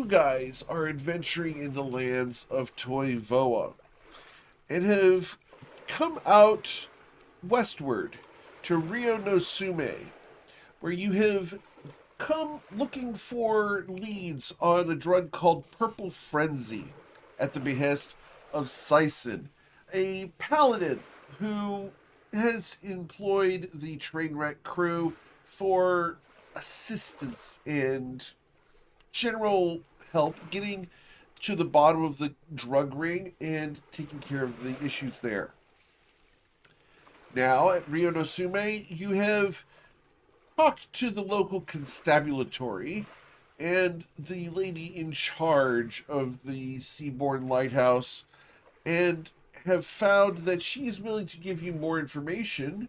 guys are adventuring in the lands of Toivoa and have come out westward to Rio no Sume, where you have come looking for leads on a drug called Purple Frenzy at the behest of Sison, a paladin who has employed the Trainwreck crew for assistance and general help getting to the bottom of the drug ring and taking care of the issues there. Now, at Rio no Sume, you have talked to the local constabulatory and the lady in charge of the Seabourn Lighthouse and have found that she is willing to give you more information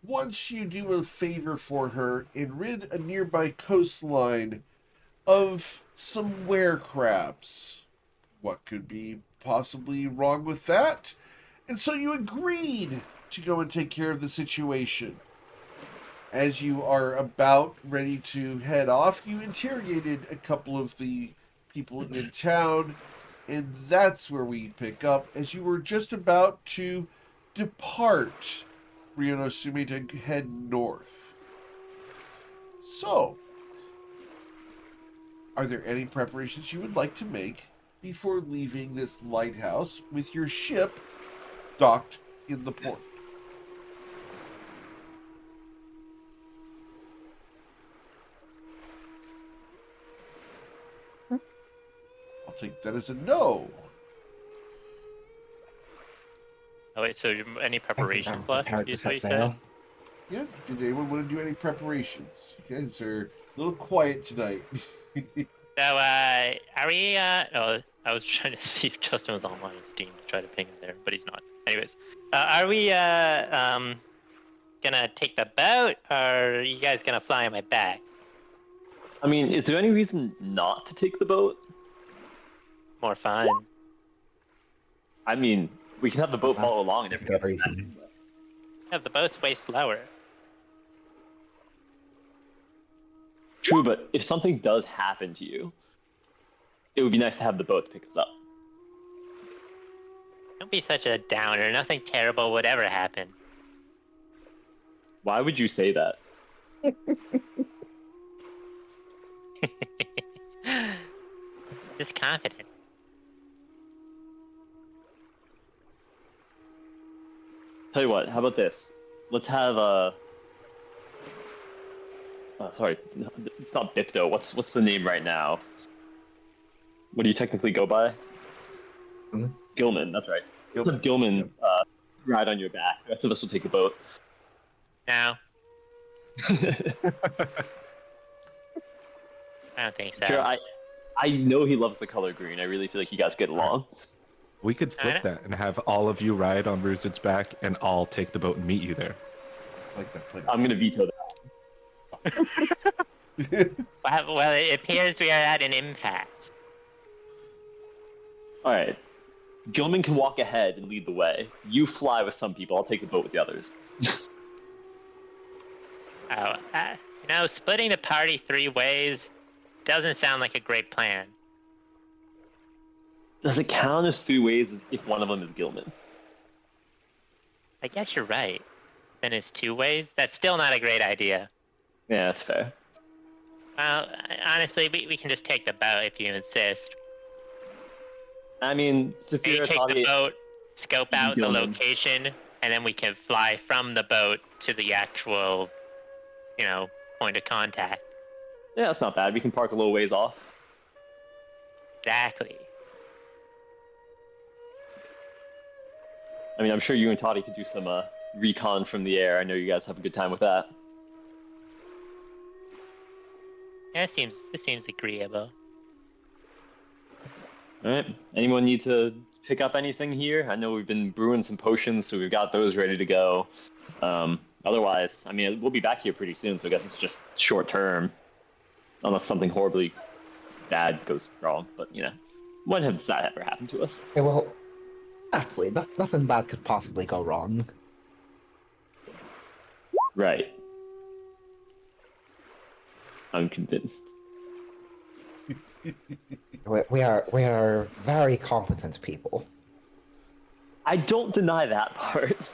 once you do a favor for her and rid a nearby coastline of some were-crabs. What could be possibly wrong with that? And so you agreed to go and take care of the situation. As you are about ready to head off, you interrogated a couple of the people in town, and that's where we pick up as you were just about to depart Rio no Sume to head north. So, are there any preparations you would like to make before leaving this lighthouse with your ship docked in the port? I'll take that as a no. Oh wait, so any preparations left? Prepared to Is what you set said? sail. Yeah, did anyone want to do any preparations? You guys are a little quiet tonight. So, are we, oh, I was trying to see if Justin was online on Steam to try to ping him there, but he's not. Anyways, are we, gonna take the boat, or are you guys gonna fly on my back? I mean, is there any reason not to take the boat? More fun. I mean, we can have the boat follow along and That's a good everything. reason. Yeah, the boat's way slower. True, but if something does happen to you, it would be nice to have the boat to pick us up. Don't be such a downer. Nothing terrible would ever happen. Why would you say that? Just confident. Tell you what, how about this? Let's have a. Oh, sorry, it's not Bipto. What's the name right now? What do you technically go by? Gilman? Gilman, that's right. Let's have Gilman ride on your back. The rest of us will take the boat. No, I don't think so. Sure, I know he loves the color green. I really feel like you guys get along. We could flip that and have all of you ride on Ruizard's back, and I'll take the boat and meet you there. Like that play. I'm gonna veto that. Well, it appears we are at an impasse. Alright. Gilman can walk ahead and lead the way. You fly with some people, I'll take the boat with the others. Oh, splitting the party 3 ways doesn't sound like a great plan. Does it count as 3 ways if one of them is Gilman? I guess you're right. Then it's 2 ways? That's still not a great idea. Yeah, that's fair. Well, honestly, we can just take the boat if you insist. I mean, Maybe Saphira take thought the boat, scope out the Gilman. location, and then we can fly from the boat to the actual, point of contact. Yeah, that's not bad. We can park a little ways off. Exactly. I mean, I'm sure you and Toddy could do some recon from the air. I know you guys have a good time with that. Yeah, it seems agreeable. Alright. Anyone need to pick up anything here? I know we've been brewing some potions, so we've got those ready to go. Otherwise, I mean, we'll be back here pretty soon, so I guess it's just short term. Unless something horribly bad goes wrong, but, when has that ever happened to us? Yeah, well, actually, nothing bad could possibly go wrong. Right. I'm convinced. We are very competent people. I don't deny that part.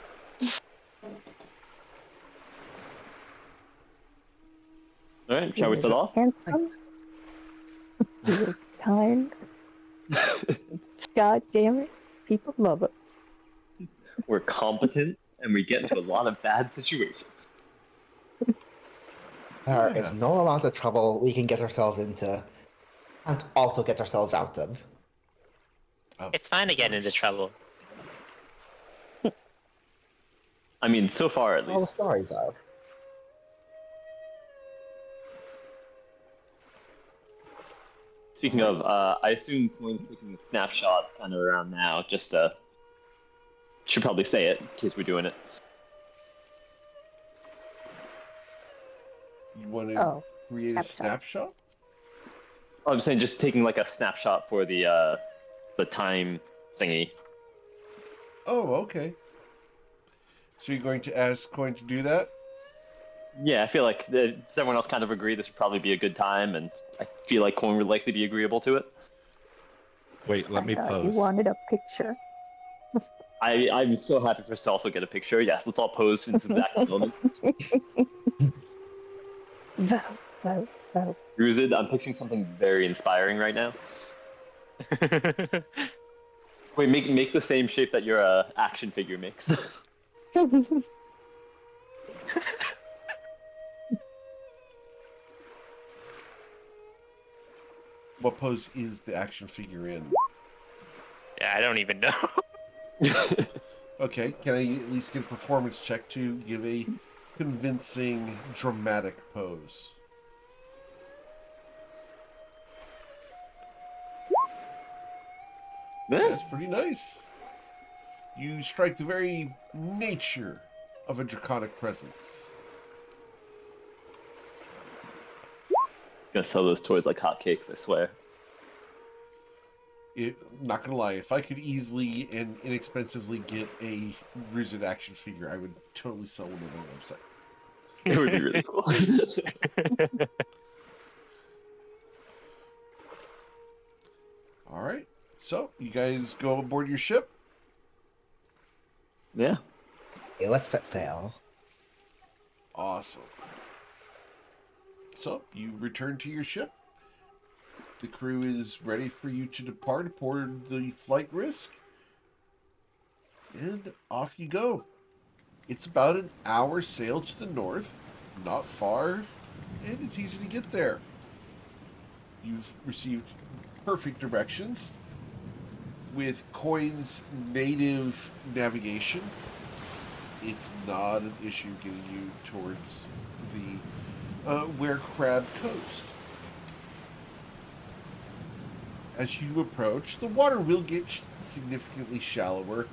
All right, shall we set off? Handsome. He is kind. God damn it. People love us. We're competent, and we get into a lot of bad situations. There Yeah. is no amount of trouble we can get ourselves into, and also get ourselves out of. It's fine to get into course. trouble. I mean, so far at All the least. stories are. Speaking of, I assume Coin's taking a snapshot kind of around now, just should probably say it in case we're doing it. You want to Oh, create a snapshot. snapshot? Oh, I'm saying just taking like a snapshot for the time thingy. Oh, okay. So you're going to ask Coin to do that? Yeah, I feel like does everyone else kind of agree this would probably be a good time, and I feel like Coin would likely be agreeable to it. Wait, let I me thought you pose. wanted a picture. I'm so happy for us to also get a picture. Yes, let's all pose for this exact moment. Vote, vote, vote. Ruzid, I'm picturing something very inspiring right now. Wait, make the same shape that your action figure makes. What pose is the action figure in? Yeah, I don't even know. Okay, can I at least get a performance check to give a convincing, dramatic pose? That's pretty nice. You strike the very nature of a draconic presence. Gonna sell those toys like hotcakes, I swear. Not gonna lie, if I could easily and inexpensively get a Ruzid action figure, I would totally sell one on my website. It would be really cool. All right, so you guys go aboard your ship. Yeah. Okay, let's set sail. Awesome. So you return to your ship. The crew is ready for you to depart aboard the flight risk. And off you go. It's about an hour sail to the north, not far, and it's easy to get there. You've received perfect directions with Coin's native navigation. It's not an issue getting you towards the Were Crab Coast. As you approach, the water will get significantly shallower,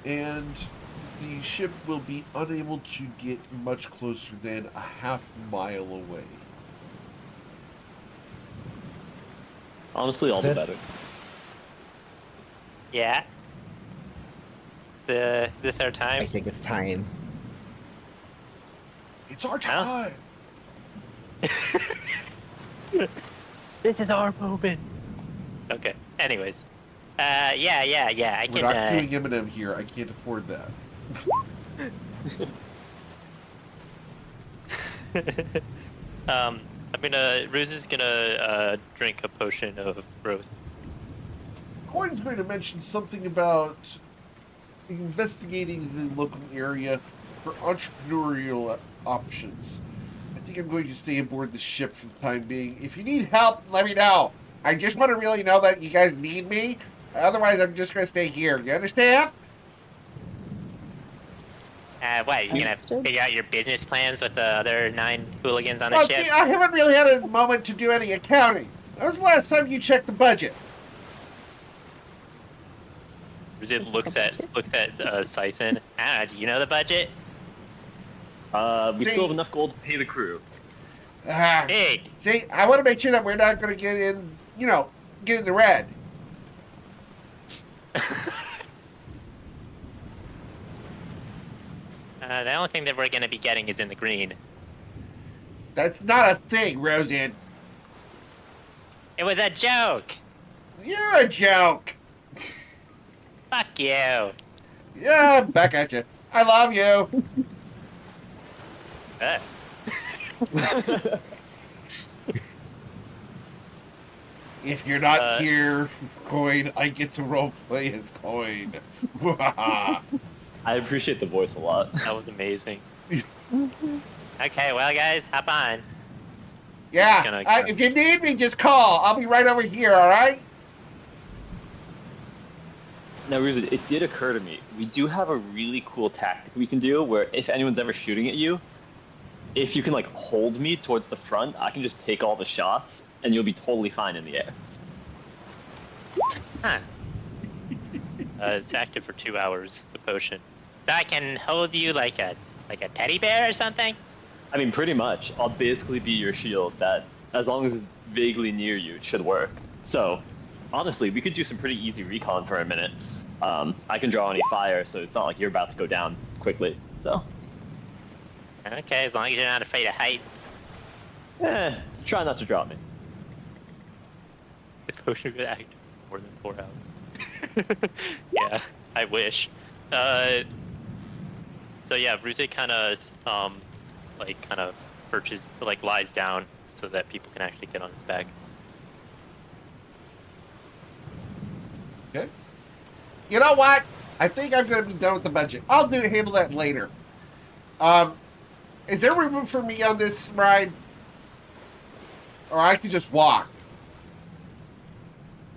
and the ship will be unable to get much closer than a half mile away. Honestly, all the Is it? better. Yeah. This our I time? think it's time. It's our Huh? time! This is our moment. Okay. Anyways. Yeah. I We're not doing Eminem here. I can't afford that. Ruse is gonna drink a potion of growth. Coin's going to mention something about investigating the local area for entrepreneurial options. I think I'm going to stay aboard the ship for the time being. If you need help, let me know. I just want to really know that you guys need me. Otherwise, I'm just going to stay here. You understand? What, you gonna figure out your business plans with the other 9 hooligans on the Oh, ship? see, I haven't really had a moment to do any accounting. When was the last time you checked the budget? Ruzid looks at Sison. Do you know the budget? We See? still have enough gold to pay the crew. Hey, See, I want to make sure that we're not going to get in, get in the red. the only thing that we're gonna be getting is in the green. That's not a thing, Roseanne. It was a joke. You're a joke. Fuck you. Yeah, back at you. I love you. Uh, If you're not Uh, here, Coin, I get to roleplay as Coin. I appreciate the voice a lot. that was amazing. Mhm. Okay, well, guys, hop on. Yeah, Gonna- if you need me, just call. I'll be right over here, all right? Now, Ruzid, it did occur to me, we do have a really cool tactic we can do where if anyone's ever shooting at you, if you can like hold me towards the front, I can just take all the shots and you'll be totally fine in the air. Huh. It's active for 2 hours, the potion. So I can hold you like a teddy bear or something? I mean, pretty much. I'll basically be your shield that, as long as it's vaguely near you, it should work. So, honestly, we could do some pretty easy recon for a minute. I can draw any fire, so it's not like you're about to go down quickly. So, Okay, as long as you're not afraid of heights. try not to drop me. The potion would active for more than 4 hours. Yeah, I wish. So yeah, Ruse kind of perches, like lies down so that people can actually get on his back. Okay. You know what? I think I'm going to be done with the budget. I'll handle that later. Is there room for me on this ride? Or I can just walk?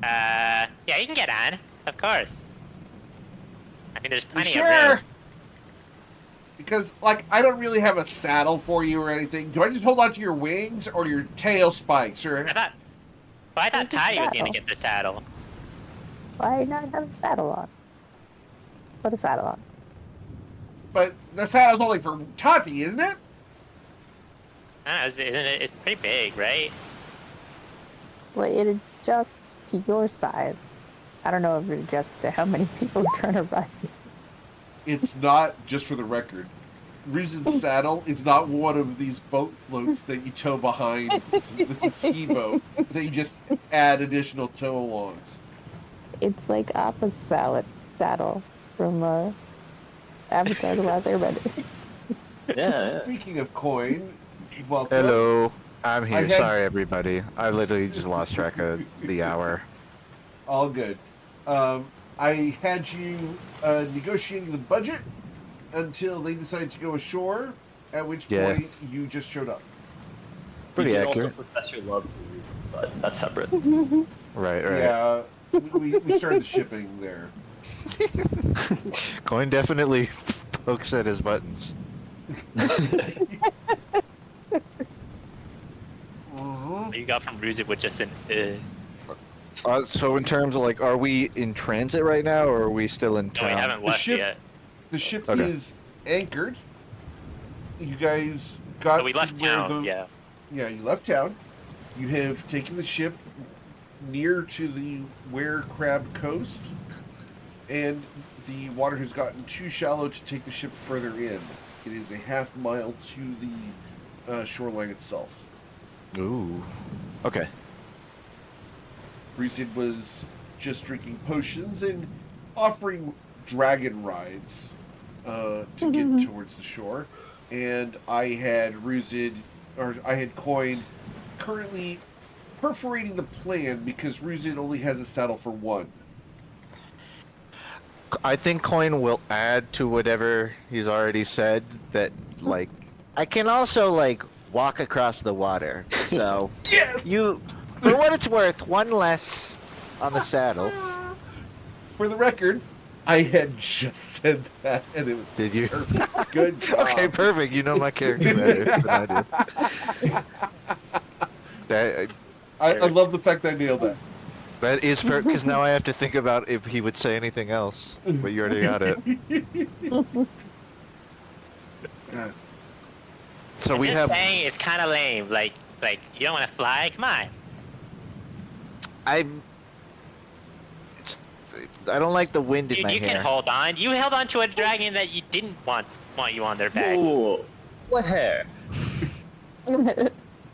Yeah, you can get on, of course. I mean, there's You plenty of sure? room. Because, like, I don't really have a saddle for you or anything. Do I just hold on to your wings or your tail spikes? Or I thought Where's the Toddy was saddle? gonna get the saddle. Why not have a saddle on? Put a saddle on. But the saddle's only for Tati, isn't it? I don't know, isn't it? It's pretty big, right? Well, it adjusts to your size. I don't know if it adjusts to how many people are trying to ride. It's not, just for the record, Reason's saddle is not one of these boat floats that you tow behind the ski boat. They just add additional tow-alongs. It's like Appa's saddle from Avatar: The Last Airbender. Yeah. Speaking of coin, welcome. Hello, I'm here. I had- Sorry, everybody. I literally just lost track of the hour. All good. I had you negotiating the budget until they decided to go ashore, at which Yeah. point you just showed up. Pretty You did accurate. also profess your love for you, but that's separate. Right, right. Yeah, we started the shipping there. Coin definitely pokes at his buttons. Mhm. What you got from Ruse with just an So in terms of like, are we in transit right now, or are we still in No, town? we haven't left ship- yet. The ship Okay. is anchored. You guys got But we left to where town, the yeah. Yeah, you left town. You have taken the ship near to the Were Crab coast, and the water has gotten too shallow to take the ship further in. It is a half mile to the shoreline itself. Ooh. Okay. Reesid was just drinking potions and offering dragon rides to get towards the shore. And I had Coin currently perforating the plan because Reesid only has a saddle for one. I think Coin will add to whatever he's already said that, like, I can also, like, walk across the water. So, Yes! you, for what it's worth, one less on the saddle. For the record, I had just said that, and it was Did you? perfect. Good job. Okay, perfect. You know my character better than I do. That, I love the fact that I nailed that. that is perfect, because now I have to think about if he would say anything else. But you already got it. So we Just have... saying it's kind of lame. Like you don't want to fly? Come on. I don't like the wind in Dude, my you hair. can hold on. You held on to a dragon that you didn't want you on their back. Ooh, what hair?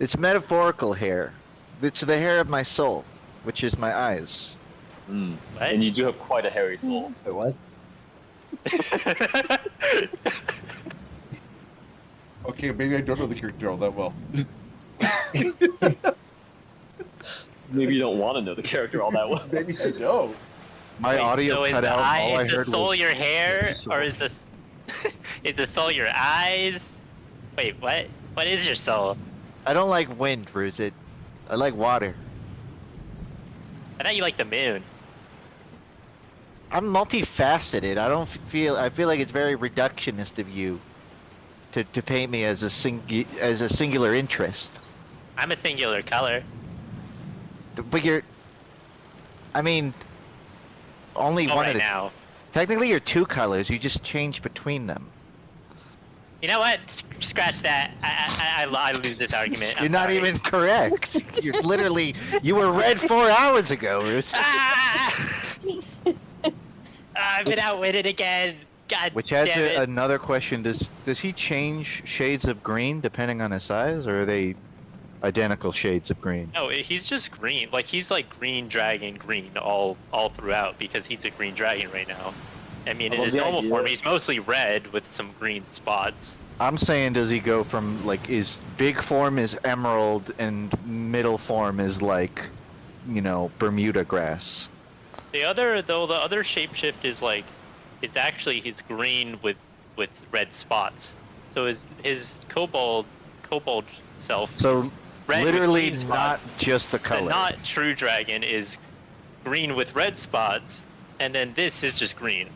It's metaphorical hair. It's the hair of my soul, which is my eyes. Mm. What? And you do have quite a hairy soul. Wait, what? Okay, maybe I don't know the character all that well. Maybe you don't want to know the character all that well. Maybe I don't. My Wait, audio so is cut the out. eye, All I is the heard soul was your hair, soul. or is this is the soul your eyes? Wait, what? What is your soul? I don't like wind, Ruzid. I like water. I thought you liked the moon. I'm multifaceted. I feel like it's very reductionist of you to paint me as a singular interest. I'm a singular color. But I mean, only Oh, one right at a now. Technically, you're two colors. You just change between them. You know what? Scratch that. I lose this argument. You're I'm not sorry. even correct. You're literally. You were red 4 hours ago, Roos. I've been outwitted again. God Which adds damn it. another question: Does he change shades of green depending on his size, or are they identical shades of green? No, he's just green. Like he's like green dragon green all throughout because he's a green dragon right now. I mean, in Well, his the normal idea- form, he's mostly red with some green spots. I'm saying, does he go from like his big form is emerald and middle form is like, Bermuda grass? The other shapeshift is actually he's green with red spots. So his kobold self. So is red with literally green not spots. just the The color. not true dragon is green with red spots, and then this is just green.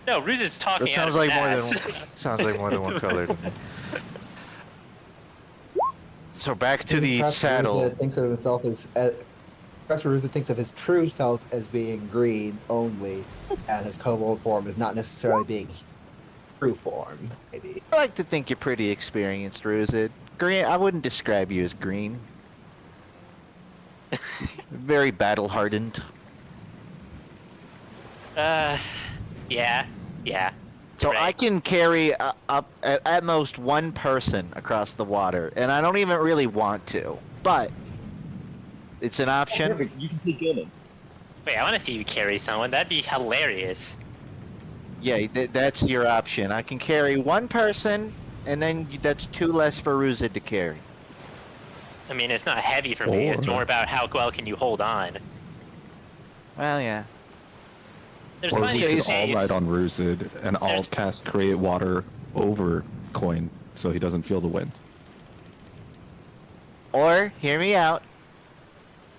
No, Ruz is talking. That sounds out of like his more ass. than sounds like more than one color to me. So back to the Perhaps saddle. Ruzid thinks of himself as perhaps Ruzid thinks of his true self as being green only, and his kobold form is not necessarily being true form. Maybe. I like to think you're pretty experienced, Ruzid. Green. I wouldn't describe you as green. Very battle hardened. Yeah. So Right. I can carry up at most one person across the water, and I don't even really want to, but it's an option. Perfect. You can take Gilman. Wait, I want to see you carry someone. That'd be hilarious. Yeah, that's your option. I can carry one person, and then that's two less for Ruzid to carry. I mean, it's not heavy for me. It's Or- more about how well can you hold on. Well, yeah. There's Or plenty we of could all space. ride on Ruzid and all There's- cast Create Water over Coin so he doesn't feel the wind. Or, hear me out,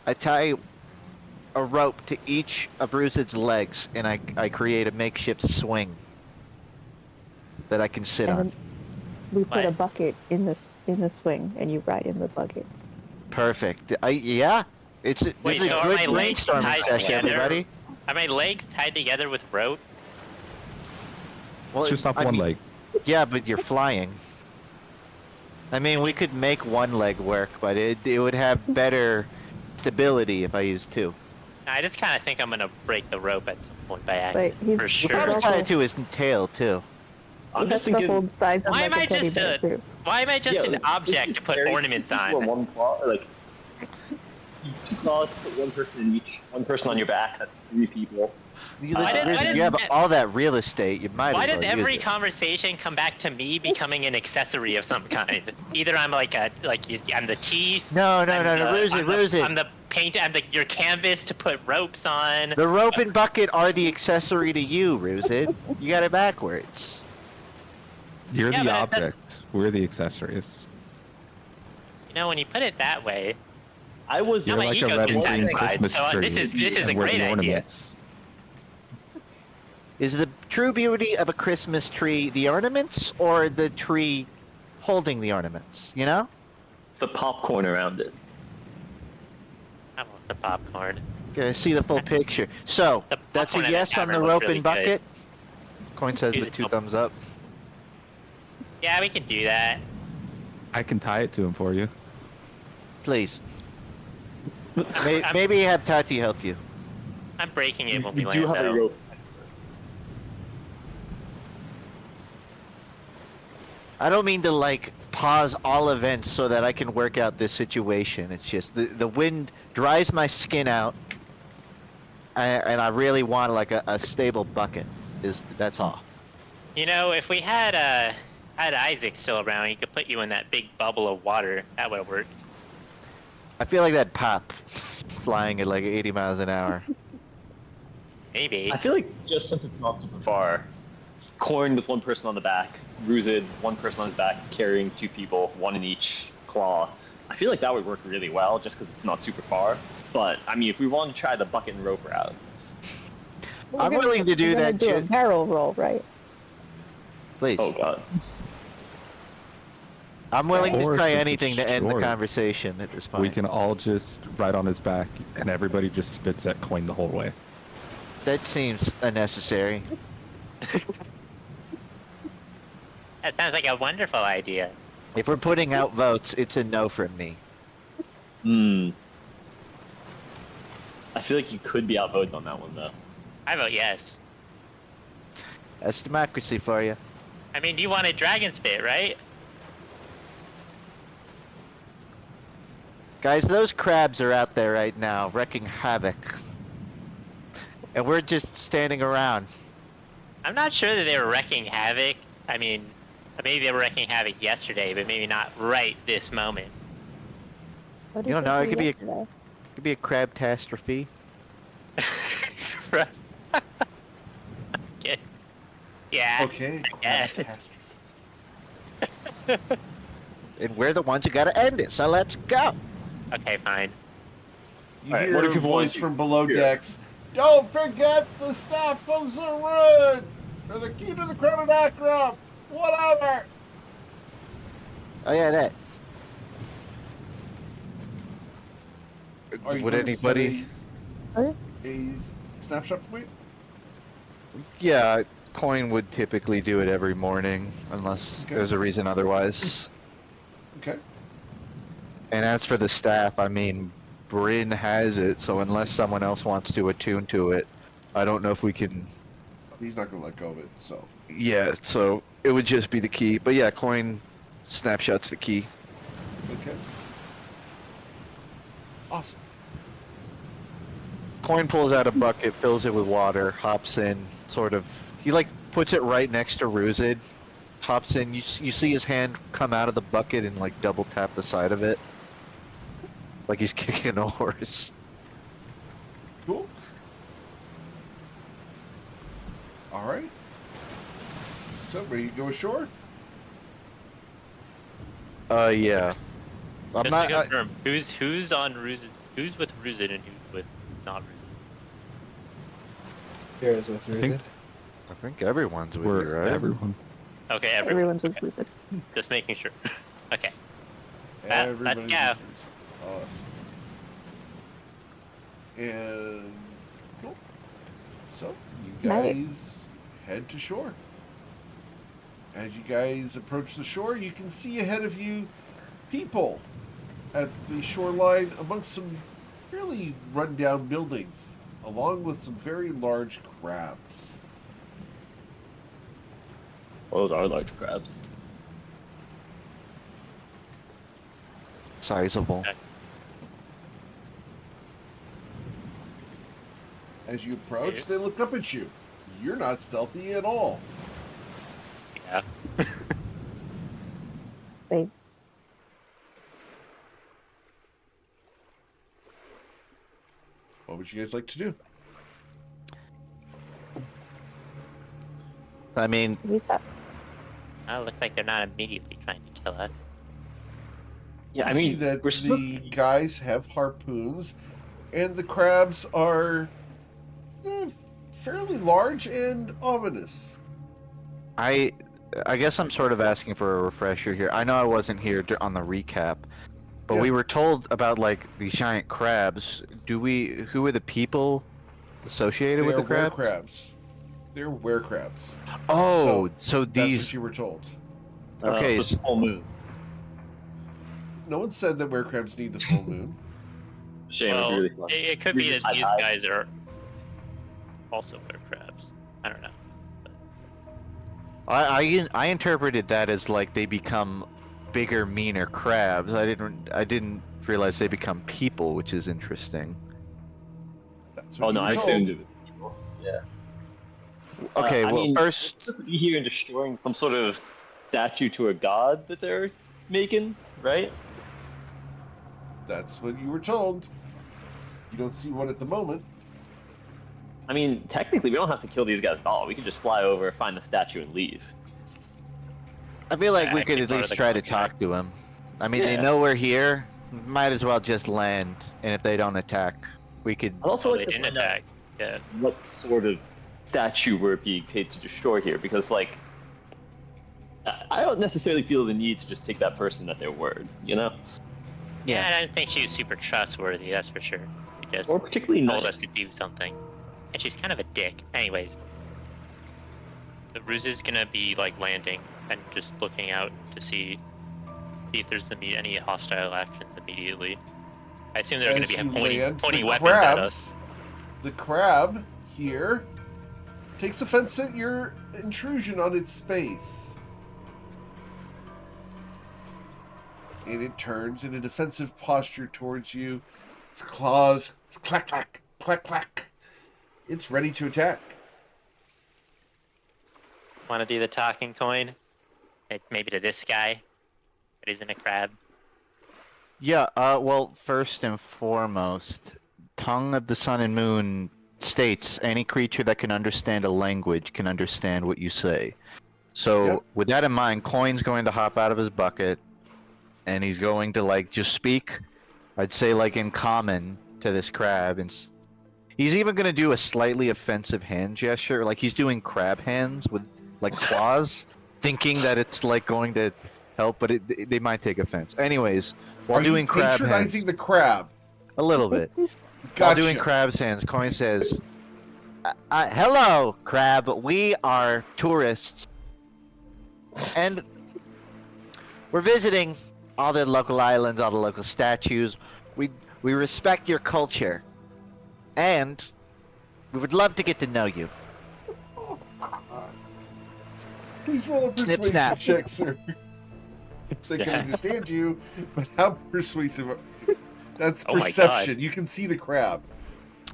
I tie a rope to each of Ruzid's legs, and I create a makeshift swing that I can sit And on. then we put a What? bucket in the swing, and you ride in the bucket. Perfect. Yeah. This Wait, is so a are good my legs brainstorming tied session, together? everybody. Are my legs tied together with rope? Well, It's just off I one mean, leg. Yeah, but you're flying. I mean, we could make one leg work, but it would have better stability if I used two. I just kind of think I'm gonna break the rope at some point by But accident. he's For You sure. probably also- tie it to his tail, too. I'm he has just to thinking. hold size of Why like am a I teddy just bear a- too. Why am I just Yeah, an object to put carry ornaments two people on? in one claw, like two claws, put one person in each, one person on your back. That's three people. Why does- You have all that real estate. You might Why as does well use every it. conversation come back to me becoming an accessory of some kind? Either I'm I'm the teeth. No, I'm Ruse it. I'm the paint. your canvas to put ropes on. The rope and bucket are the accessory to you, Ruzid. You got it backwards. You're Yeah, the but that's- object. We're the accessories. You know, when you put it that way, I was. Now You're my like a ego's red been and green satisfied, Christmas so tree. this is a and we're great the idea. ornaments. Is the true beauty of a Christmas tree the ornaments or the tree holding the ornaments? You know? the popcorn around it. I want the popcorn. Okay, see the full picture. So, The that's a popcorn at yes the on the tavern rope looked and really good. bucket. Coin says Do with the two top- thumbs up. Yeah, we can do that. I can tie it to him for you. Please. I'm- Maybe have Tati help you. I'm breaking it when We we do land, have a though. rope. I don't mean to like pause all events so that I can work out this situation. It's just the wind dries my skin out, and I really want like a stable bucket. That's all. You know, if we had Isaac still around, he could put you in that big bubble of water. That would have worked. I feel like that pop flying at like 80 miles an hour. Maybe. I feel like just since it's not super far, Corn with one person on the back, Ruzid, one person on his back, carrying 2 people, one in each claw. I feel like that would work really well just because it's not super far. But, I mean, if we want to try the bucket and rope route. I'm willing to do We're gonna that do a shit. barrel roll, right? Please. Oh, God. I'm willing to Or try if it's anything to end the short, conversation at this point. We can all just ride on his back, and everybody just spits at Coin the whole way. That seems unnecessary. That sounds like a wonderful idea. If we're putting out votes, it's a no from me. I feel like you could be outvoted on that one, though. I vote yes. That's democracy for you. I mean, you wanted Dragon Spit, right? Guys, those crabs are out there right now, wrecking havoc. And we're just standing around. I'm not sure that they were wrecking havoc. I mean, maybe they were wrecking havoc yesterday, but maybe not right this moment. What You don't did know, they it do could be a- yesterday? Could be a crab-tastrophe. Right. Okay. Yeah. Okay. Yeah. Catastrophe. And we're the ones who gotta end it, so let's go! Okay, fine. You Alright, hear what a if people want voice to from use below here? decks. Don't forget the staff of Zarud! Or the key to the Chronodacrum! Whatever! Oh yeah, that. Are you Would going to set anybody... a snapshot point? Yeah, Coin would typically do it every morning, unless Okay. there's a reason otherwise. Okay. And as for the staff, I mean, Bryn has it, so unless someone else wants to attune to it, I don't know if we can... He's not going to let go of it, so. Yeah, so it would just be the key. But yeah, Coin snapshot's the key. Okay. Awesome. Coin pulls out a bucket, fills it with water, hops in, sort of... He, like, puts it right next to Ruzid, hops in. You see his hand come out of the bucket and, like, double tap the side of it. Like he's kicking a horse. Cool. Alright. So, ready to go ashore? Yeah. I'm Just not... to confirm, who's on Ruzid? Who's with Ruzid and who's with not Ruzid? Here's with think- Ruzid. I think everyone's with you, We're right? everyone. Okay, Everyone's with okay. Lucid. Just making sure. Okay. Everybody's let's go. Awesome. And cool. So you Nice. guys head to shore. As you guys approach the shore, you can see ahead of you people at the shoreline amongst some fairly rundown buildings, along with some very large crabs. Well, those are large crabs. Sizable. Okay. As you approach, Okay. they look up at you. You're not stealthy at all. Yeah. Wait, What would you guys like to do? I mean, we thought Oh, looks like they're not immediately trying to kill us. Yeah, I You see mean, that we're supposed the to... guys have harpoons, and the crabs are fairly large and ominous. I guess I'm sort of asking for a refresher here. I know I wasn't here on the recap, but Yeah. we were told about like these giant crabs. Who are the people associated They with are the crab? were-crabs. They're were-crabs. Oh, so That's these... what you were told. Okay, so it's full moon. No one said that were-crabs need the full moon. Shame, Well, it'd be really fun. it could We be just that these high-five. guys are also bear crabs. I don't know. I interpreted that as like they become bigger, meaner crabs. I didn't realize they become people, which is interesting. That's what Oh you no, were I told. assumed it was people. Yeah. Okay, I well mean, first, we're supposed to be here and destroying some sort of statue to a god that they're making, right? That's what you were told. You don't see one at the moment. I mean, technically, we don't have to kill these guys at all. We could just fly over, find the statue, and leave. I feel like we could Actually at part of least the try to contract. talk to them. I mean, they Yeah. know we're here. Might as well just land, and if they don't attack, we could. I'd also Oh, like they to didn't find out attack. Yeah. what sort of statue we're being paid to destroy here, because like, I don't necessarily feel the need to just take that person at their word, you know, Yeah, I don't think she was super trustworthy, that's for sure. She just or particularly told us nice. to do something. And she's kind of a dick. Anyways. The ruse is gonna be like landing and just looking out to see if there's any hostile actions immediately. I assume they're gonna As be you pointing land, the weapons at us. the crab here takes offense at your intrusion on its space. And it turns in a defensive posture towards you. Its claws clack, clack, clack, clack. It's ready to attack. Want to do the talking coin? Maybe to this guy that isn't a crab. Yeah. Well, first and foremost, Tongue of the Sun and Moon states any creature that can understand a language can understand what you say. So, Yep. with that in mind, Coin's going to hop out of his bucket, and he's going to like just speak. I'd say like in common to this crab, and he's even going to do a slightly offensive hand gesture, like he's doing crab hands with like claws, thinking that it's like going to help, but they might take offense. Anyways, while Are doing you crab patronizing hands, the crab? a little bit. While Gotcha. doing crab's hands, Coin says, "Hello, crab. We are tourists, and we're visiting all the local islands, all the local statues. We respect your culture, and we would love to get to know you." Please roll a Snip, persuasion snap. check, sir. They can Yeah. understand you, but how persuasive? That's Oh my perception. You can see the crab.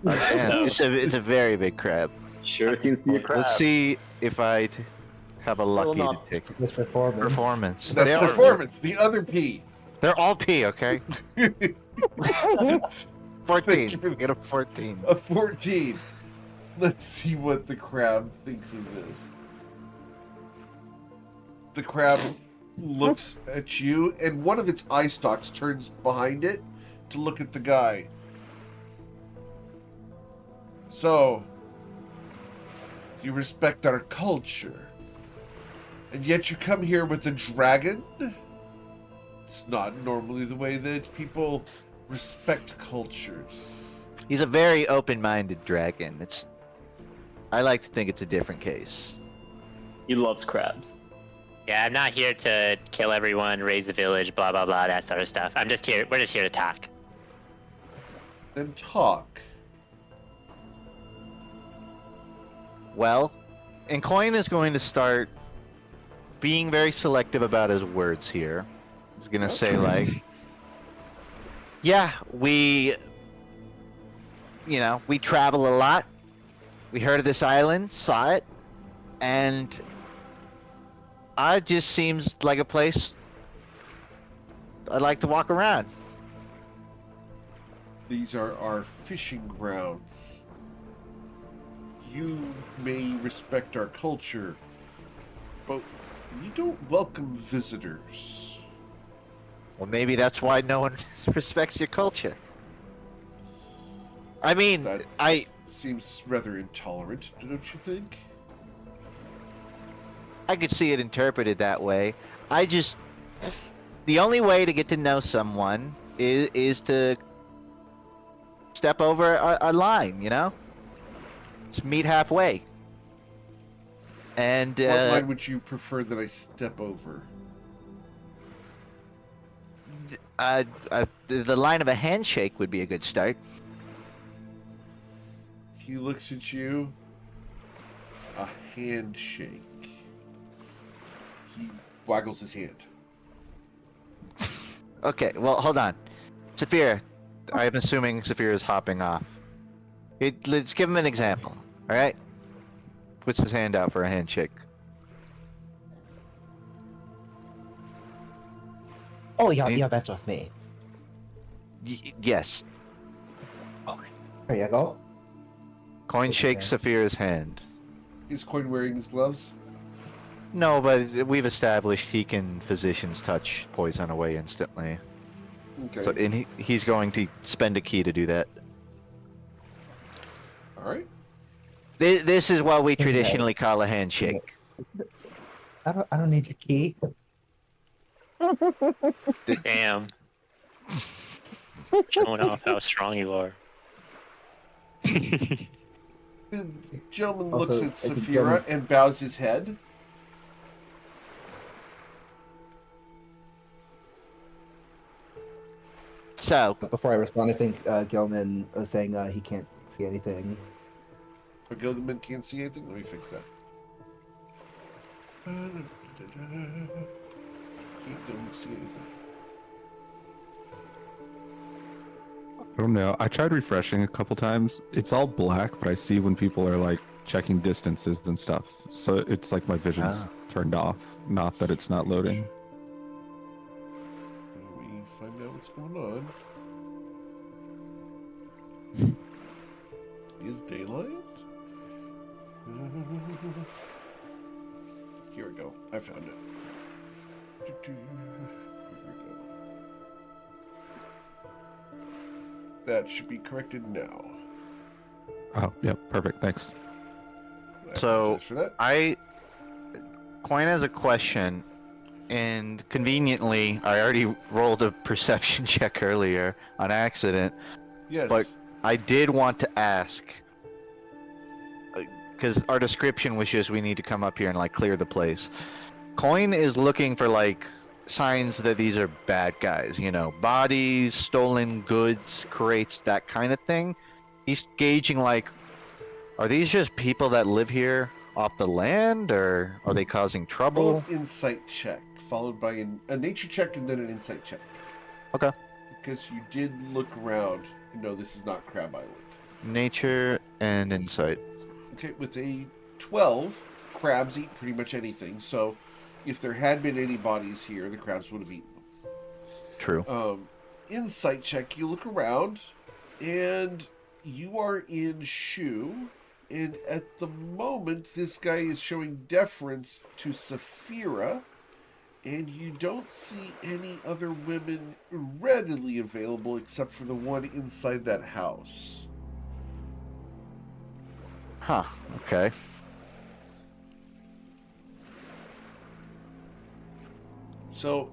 Yeah, it's a very big crab. Sure seems to be a crab. Let's see if I have a lucky to not. take This performance. performance. That's They are- performance. The other P. They're all P, okay? 14. Thank you for the- Get a 14. A 14. Let's see what the crab thinks of this. The crab looks at you, and one of its eye stalks turns behind it to look at the guy. So, you respect our culture, and yet you come here with a dragon? It's not normally the way that people respect cultures. He's a very open-minded dragon. I like to think it's a different case. He loves crabs. Yeah, I'm not here to kill everyone, raise a village, blah blah blah, that sort of stuff. We're just here to talk. Then talk. Well, and Coin is going to start being very selective about his words here. He's going to say like, yeah, we travel a lot. We heard of this island, saw it, and it just seems like a place I'd like to walk around. These are our fishing grounds. You may respect our culture, but we don't welcome visitors. Well, maybe that's why no one respects your culture. I mean, That seems rather intolerant, don't you think? I could see it interpreted that way. The only way to get to know someone is to step over a line, you know? Just meet halfway. And What line would you prefer that I step over? the line of a handshake would be a good start. He looks at you. A handshake. He waggles his hand. Okay, well, hold on. Saphira, I'm assuming Saphira is hopping off. Let's give him an example, alright? Puts his hand out for a handshake. Oh, yeah, Me? yeah, that's with me. Yes. There you go. Coin Shake shakes his Saphira's hand. Is Coin wearing his gloves? No, but we've established he can physician's touch poison away instantly. Okay. So, and he's going to spend a key to do that. All right. This is what we Okay. traditionally call a handshake. I don't need your key. Damn. Showing off how strong you are. The gentleman looks Also, at it's a Saphira gentleman's- and bows his head. So, Before I respond, I think Gilman was saying he can't see anything. A Gilgaman can't see anything. Let me fix that. Can't see anything. I don't know. I tried refreshing a couple times. It's all black, but I see when people are like checking distances and stuff. So it's like my vision's turned off. Not that it's not loading. Let me find out what's going on. Is daylight? Here we go. I found it. Here we go. That should be corrected now. Oh, yeah, perfect. Thanks. I So- apologize for that. Coin has a question, and conveniently, I already rolled a perception check earlier on accident. Yes. but- I did want to ask, because our description was just we need to come up here and like clear the place. Coin is looking for like signs that these are bad guys, you know, bodies, stolen goods, crates, that kind of thing. He's gauging like, are these just people that live here off the land, or are they causing Roll trouble? an insight check, followed by a nature check and then an insight check. Okay. Because you did look around. No, this is not Crab Island. Nature and insight. Okay, with a 12, crabs eat pretty much anything. So, if there had been any bodies here, the crabs would have eaten them. True. Insight check, you look around, and you are in Shu, and at the moment, this guy is showing deference to Saphira, and you don't see any other women readily available except for the one inside that house. Huh. Okay. So,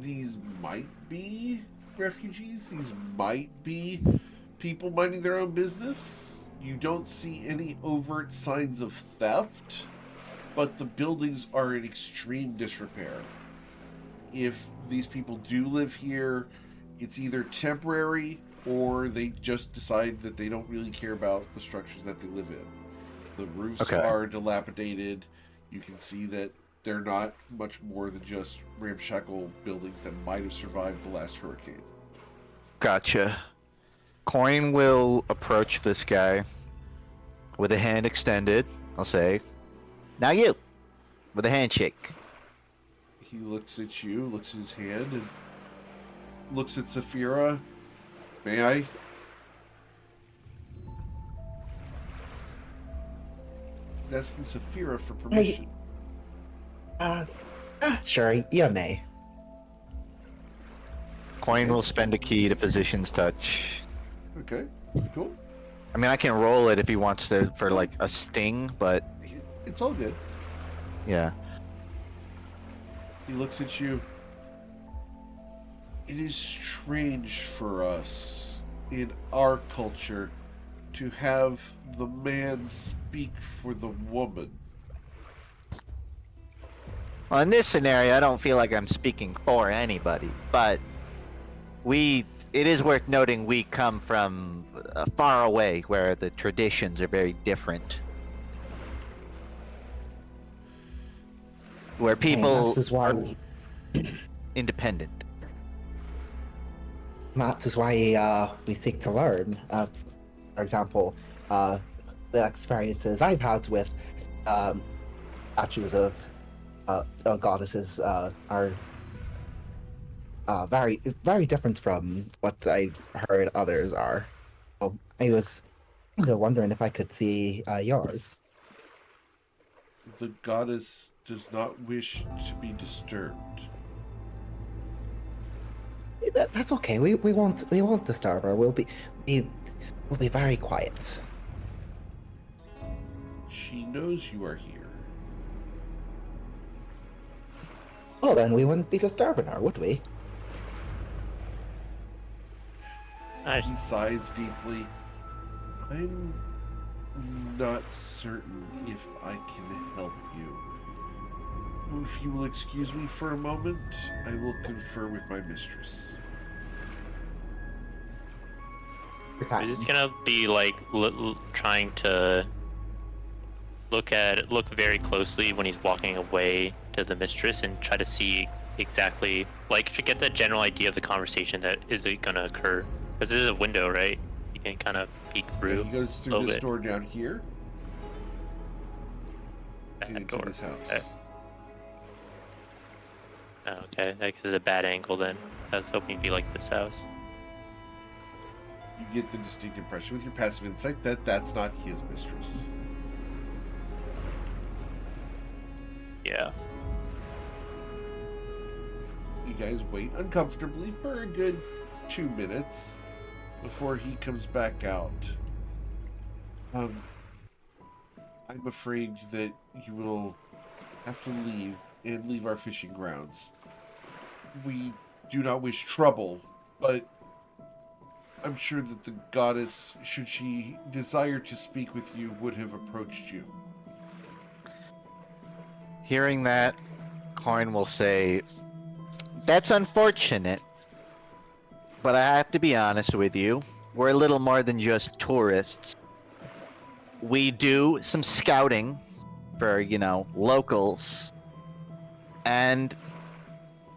these might be refugees. These might be people minding their own business. You don't see any overt signs of theft, but the buildings are in extreme disrepair. If these people do live here, it's either temporary or they just decide that they don't really care about the structures that they live in. The roofs Okay. are dilapidated. You can see that they're not much more than just ramshackle buildings that might have survived the last hurricane. Gotcha. Coin will approach this guy with a hand extended. I'll say, now you, with a handshake. He looks at you, looks at his hand, and looks at Saphira. May I? He's asking Saphira for permission. Sure, you may. Coin will spend a key to physician's touch. Okay, cool. I mean, I can roll it if he wants to for like a sting, but It's all good. yeah. He looks at you. It is strange for us in our culture to have the man speak for the woman. Well, in this scenario, I don't feel like I'm speaking for anybody, but it is worth noting we come from far away where the traditions are very different. where people That is are why. independent. That is why we seek to learn. For example, the experiences I've had with statues of goddesses are very, very different from what I've heard others are. So I was wondering if I could see yours. The goddess does not wish to be disturbed. That's okay. We won't disturb her. We'll be very quiet. She knows you are here. Well, then we wouldn't be disturbing her, would we? He sighs deeply. I'm not certain if I can help you. If you will excuse me for a moment, I will confer with my mistress. We're just gonna be like trying to look very closely when he's walking away to the mistress and try to see exactly, like, to get the general idea of the conversation that is gonna occur. Because there's a window, right? You can kind of peek through. He goes through this door down here and into door. this house. Okay. Oh, okay, that is a bad angle then. I was hoping it'd be like this house. You get the distinct impression with your passive insight that that's not his mistress. Yeah. You guys wait uncomfortably for a good 2 minutes before he comes back out. I'm afraid that you will have to leave and leave our fishing grounds. We do not wish trouble, but I'm sure that the goddess, should she desire to speak with you, would have approached you. Hearing that, Coin will say, "That's unfortunate, but I have to be honest with you. We're a little more than just tourists. We do some scouting for, locals. And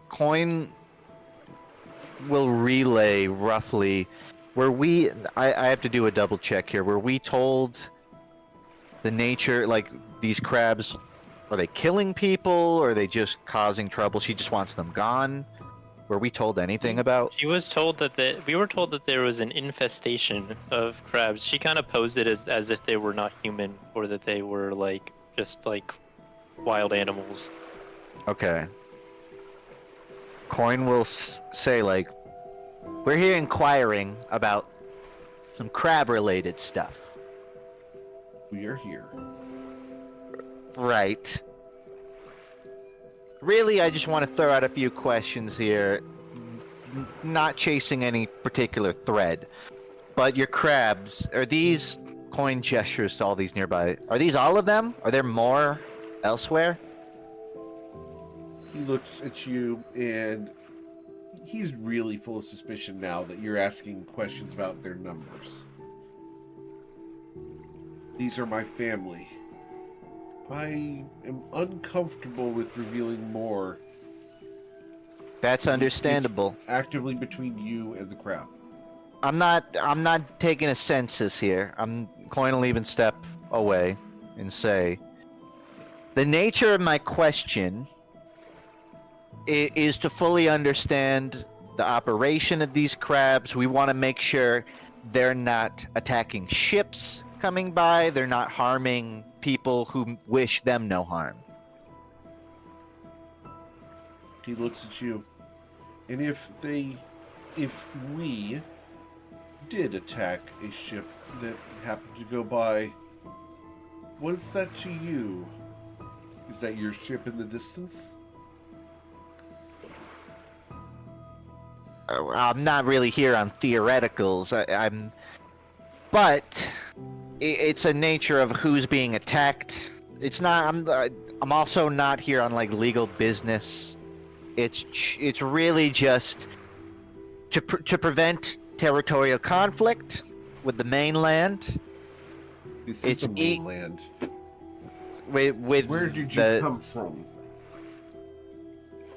Coin will relay roughly, I have to do a double check here. Were we told the nature, like, these crabs, are they killing people, or are they just causing trouble? She just wants them gone? Were we told anything about? She was told that we were told that there was an infestation of crabs. She kind of posed it as if they were not human, or that they were just wild animals. Okay. Coin will say, we're here inquiring about some crab-related stuff. We are here. Right. Really, I just want to throw out a few questions here. Not chasing any particular thread. But your crabs, are these, Coin gestures to all these nearby, are these all of them? Are there more elsewhere? He looks at you, and he's really full of suspicion now that you're asking questions about their numbers. These are my family. I am uncomfortable with revealing more. That's understandable. It's actively between you and the crowd. I'm not taking a census here. I'm going to even step away and say, the nature of my question is to fully understand the operation of these crabs. We want to make sure they're not attacking ships coming by. They're not harming people who wish them no harm. He looks at you. And if we did attack a ship that happened to go by, what is that to you? Is that your ship in the distance? I'm not really here on theoreticals. But it's a nature of who's being attacked. It's not. I'm also not here on legal business. It's really just to prevent territorial conflict with the mainland. This is the mainland. With Where did you come from?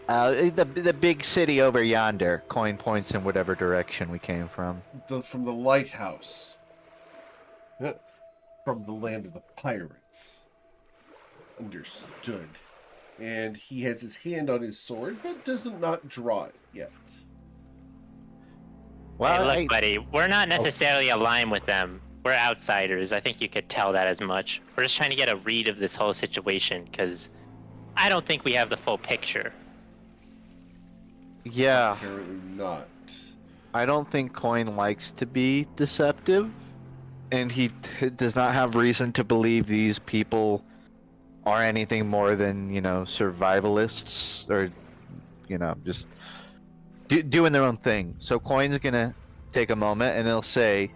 The big city over yonder. Coin points in whatever direction we came from. From the lighthouse. From the land of the pirates. Understood. And he has his hand on his sword, but does not draw it yet. Hey, look, buddy, we're not necessarily aligned with them. We're outsiders. I think you could tell that as much. We're just trying to get a read of this whole situation, because I don't think we have the full picture. Yeah. Apparently not. I don't think Coin likes to be deceptive, and he does not have reason to believe these people are anything more than, survivalists, or, just doing their own thing. So Coin's gonna take a moment and he'll say,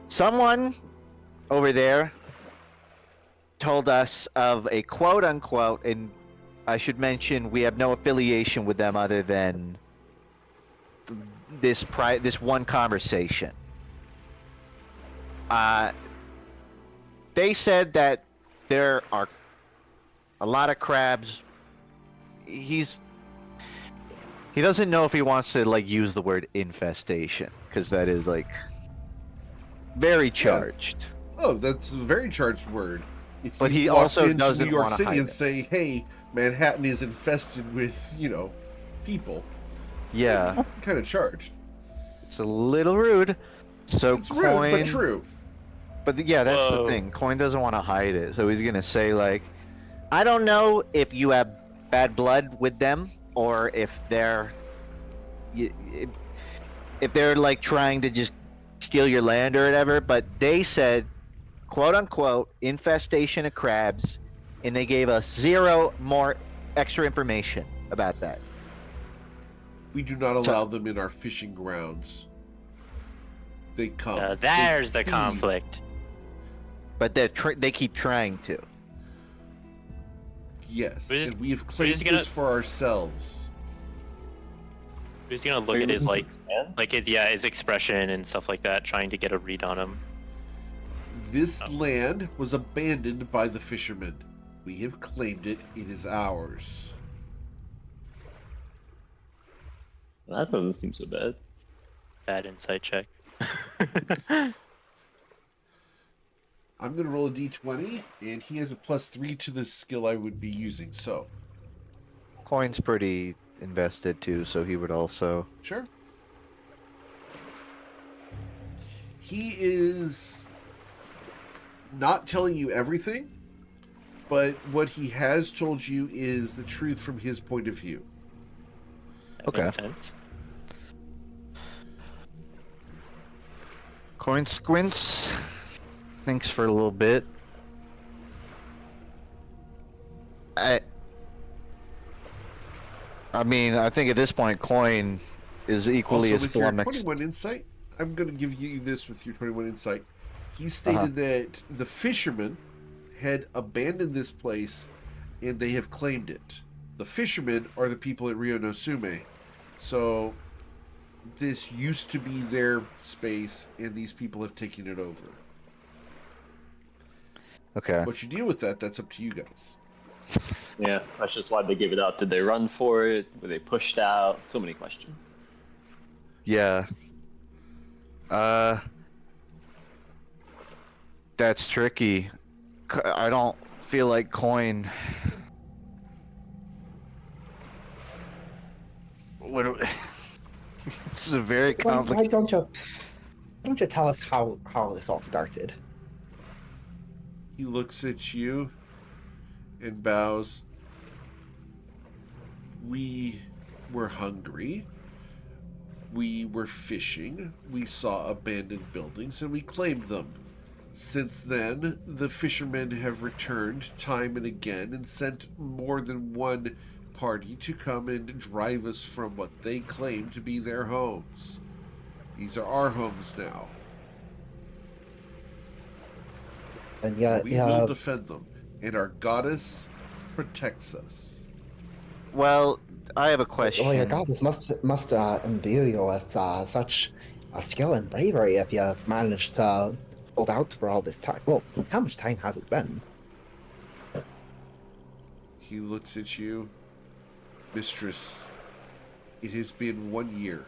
someone over there told us of a quote-unquote, and I should mention we have no affiliation with them other than this one conversation. They said that there are a lot of crabs. He doesn't know if he wants to use the word infestation, because that is very charged. Oh, that's a very charged word. If But you he walked also into doesn't New York wanna City hide and it. say, "Hey, Manhattan is infested with, people." Yeah, Kind of charged. it's a little rude. So It's rude, but Coin, true. but yeah, that's the Whoa. thing. Coin doesn't want to hide it, so he's gonna say I don't know if you have bad blood with them, or if they're trying to just steal your land or whatever, but they said, quote unquote, infestation of crabs, and they gave us 0 more extra information about that. We do not allow them in our fishing grounds. They come. There's the They feed. conflict. But they keep trying to. Yes, We're just- and we have we're claimed just gonna- this for ourselves. Who's gonna look Are you at his looking to expand? his expression and stuff like that, trying to get a read on him. This land was abandoned by the fishermen. We have claimed it. It is ours. That doesn't seem so bad. Bad insight check. I'm going to roll a d20, and he has a +3 to the skill I would be using. So, Coin's pretty invested too, so he would also. sure. He is not telling you everything, but what he has told you is the truth from his point of view. That Okay. makes sense. Coin squints, thinks for a little bit. I mean, I think at this point, Coin is equally Also, as with your flummoxed. 21 insight, I'm going to give you this with your 21 insight. He stated that the fishermen had abandoned this place and they have claimed it. The fishermen are the people at Rio no Sume. So this used to be their space and these people have taken it over. Okay. What you deal with that's up to you guys. Yeah, that's just why they gave it up. Did they run for it? Were they pushed out? So many questions. Yeah. That's tricky. I don't feel like Coin. This is a very Why complicated. don't you tell us how this all started? He looks at you and bows. We were hungry. We were fishing. We saw abandoned buildings and we claimed them. Since then, the fishermen have returned time and again and sent more than one party to come and drive us from what they claim to be their homes. These are our homes now. And yet, We will defend them, and our goddess protects us. Well, I have a question. well, your goddess must imbue you with such skill and bravery if you've managed to hold out for all this time. Well, how much time has it been? He looks at you. Mistress, it has been 1 year.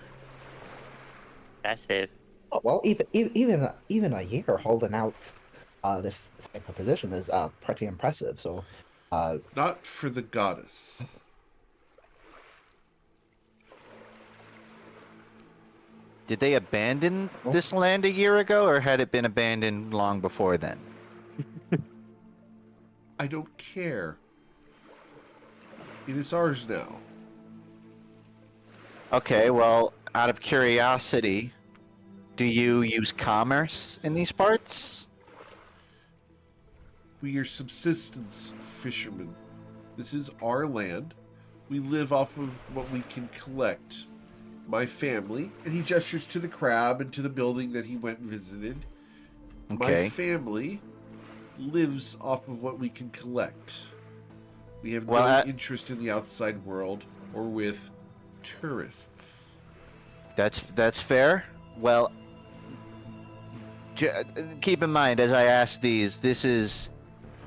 Impressive. Oh, well, even a year holding out this type of position is pretty impressive. So, Not for the goddess. Did they abandon this land a year ago, or had it been abandoned long before then? I don't care. It is ours now. Okay, well, out of curiosity, do you use commerce in these parts? We are subsistence fishermen. This is our land. We live off of what we can collect. My family, and he gestures to the crab and to the building that he went and visited. My Okay. family lives off of what we can collect. We have Well, no interest in the outside world or with tourists. That's fair. Well, keep in mind as I ask these,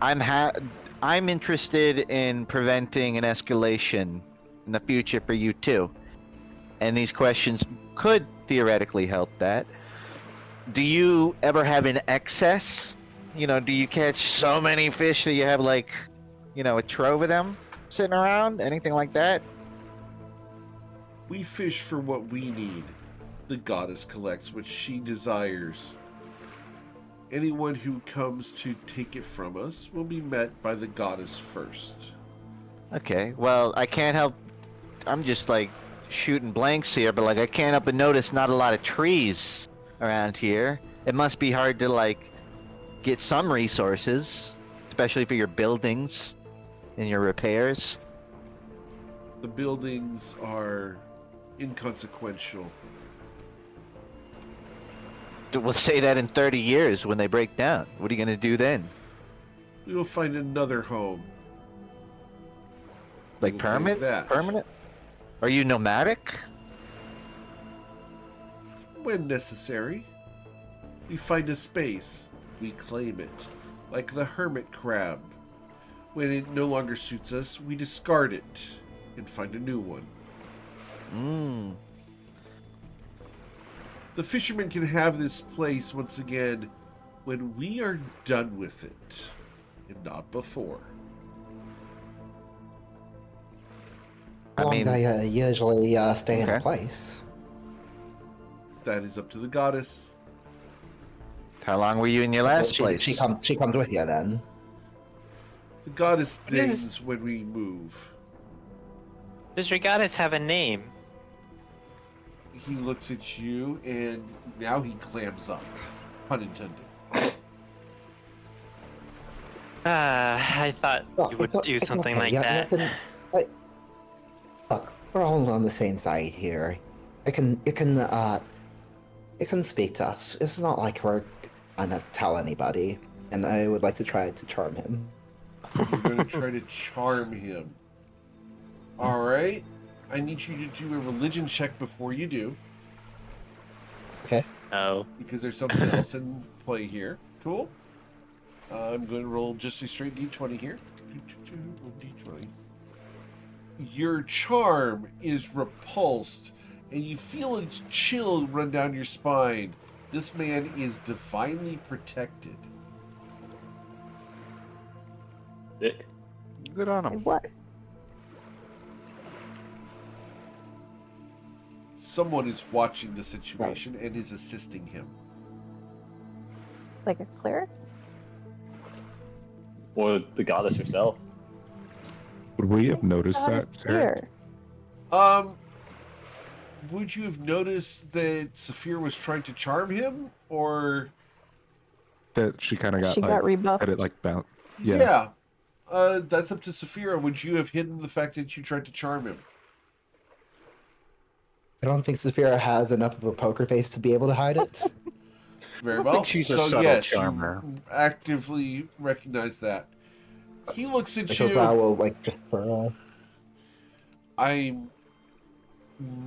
I'm interested in preventing an escalation in the future for you too, and these questions could theoretically help that. Do you ever have an excess? Do you catch so many fish that you have like, a trove of them sitting around? Anything like that? We fish for what we need. The goddess collects what she desires. Anyone who comes to take it from us will be met by the goddess first. Okay, well, I can't help. I'm just like shooting blanks here, but like I can't help but notice not a lot of trees around here. It must be hard to like get some resources, especially for your buildings and your repairs. The buildings are inconsequential. We'll say that in 30 years when they break down. What are you gonna do then? We will find another home. Like We'll take permanent? that. Permanent? Are you nomadic? When necessary. We find a space. We claim it. Like the hermit crab. When it no longer suits us, we discard it and find a new one. Mmm. The fishermen can have this place once again when we are done with it, and not before. how long do I usually stay in a okay. place? That is up to the goddess. How long were you in your So last she, place? she comes with you then. The goddess What is- dings when we move. Does your goddess have a name? He looks at you, and now he clams up. Pun intended. I thought Well, you would do it's something okay. like You that. Look, we're all on the same side here. You can speak to us. It's not like we're gonna tell anybody. And I would like to try to charm him. You're going to try to charm him. Alright. I need you to do a religion check before you do, Okay. Oh. because there's something else in play here. Cool. I'm going to roll just a straight d20 here. D20. Your charm is repulsed, and you feel a chill run down your spine. This man is divinely protected. Sick. Good on him. What? Someone is watching the situation and is assisting him. Like a cleric? Or the goddess herself. Would we have noticed God that? is Eric? here. Would you have noticed that Saphir was trying to charm him, or That she kind of got She like got rebuffed. had it like bound. Yeah. That's up to Saphira. Would you have hidden the fact that you tried to charm him? I don't think Saphira has enough of a poker face to be able to hide it. Very well. she's a so subtle yes, charmer. you actively recognize that. He looks at So I you. will like just for I'm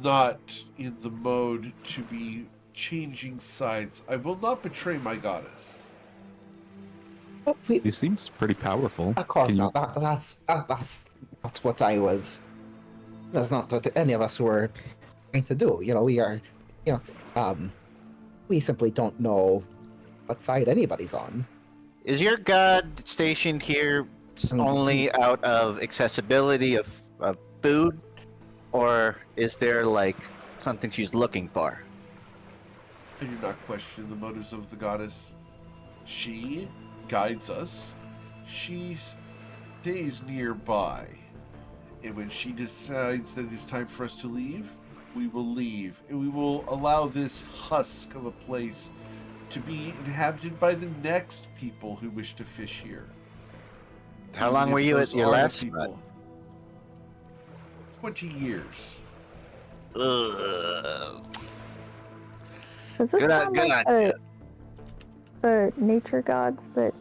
not in the mode to be changing sides. I will not betray my goddess. He seems pretty powerful. of course Can you- not. That's what I was That's not what any of us were trying to do. We are, you know, we simply don't know what side anybody's on. Is your god stationed here only out of accessibility of food, or is there like something she's looking for? I do not question the motives of the goddess. She guides us. She stays nearby. And when she decides that it is time for us to leave, we will leave. And we will allow this husk of a place to be inhabited by the next people who wish to fish here. How Even long if were you those at your are the last people. spot? 20 years. Ugh. Does this Good on- sound good like on the nature gods that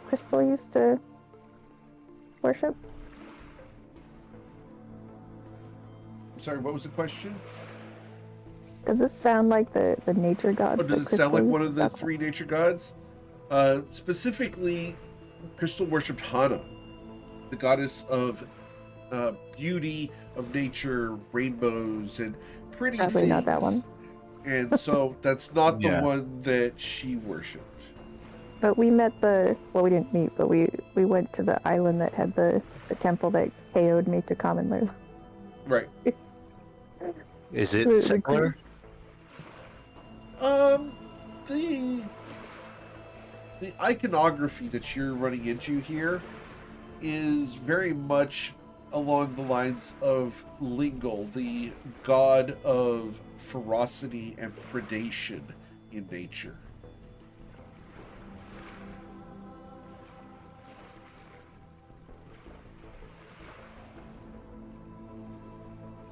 Crystal used to worship? I'm sorry, what was the question? Does this sound like the nature gods? Oh, does that it sound like Crystal one used of to the talk three nature gods? Specifically, Crystal worshipped Hana, the goddess of beauty, of nature, rainbows, and pretty Probably things. not that one. And so that's not the Yeah. one that she worshipped. But we met we didn't meet, but we went to the island that had the temple that KO'd me to common live. Right. Is The- it the similar? The iconography that you're running into here is very much along the lines of Lingle, the god of ferocity and predation in nature.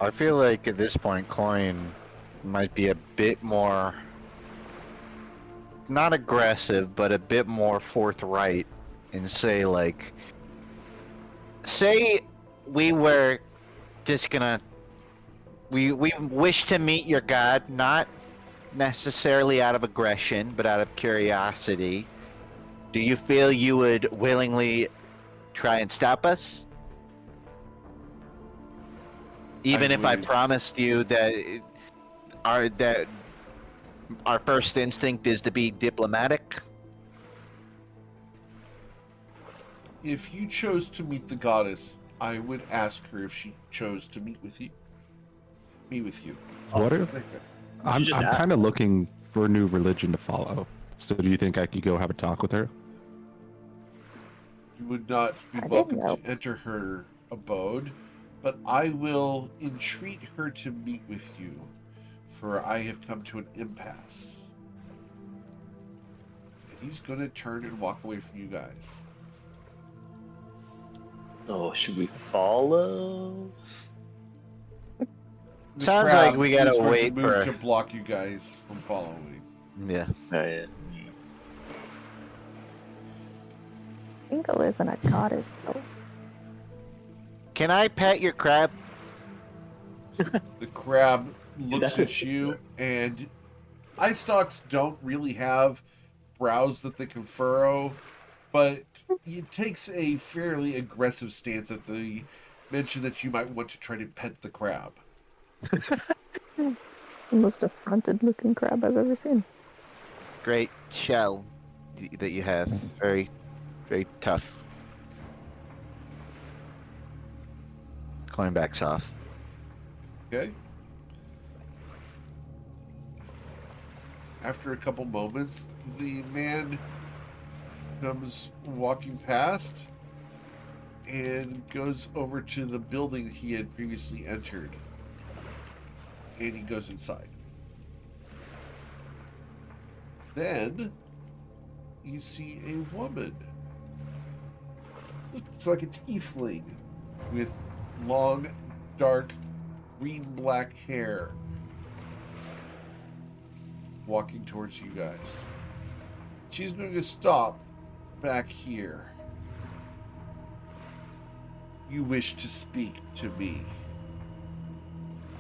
I feel like at this point, Coin might be a bit more, not aggressive, but a bit more forthright and say like, say we were just gonna, we wish to meet your god, not necessarily out of aggression, but out of curiosity. Do you feel you would willingly try and stop us? Even if I would. promised you that our first instinct is to be diplomatic? If you chose to meet the goddess, I would ask her if she chose to meet with you. Meet with you. What if Like that. I'm just ask. kind of looking for a new religion to follow. So do you think I could go have a talk with her? You would not be I didn't welcome know. to enter her abode, but I will entreat her to meet with you, for I have come to an impasse. And he's going to turn and walk away from you guys. Oh, should we follow? The Sounds crab like we gotta is going wait to move for- to block you guys from following. Yeah. Yeah. Ingle isn't a goddess, though. Can I pet your crab? The crab looks That's at his you, sister. and eye stalks don't really have brows that they can furrow, but it takes a fairly aggressive stance at the mention that you might want to try to pet the crab. The most affronted looking crab I've ever seen. Great shell that you have. Very, very tough. Coin backs off. Okay? After a couple moments, the man comes walking past and goes over to the building he had previously entered. And he goes inside. Then you see a woman. Looks like a tiefling with long, dark, green-black hair walking towards you guys. She's going to stop back here. You wish to speak to me.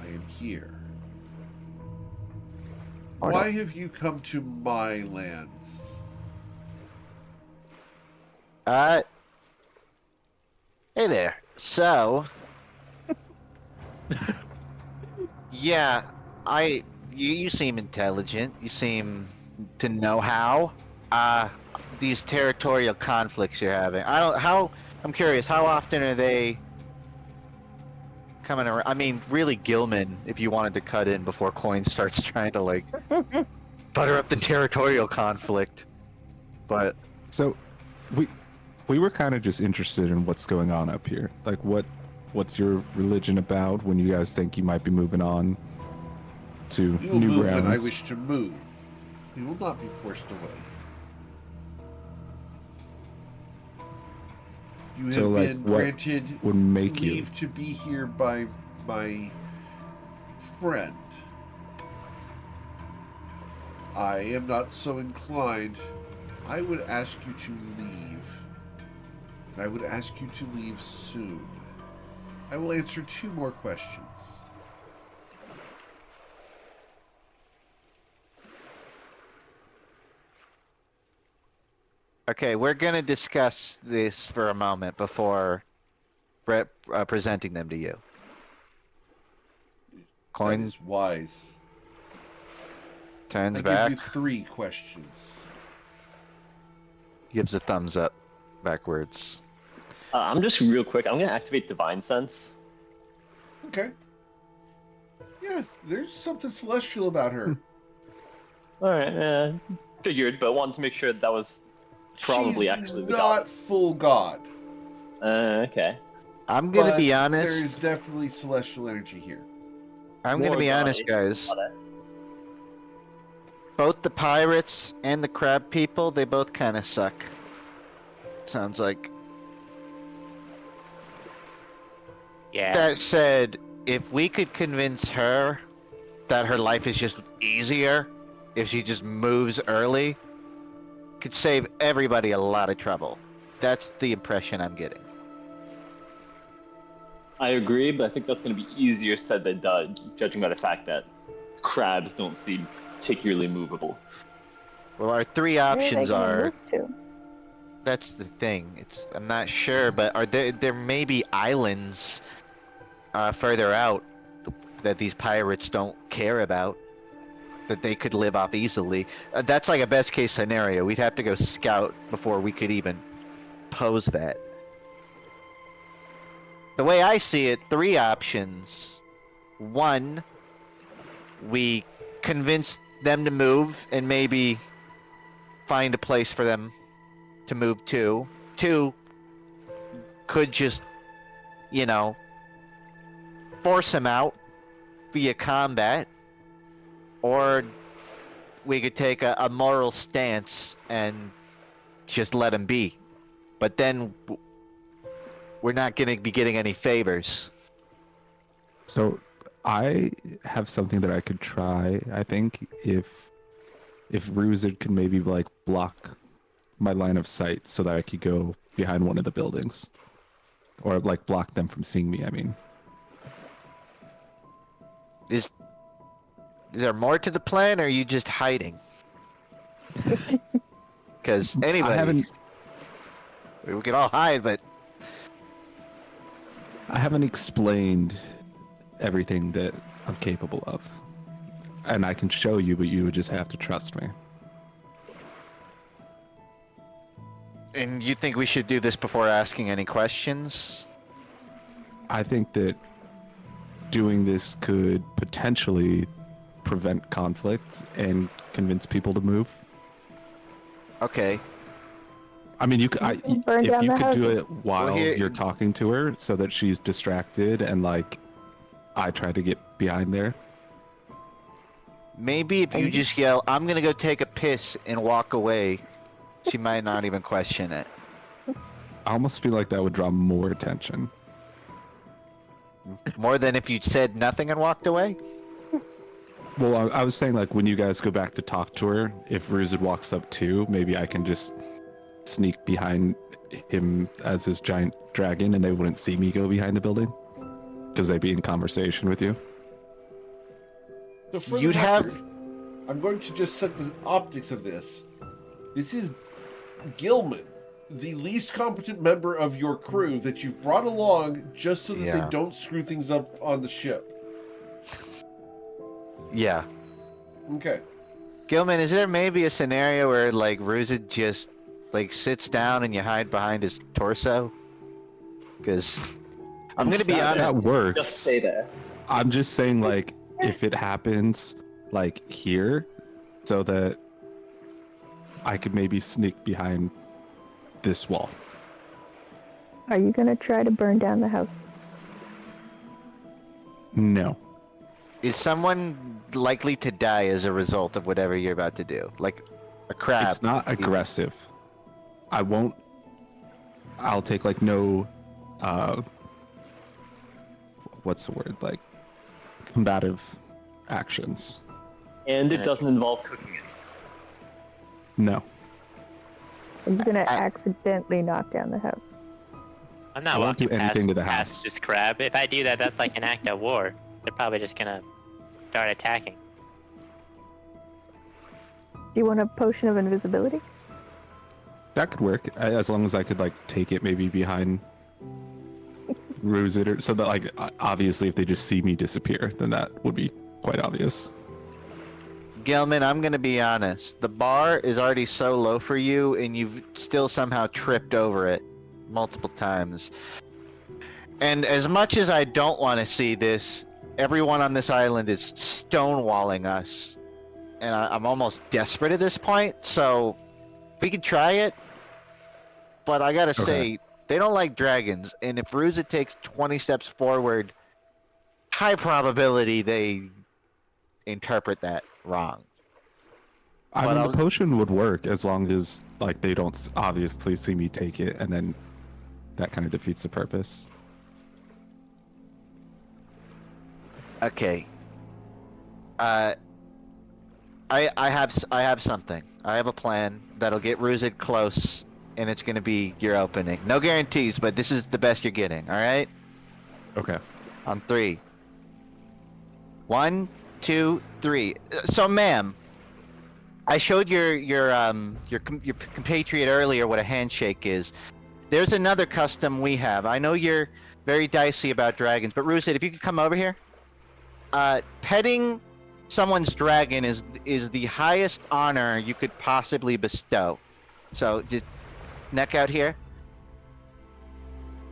I am here. Why have you come to my lands? Hey there. So, Yeah, you seem intelligent. You seem to know how. These territorial conflicts you're having. I'm curious, how often are they coming around? I mean, really, Gilman, if you wanted to cut in before Coin starts trying to, like, butter up the territorial conflict. But, So, we were kind of just interested in what's going on up here. Like, what's your religion about when you guys think you might be moving on to We will new move when I grounds? wish to move. We will not be forced away. You have So, like, been what granted would make you? leave to be here by my friend. I am not so inclined. I would ask you to leave. I would ask you to leave soon. I will answer 2 more questions. okay, we're gonna discuss this for a moment before presenting them to you. That Coin is wise. turns I back, give you 3 questions. gives a thumbs up backwards. I'm just real quick. I'm gonna activate Divine Sense. Okay. Yeah, there's something celestial about her. All right, figured, but wanted to make sure that was probably She's actually the not god. full god. Okay. I'm gonna But be there honest. is definitely celestial energy here. I'm gonna More be honest, gaudy. guys. Goddess. Both the pirates and the crab people, they both kind of suck. Sounds like. Yeah. That said, if we could convince her that her life is just easier if she just moves early, could save everybody a lot of trouble. That's the impression I'm getting. I agree, but I think that's going to be easier said than done, judging by the fact that crabs don't seem particularly movable. Well, our 3 Where are they options gonna are. move to? That's the thing. I'm not sure, but are there may be islands further out that these pirates don't care about that they could live off easily. That's like a best case scenario. We'd have to go scout before we could even pose that. The way I see it, 3 options. 1, we convince them to move and maybe find a place for them to move to. 2, could just, force them out via combat. Or we could take a moral stance and just let them be. But then we're not going to be getting any favors. So I have something that I could try. I think if Ruzid could maybe like block my line of sight so that I could go behind one of the buildings, or like block them from seeing me. I mean, Is there more to the plan, or are you just hiding? Because anybody, I haven't we could all hide, but explained everything that I'm capable of, and I can show you, but you would just have to trust me. and you think we should do this before asking any questions? I think that doing this could potentially prevent conflict and convince people to move. Okay. I mean, you could. Burn If down you the could do houses. it while Well, here- you're talking to her, so that she's distracted, and like, I try to get behind there. Maybe if you just yell, "I'm gonna go take a piss," and walk away, she might not even question it. I almost feel like that would draw more attention. More than if you said nothing and walked away? Well, I was saying like when you guys go back to talk to her, if Ruzid walks up too, maybe I can just sneak behind him as his giant dragon, and they wouldn't see me go behind the building because they'd be in conversation with you. So for You'd the have- record, I'm going to just set the optics of this. This is Gilman. the least competent member of your crew that you've brought along just so that they Yeah. don't screw things up on the ship. Yeah. Okay. Gilman, is there maybe a scenario where like Ruzid just like sits down and you hide behind his torso? Because I'm gonna be honest. That works. Just stay there. I'm just saying, like, if it happens, like, here, so that I could maybe sneak behind this wall. Are you gonna try to burn down the house? No. Is someone likely to die as a result of whatever you're about to do? Like a crab. It's not aggressive. I won't. I'll take, like, no, what's the word? Like, combative actions. And it doesn't involve cooking it. No. Are you gonna accidentally knock down the house? I'm not I won't do walking anything to the past house. this crab. If I do that, that's like an act of war. They're probably just gonna start attacking. Do you want a potion of invisibility? That could work, as long as I could, like, take it maybe behind Ruzid, or so that, like, obviously if they just see me disappear, then that would be quite obvious. Gilman, I'm gonna be honest. The bar is already so low for you, and you've still somehow tripped over it multiple times. And as much as I don't want to see this, everyone on this island is stonewalling us, and I'm almost desperate at this point. So we could try it, but I gotta say, they don't like dragons, and if Ruzid takes 20 steps forward, high probability they interpret that wrong. I But mean, I'll- the potion would work as long as, like, they don't obviously see me take it, and then that kind of defeats the purpose. Okay. I have something. I have a plan that'll get Ruzid close, and it's gonna be your opening. No guarantees, but this is the best you're getting. All right. Okay. On 3. 1, 2, 3. So, ma'am, I showed your compatriot earlier what a handshake is. There's another custom we have. I know you're very dicey about dragons, but Ruzid, if you could come over here. Petting someone's dragon is the highest honor you could possibly bestow. So just neck out here.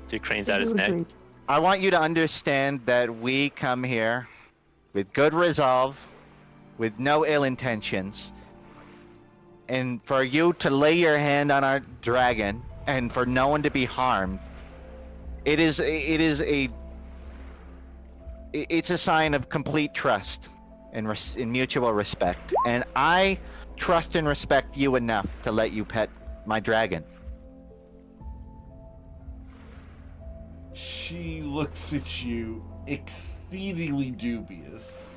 So he cranes out his neck. I want you to understand that we come here with good resolve, with no ill intentions, and for you to lay your hand on our dragon and for no one to be harmed. It's a sign of complete trust and mutual respect, and I trust and respect you enough to let you pet my dragon. She looks at you exceedingly dubious.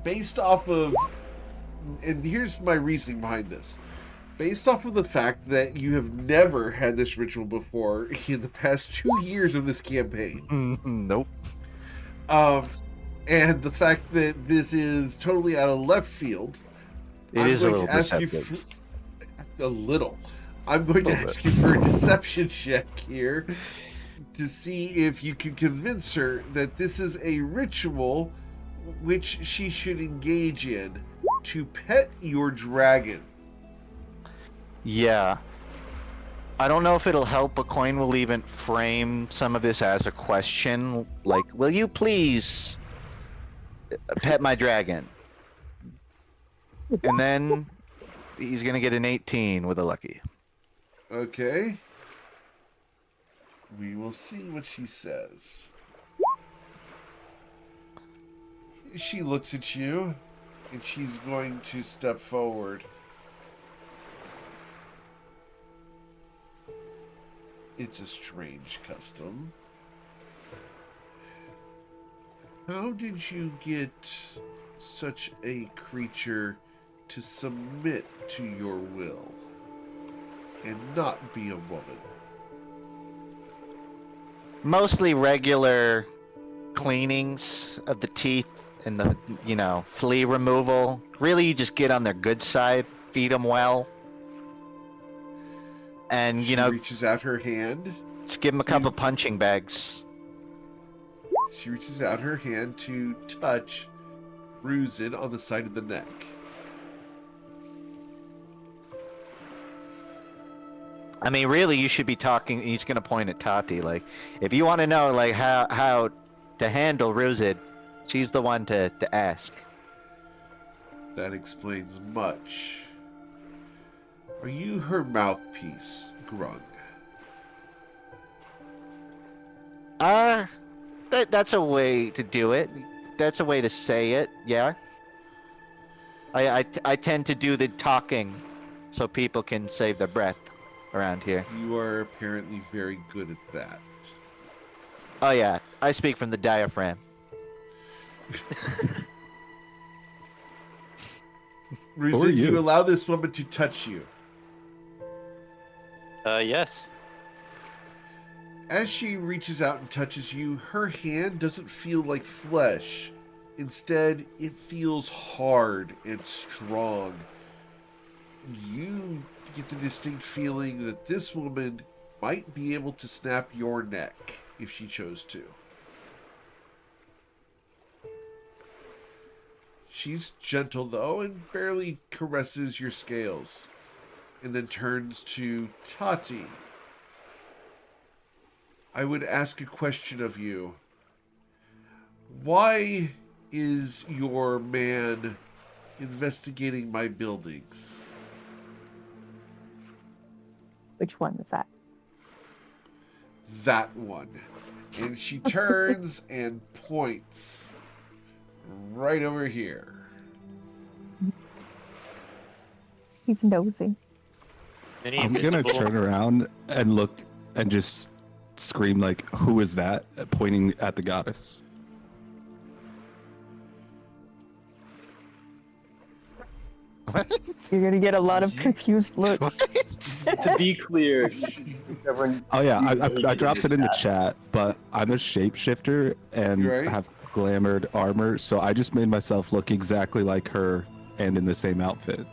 Based off of, and here's my reasoning behind this. Based off of the fact that you have never had this ritual before in the past 2 years of this campaign. Nope. And the fact that this is totally out of left field. It is a little deceptive. A little. I'm going to ask you for a deception check here to see if you can convince her that this is a ritual which she should engage in to pet your dragon. Yeah. I don't know if it'll help, but Coin will even frame some of this as a question, like, will you please pet my dragon? And then he's gonna get an 18 with a lucky. Okay. We will see what she says. She looks at you, and she's going to step forward. It's a strange custom. How did you get such a creature to submit to your will and not be a woman? Mostly regular cleanings of the teeth and the, flea removal. Really, you just get on their good side, feed them well, And She reaches out her hand. just give him a couple punching bags. She reaches out her hand to touch Ruzin on the side of the neck. I mean, really, you should be talking. He's gonna point at Tati. Like, if you want to know, like, how to handle Ruzid, she's the one to ask. That explains much. Are you her mouthpiece, Grung? That's a way to do it. That's a way to say it. Yeah. I tend to do the talking, so people can save their breath around here. You are apparently very good at that. Oh yeah, I speak from the diaphragm. Ruzin, you? you allow this woman to touch you. Yes. As she reaches out and touches you, her hand doesn't feel like flesh. Instead, it feels hard and strong. You get the distinct feeling that this woman might be able to snap your neck if she chose to. She's gentle, though, and barely caresses your scales, and then turns to Tati. I would ask a question of you. Why is your man investigating my buildings? Which one is that? That one. And she turns and points right over here. He's nosy. Any I'm gonna invisible- turn around and look and just scream like, "Who is that?" Pointing at the goddess. You're gonna get a lot of confused looks. To be clear, everyone, Oh yeah, I dropped it in the chat, but I'm a shapeshifter and You right? have glamored armor, so I just made myself look exactly like her and in the same outfit.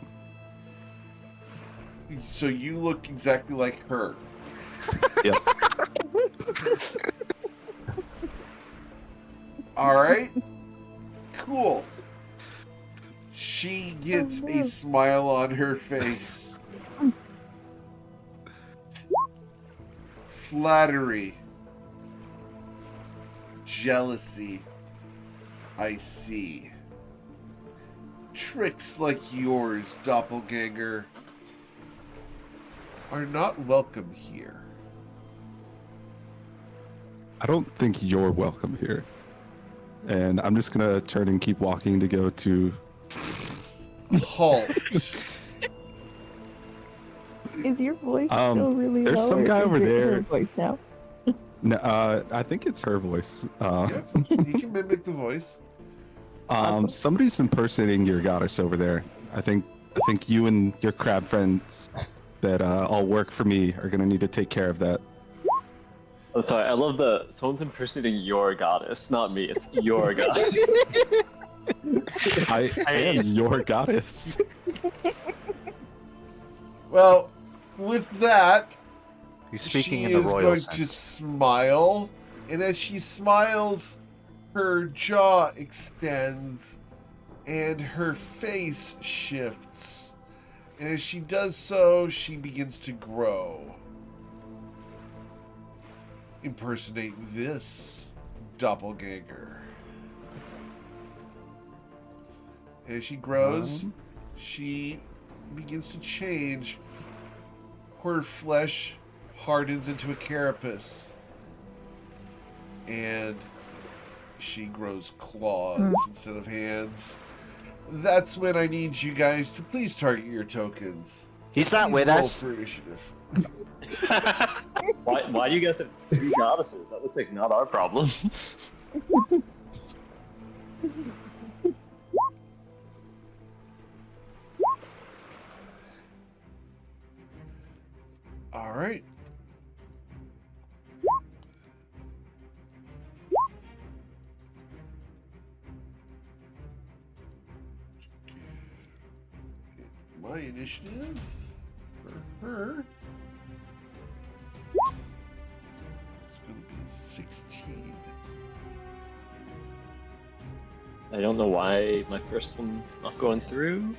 So you look exactly like her. Yep. Alright. Cool. She gets a smile on her face. Flattery. Jealousy. I see. Tricks like yours, doppelganger, are not welcome here. I don't think you're welcome here. And I'm just gonna turn and keep walking to go to. Halt. Is your voice Um, still really there's low? some or guy is over it there. her voice now? No, I think it's her voice. Yep, you can mimic the voice. Somebody's impersonating your goddess over there. I think you and your crab friends that all work for me are gonna need to take care of that. oh, sorry, I love someone's impersonating your goddess, not me. It's your goddess. I am your goddess. Well, with that, He's speaking she in the is royal going sense. to smile, and as she smiles, her jaw extends and her face shifts. And as she does so, she begins to grow. Impersonate this doppelganger. As she grows, she begins to change. Her flesh hardens into a carapace. And she grows claws instead of hands. That's when I need you guys to please target your tokens. He's not Please with roll us. for initiative. Why do you guys have two goddesses? That looks like not our problem. All right. My initiative for her It's going to be a 16. I don't know why my first one's not going through.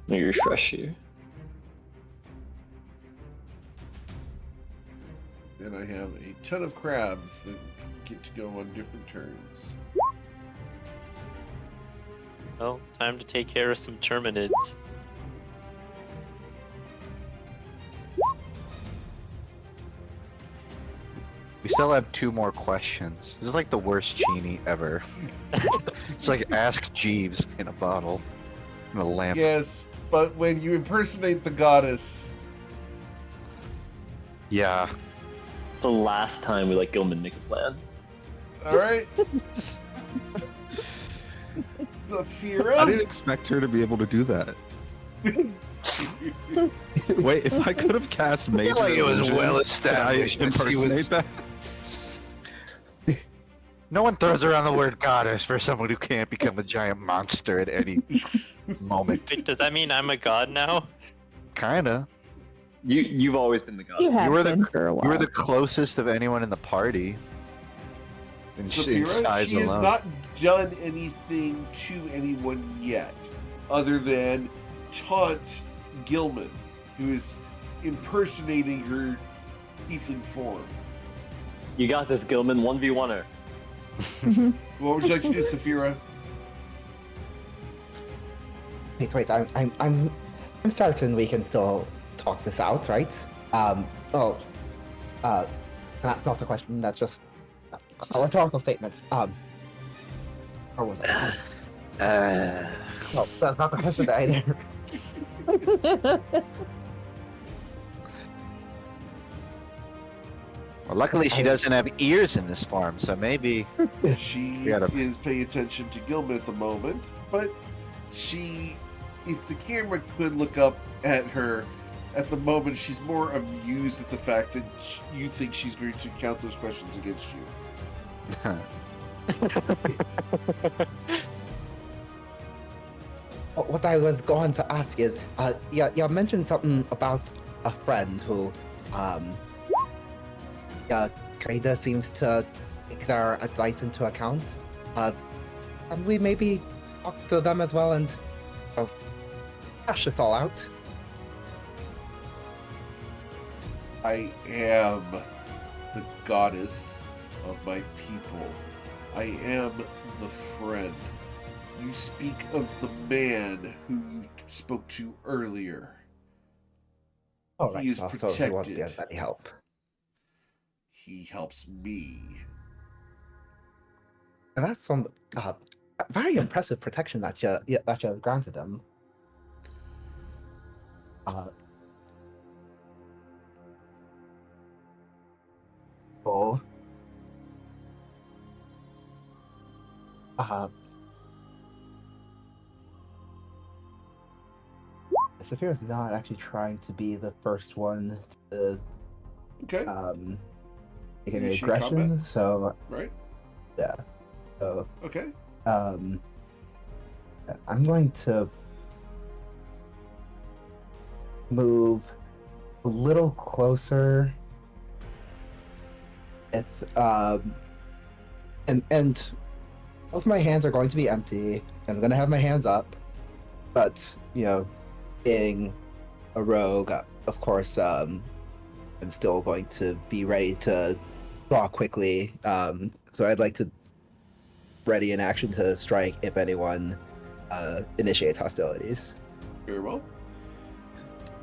Let me refresh here. And I have a ton of crabs that get to go on different turns. Well, time to take care of some terminids. We still have 2 more questions. This is like the worst genie ever. It's like Ask Jeeves in a bottle. In a lamp. Yes, but when you impersonate the goddess, Yeah. The last time we let Gilman make a plan. all right? I Saphira? didn't expect her to be able to do that. Wait, if I could have cast Major like it was Illusion, well could I established that she impersonate was- that? No one throws around the word goddess for someone who can't become a giant monster at any moment. Wait, does that mean I'm a god now? Kinda. You've always been the You goddess. have were the- been for a while. You were the closest of anyone in the party. In Saphira, size she has alone. not done anything to anyone yet, other than taunt Gilman, who is impersonating her tiefling form. You got this, Gilman. 1v1er. What would you like to do, Saphira? Wait, I'm certain we can still talk this out, right? That's not a question. That's just a rhetorical statement. Or was it? No, that's not the question either. Well, luckily she doesn't have ears in this farm, so maybe. She gotta- is paying attention to Gilman at the moment, but she, if the camera could look up at her, at the moment she's more amused at the fact that you think she's going to count those questions against you. What I was going to ask is, you mentioned something about a friend who, kinda seems to take their advice into account. Can we maybe talk to them as well and hash this all out? I am the goddess of my people. I am the friend. You speak of the man who you spoke to earlier. Oh, right. He is So he won't be protected. of any help. He helps me. And that's some very impressive protection that you granted him. Oh. Saphira's not actually trying to be the first one to Okay, make an Initiate aggression, combat? so right? yeah. So Okay. I'm going to move a little closer. If and both my hands are going to be empty. I'm gonna have my hands up, but being a rogue, of course, I'm still going to be ready to draw quickly. So I'd like to ready in action to strike if anyone initiates hostilities. Very well.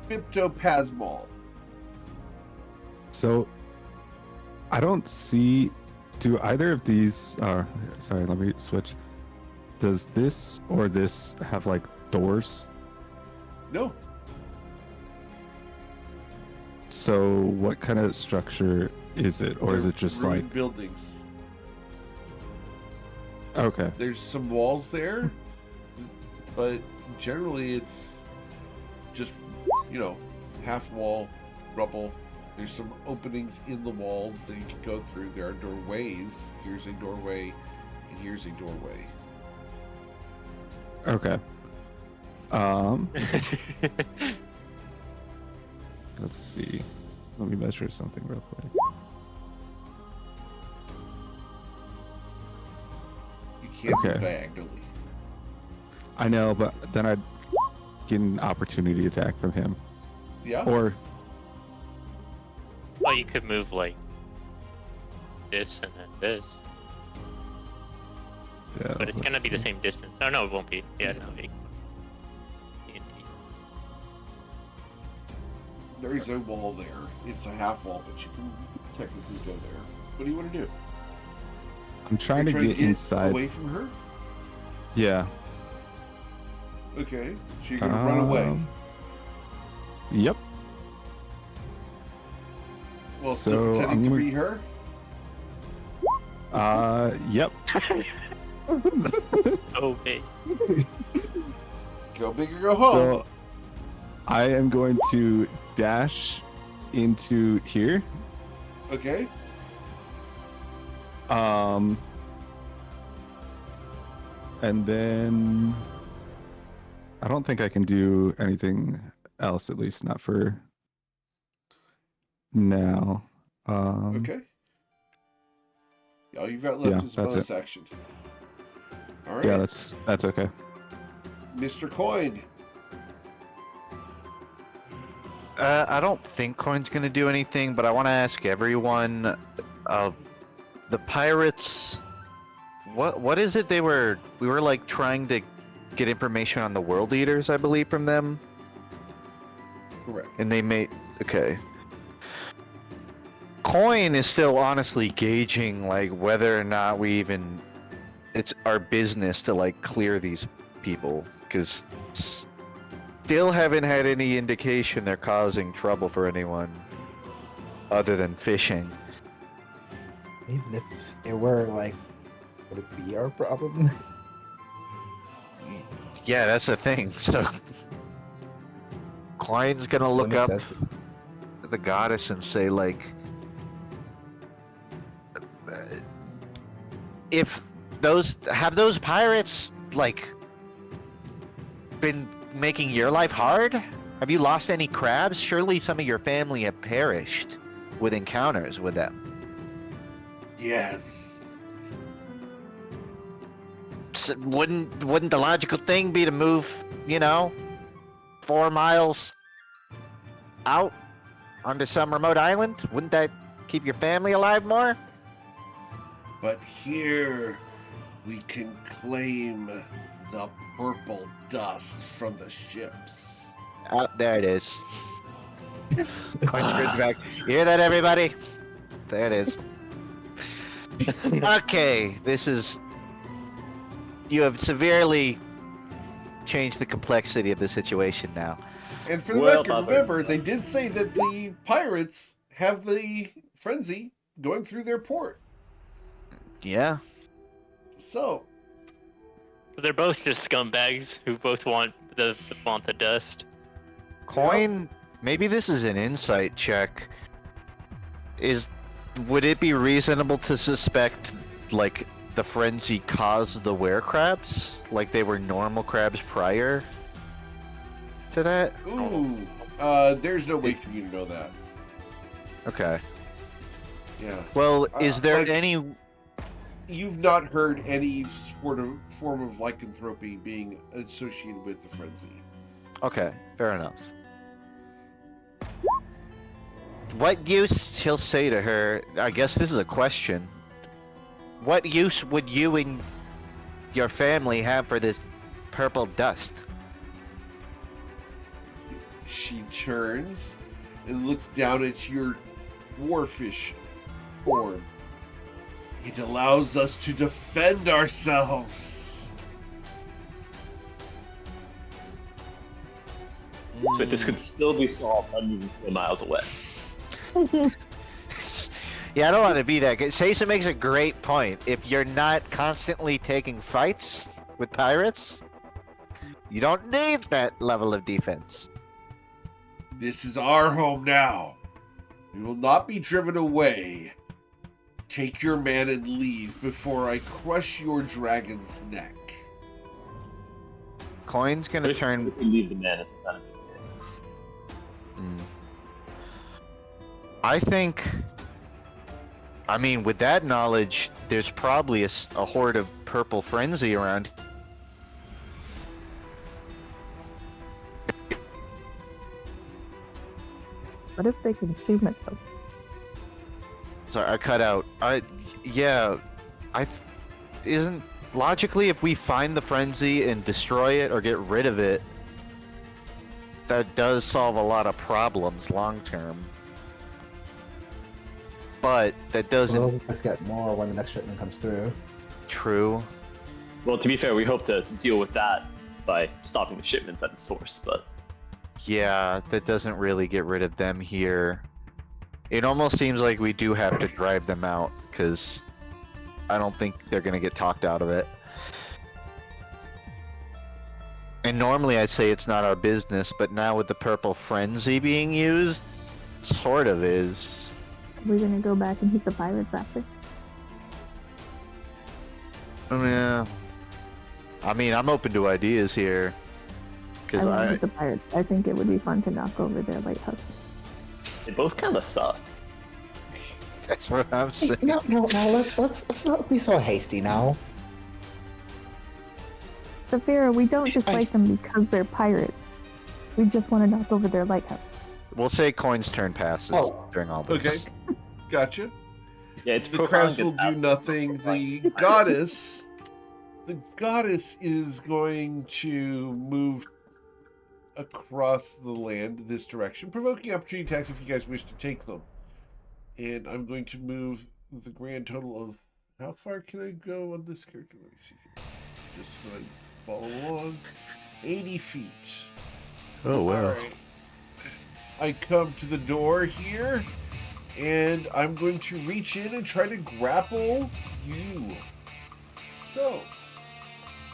Biptopasmal. So, I don't see. Do either of these? Sorry, let me switch. Does this or this have like doors? No. So, what kind of structure is it, or is They're it just ruined like? buildings? Okay, There's some walls there, but generally it's just, half wall rubble. There's some openings in the walls that you can go through. There are doorways. Here's a doorway, and here's a doorway. okay. Let's see. Let me measure something real quick. can't Okay. move diagonally. I know, but then I'd get an opportunity attack from him. Yeah. Or Well, you could move like this and then this, yeah, but it's gonna let's be the see. same distance. Oh no, it won't be. Yeah, no. D&D. There is a wall there. It's a half wall, but you can technically go there. What do you want to do? I'm trying You're to get inside. away from her? Yeah. Okay. So you're going to run away. Yep. Well, so still pretending I'm to gonna- be her? Yep. Oh, big. Go big or go home. So I am going to dash into here. Okay. And then I don't think I can do anything else, at least not for now. Okay. All you've got left yeah, is that's bonus action. All right. Yeah, that's okay. Mr. Coin. I don't think Coin's gonna do anything, but I want to ask everyone, the pirates, what is it we were like trying to get information on the world eaters, I believe, from them, Correct. and they made, okay. Coin is still honestly gauging like whether or not it's our business to like clear these people, because still haven't had any indication they're causing trouble for anyone other than fishing. Even if it were like, would it be our problem? Yeah, that's the thing. So Coin's gonna look That up makes sense. the goddess and say like, if those pirates like been making your life hard? Have you lost any crabs? Surely some of your family have perished with encounters with them. Yes. So wouldn't the logical thing be to move, 4 miles out onto some remote island? Wouldn't that keep your family alive more? But here we can claim the purple dust from the ships. Oh, there it is. Coin screws back. You hear that, everybody? There it is. Okay, you have severely changed the complexity of the situation now. And for the Well, record, Father. remember, they did say that the pirates have the frenzy going through their port. Yeah. So, They're both just scumbags who both want the dust. Coin, maybe this is an insight check. Would it be reasonable to suspect, like, the frenzy caused the were-crabs? Like they were normal crabs prior to that? ooh, there's no way for you to know that. Okay. Yeah. Well, is there like- any... You've not heard any form of lycanthropy being associated with the frenzy. Okay, fair enough. What use, he'll say to her, I guess this is a question. What use would you and your family have for this purple dust? She turns and looks down at your warfish form. It allows us to defend ourselves. So this could still be solved hundreds of miles away. Yeah, I don't want to be that good. Sasa makes a great point. If you're not constantly taking fights with pirates, you don't need that level of defense. This is our home now. We will not be driven away. Take your man and leave before I crush your dragon's neck. Coin's gonna We turn... can leave the man at the center. I think... I mean, with that knowledge, there's probably a horde of purple frenzy around. What if they consume it though? Sorry, I cut out. Yeah, isn't logically if we find the frenzy and destroy it or get rid of it, that does solve a lot of problems long term. But that doesn't. Well, let's get more when the next shipment comes through. True. Well, to be fair, we hope to deal with that by stopping the shipments at the source, but Yeah, that doesn't really get rid of them here. It almost seems like we do have to drive them out, because I don't think they're going to get talked out of it. And normally I'd say it's not our business, but now with the purple frenzy being used, sort of is. We're gonna go back and hit the pirates after. Yeah. I mean, I'm open to ideas here. I Because want to hit the pirates. I think it would be fun to knock over their lighthouse. they both kind of suck. that's what I'm saying. No, let's not be so hasty now. Saphira, we don't dislike them because they're pirates. We just want to knock over their lighthouse. We'll say coins turn passes Oh. during all this. Okay, gotcha. Yeah, it's The crabs will do nothing. The goddess is going to move across the land this direction, provoking opportunity attacks if you guys wish to take them. And I'm going to move the grand total of how far can I go on this character? Let me see here. Just so I follow along. 80 feet. Oh wow. Alright. I come to the door here, and I'm going to reach in and try to grapple you. So,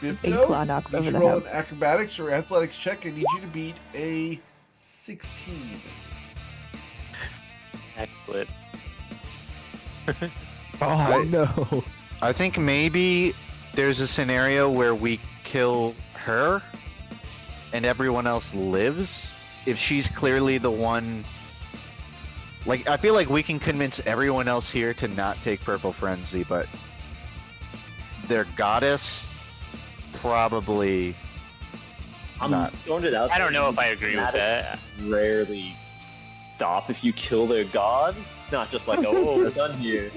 Big claw knocks need over you the roll an house. acrobatics or athletics check. I need you to beat a 16. Backflip. Oh no. I think maybe there's a scenario where we kill her and everyone else lives. If she's clearly the one. Like, I feel like we can convince everyone else here to not take Purple Frenzy, but their goddess probably I'm not. throwing it out. I don't there. know if I agree with that. Rarely stop if you kill their god. It's not just like, oh, we're done here.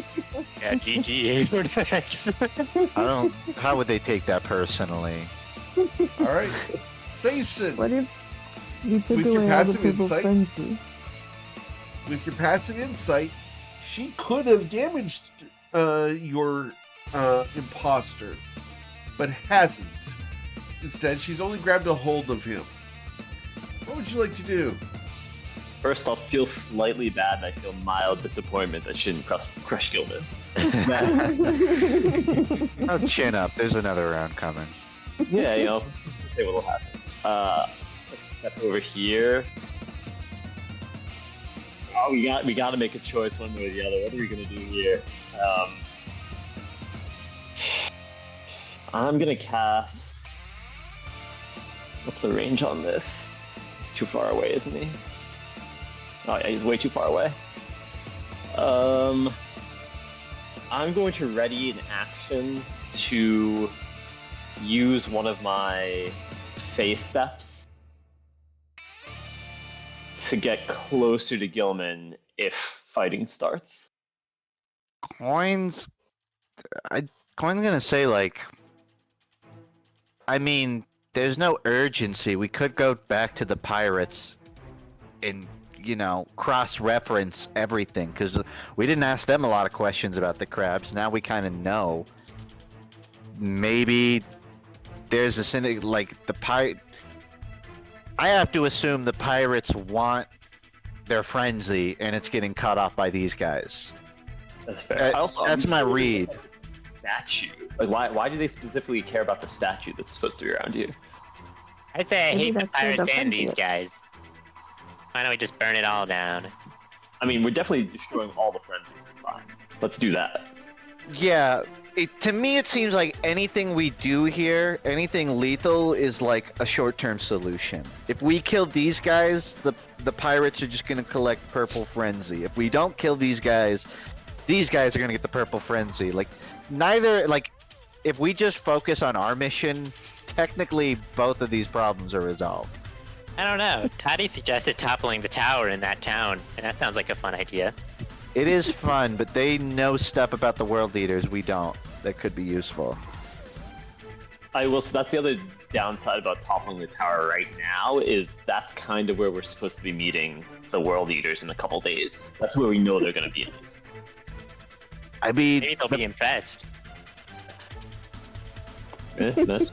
Yeah, GG. I don't. How would they take that personally? Alright. Saison, What if you took With your away all the passive purple insight? frenzy? with your passive insight, she could have damaged your imposter, but hasn't. Instead, she's only grabbed a hold of him. What would you like to do? First, I'll feel slightly bad and I feel mild disappointment that she didn't crush Gilman. Oh, chin up. There's another round coming. Yeah, you know, let's see what'll happen. Let's step over here. Oh, we got to make a choice one way or the other. What are we gonna do here? I'm gonna cast. What's the range on this? He's too far away, isn't he? Oh yeah, he's way too far away. I'm going to ready an action to use one of my phase steps to get closer to Gilman if fighting starts. Coin's gonna say, like, I mean, there's no urgency. We could go back to the pirates and, you know, cross-reference everything, because we didn't ask them a lot of questions about the crabs. Now we kind of know. Maybe there's a like the pirate. I have to assume the pirates want their frenzy, and it's getting cut off by these guys. That's fair. That's my read. Statue. Like, why do they specifically care about the statue that's supposed to be around you? I'd say I Maybe hate the that's where pirates the and these friendship- guys. Why don't we just burn it all down? I mean, we're definitely destroying all the friends. Fine. Let's do that. Yeah, to me it seems like anything we do here, anything lethal, is like a short-term solution. If we kill these guys, the pirates are just gonna collect Purple Frenzy. If we don't kill these guys are gonna get the Purple Frenzy. Like, neither, like, if we just focus on our mission, technically both of these problems are resolved. I don't know. Toddy suggested toppling the tower in that town, and that sounds like a fun idea. It is fun, but they know stuff about the world leaders we don't that could be useful. I will. So that's the other downside about toppling the tower right now is that's kind of where we're supposed to be meeting the world eaters in a couple days. That's where we know they're going to be. At least. I mean, Maybe they'll be impressed. That's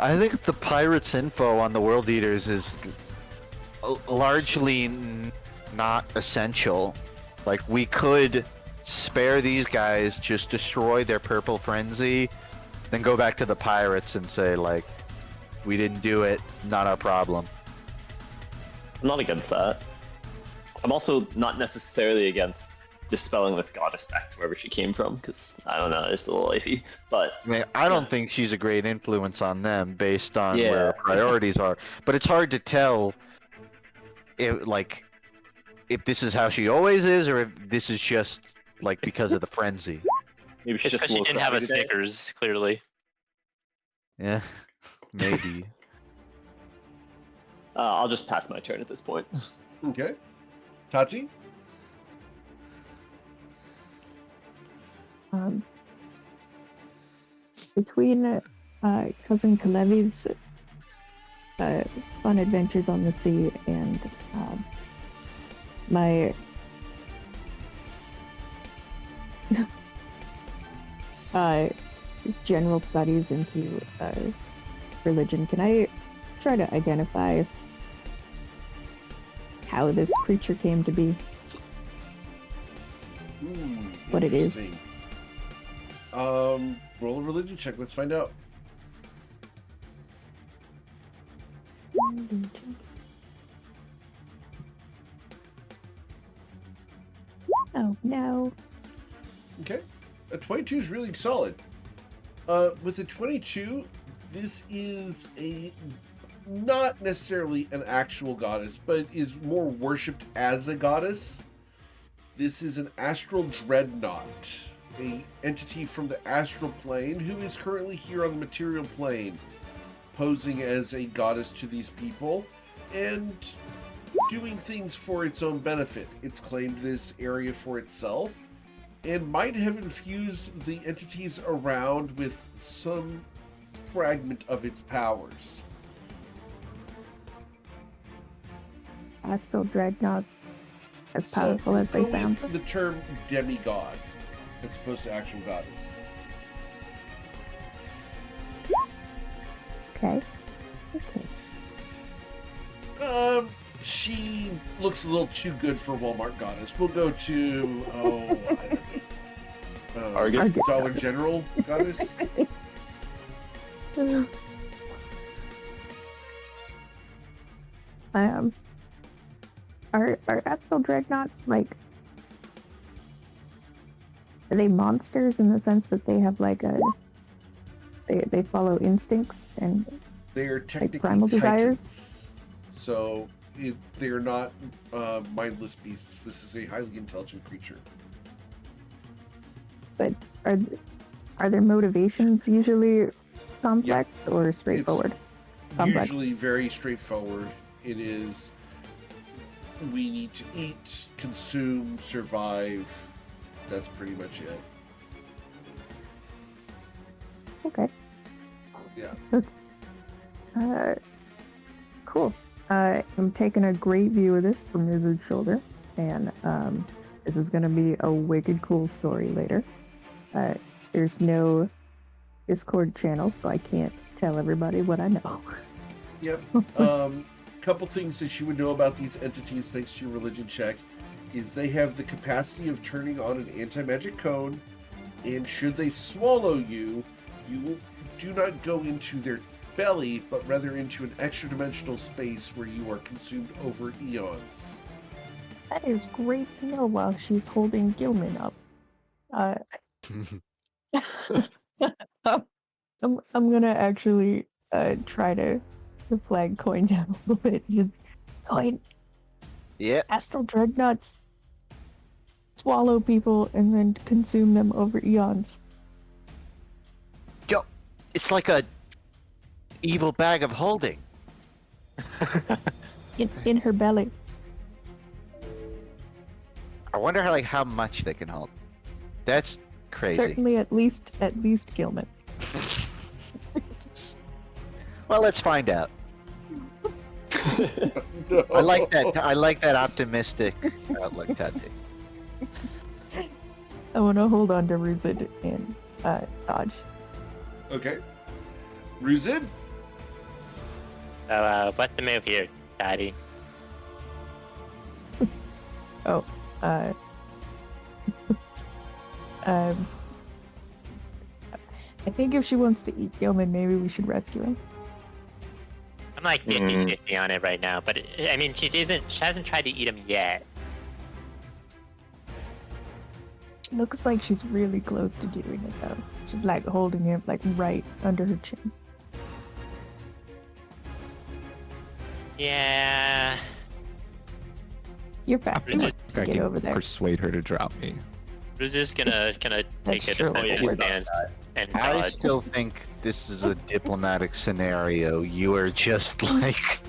I think the pirates' info on the world eaters is largely not essential. Like, we could spare these guys, just destroy their purple frenzy, then go back to the pirates and say, like, we didn't do it, not our problem. I'm not against that. I'm also not necessarily against dispelling this goddess back to wherever she came from, because I don't know, it's a little iffy. But I mean, I don't think she's a great influence on them based on Yeah. where her priorities are. But it's hard to tell if this is how she always is, or if this is just like because of the frenzy. maybe she's It's just because she didn't have a crummy today. Snickers, clearly. Yeah, maybe. I'll just pass my turn at this point. Okay. Tati? Between cousin Kalevi's fun adventures on the sea and my general studies into religion, can I try to identify how this creature came to be? What it is. Interesting. Roll a religion check. Let's find out. Oh no. Okay. A 22 is really solid. With a 22, this is not necessarily an actual goddess, but is more worshipped as a goddess. This is an astral dreadnought, a entity from the astral plane who is currently here on the material plane, posing as a goddess to these people and doing things for its own benefit. It's claimed this area for itself and might have infused the entities around with some fragment of its powers. Astral dreadnoughts, as powerful as they go sound. with the term demigod as opposed to actual goddess. Okay. Okay. She looks a little too good for Walmart goddess. We'll go to I don't know, Target? Dollar General goddess. Are astral dreadnoughts like? Are they monsters in the sense that they have like they follow instincts and They are technically primal desires? titans. So they are not mindless beasts. This is a highly intelligent creature. But are their motivations usually complex or straightforward? Complex. Usually very straightforward. It is, we need to eat, consume, survive. That's pretty much it. Okay. Yeah. That's cool. I'm taking a great view of this from Wizard's shoulder, and this is gonna be a wicked cool story later. There's no Discord channel, so I can't tell everybody what I know. Yep. Couple things that you would know about these entities, thanks to your religion check, is they have the capacity of turning on an anti-magic cone, and should they swallow you, you do not go into their belly, but rather into an extra-dimensional space where you are consumed over eons. That is great to know while she's holding Gilman up. I'm gonna actually try to flag Coin down a little bit. Just Coin, Yeah. astral dreadnoughts swallow people and then consume them over eons. It's like a evil bag of holding. In her belly. I wonder how much they can hold. That's crazy. Certainly at least Gilman. Well, let's find out. No. I like that. I like that optimistic outlook, Tati. I want to hold on to Ruzid and Dodge. Okay. Ruzid? So, what's the move here, Daddy? Oh, I think if she wants to eat Gilman, maybe we should rescue him. I'm like 50-50 on it right now, but I mean, she hasn't tried to eat him yet. She looks like she's really close to doing it though. She's like holding him like right under her chin. Yeah. You're fast. I enough think to I get can over there. persuade her to drop me. We're just gonna take a true. defensive We're- stance and I dodge. still think this is a diplomatic scenario. You are just like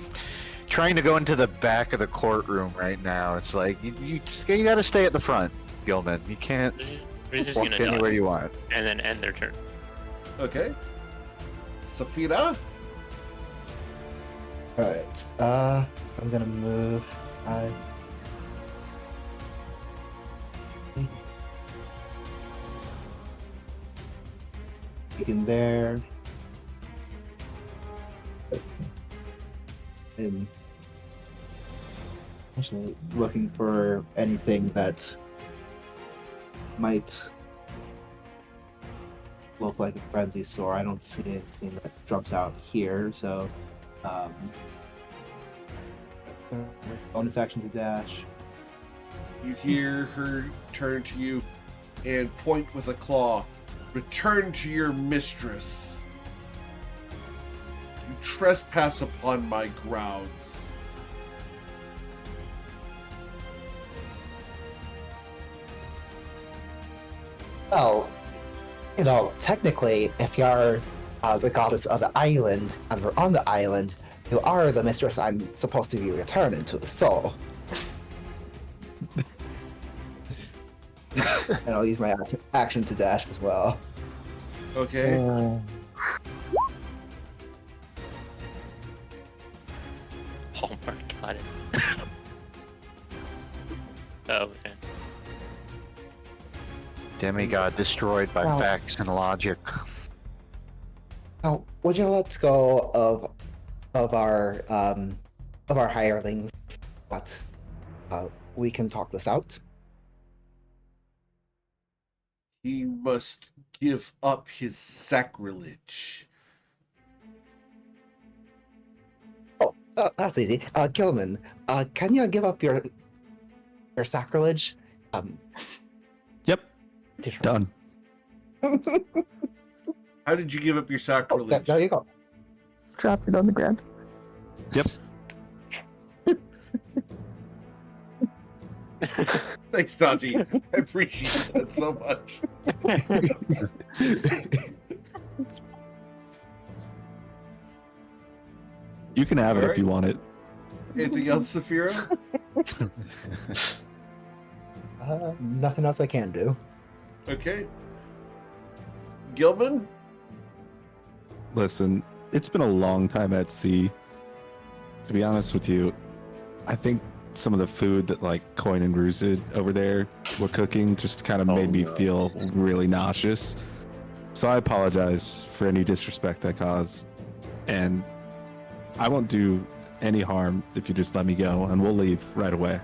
trying to go into the back of the courtroom right now. It's like you got to stay at the front, Gilman. You can't We're just walk gonna anywhere dodge you want. and then end their turn. Okay. Safira? Alright. I'm gonna move. In there. And actually looking for anything that might look like a frenzy sore. I don't see anything that jumps out here, so bonus action to dash. You hear her turn to you and point with a claw. Return to your mistress. You trespass upon my grounds. Well, technically, if you're the goddess of the island and we're on the island, you are the mistress I'm supposed to be returning to. So, and I'll use my action to dash as well. Okay. Oh my god. Oh, okay. Demigod destroyed by Wow. facts and logic. Now, would you let go of our hirelings? But we can talk this out. He must give up his sacrilege. Oh, that's easy. Gilman, can you give up your sacrilege? Yep, Different. done. How did you give up your Oh, sacrilege? there you go. Drop it on the ground. Yep. Thanks, Dante. I appreciate that so much. You can have it Alright. if you want it. Anything else, Safira? Nothing else I can do. Okay. Gilman? Listen, it's been a long time at sea. To be honest with you, I think some of the food that like Coin and Ruzid over there were cooking just kind of made me feel really nauseous. So I apologize for any disrespect I caused. And I won't do any harm if you just let me go, and we'll leave right away.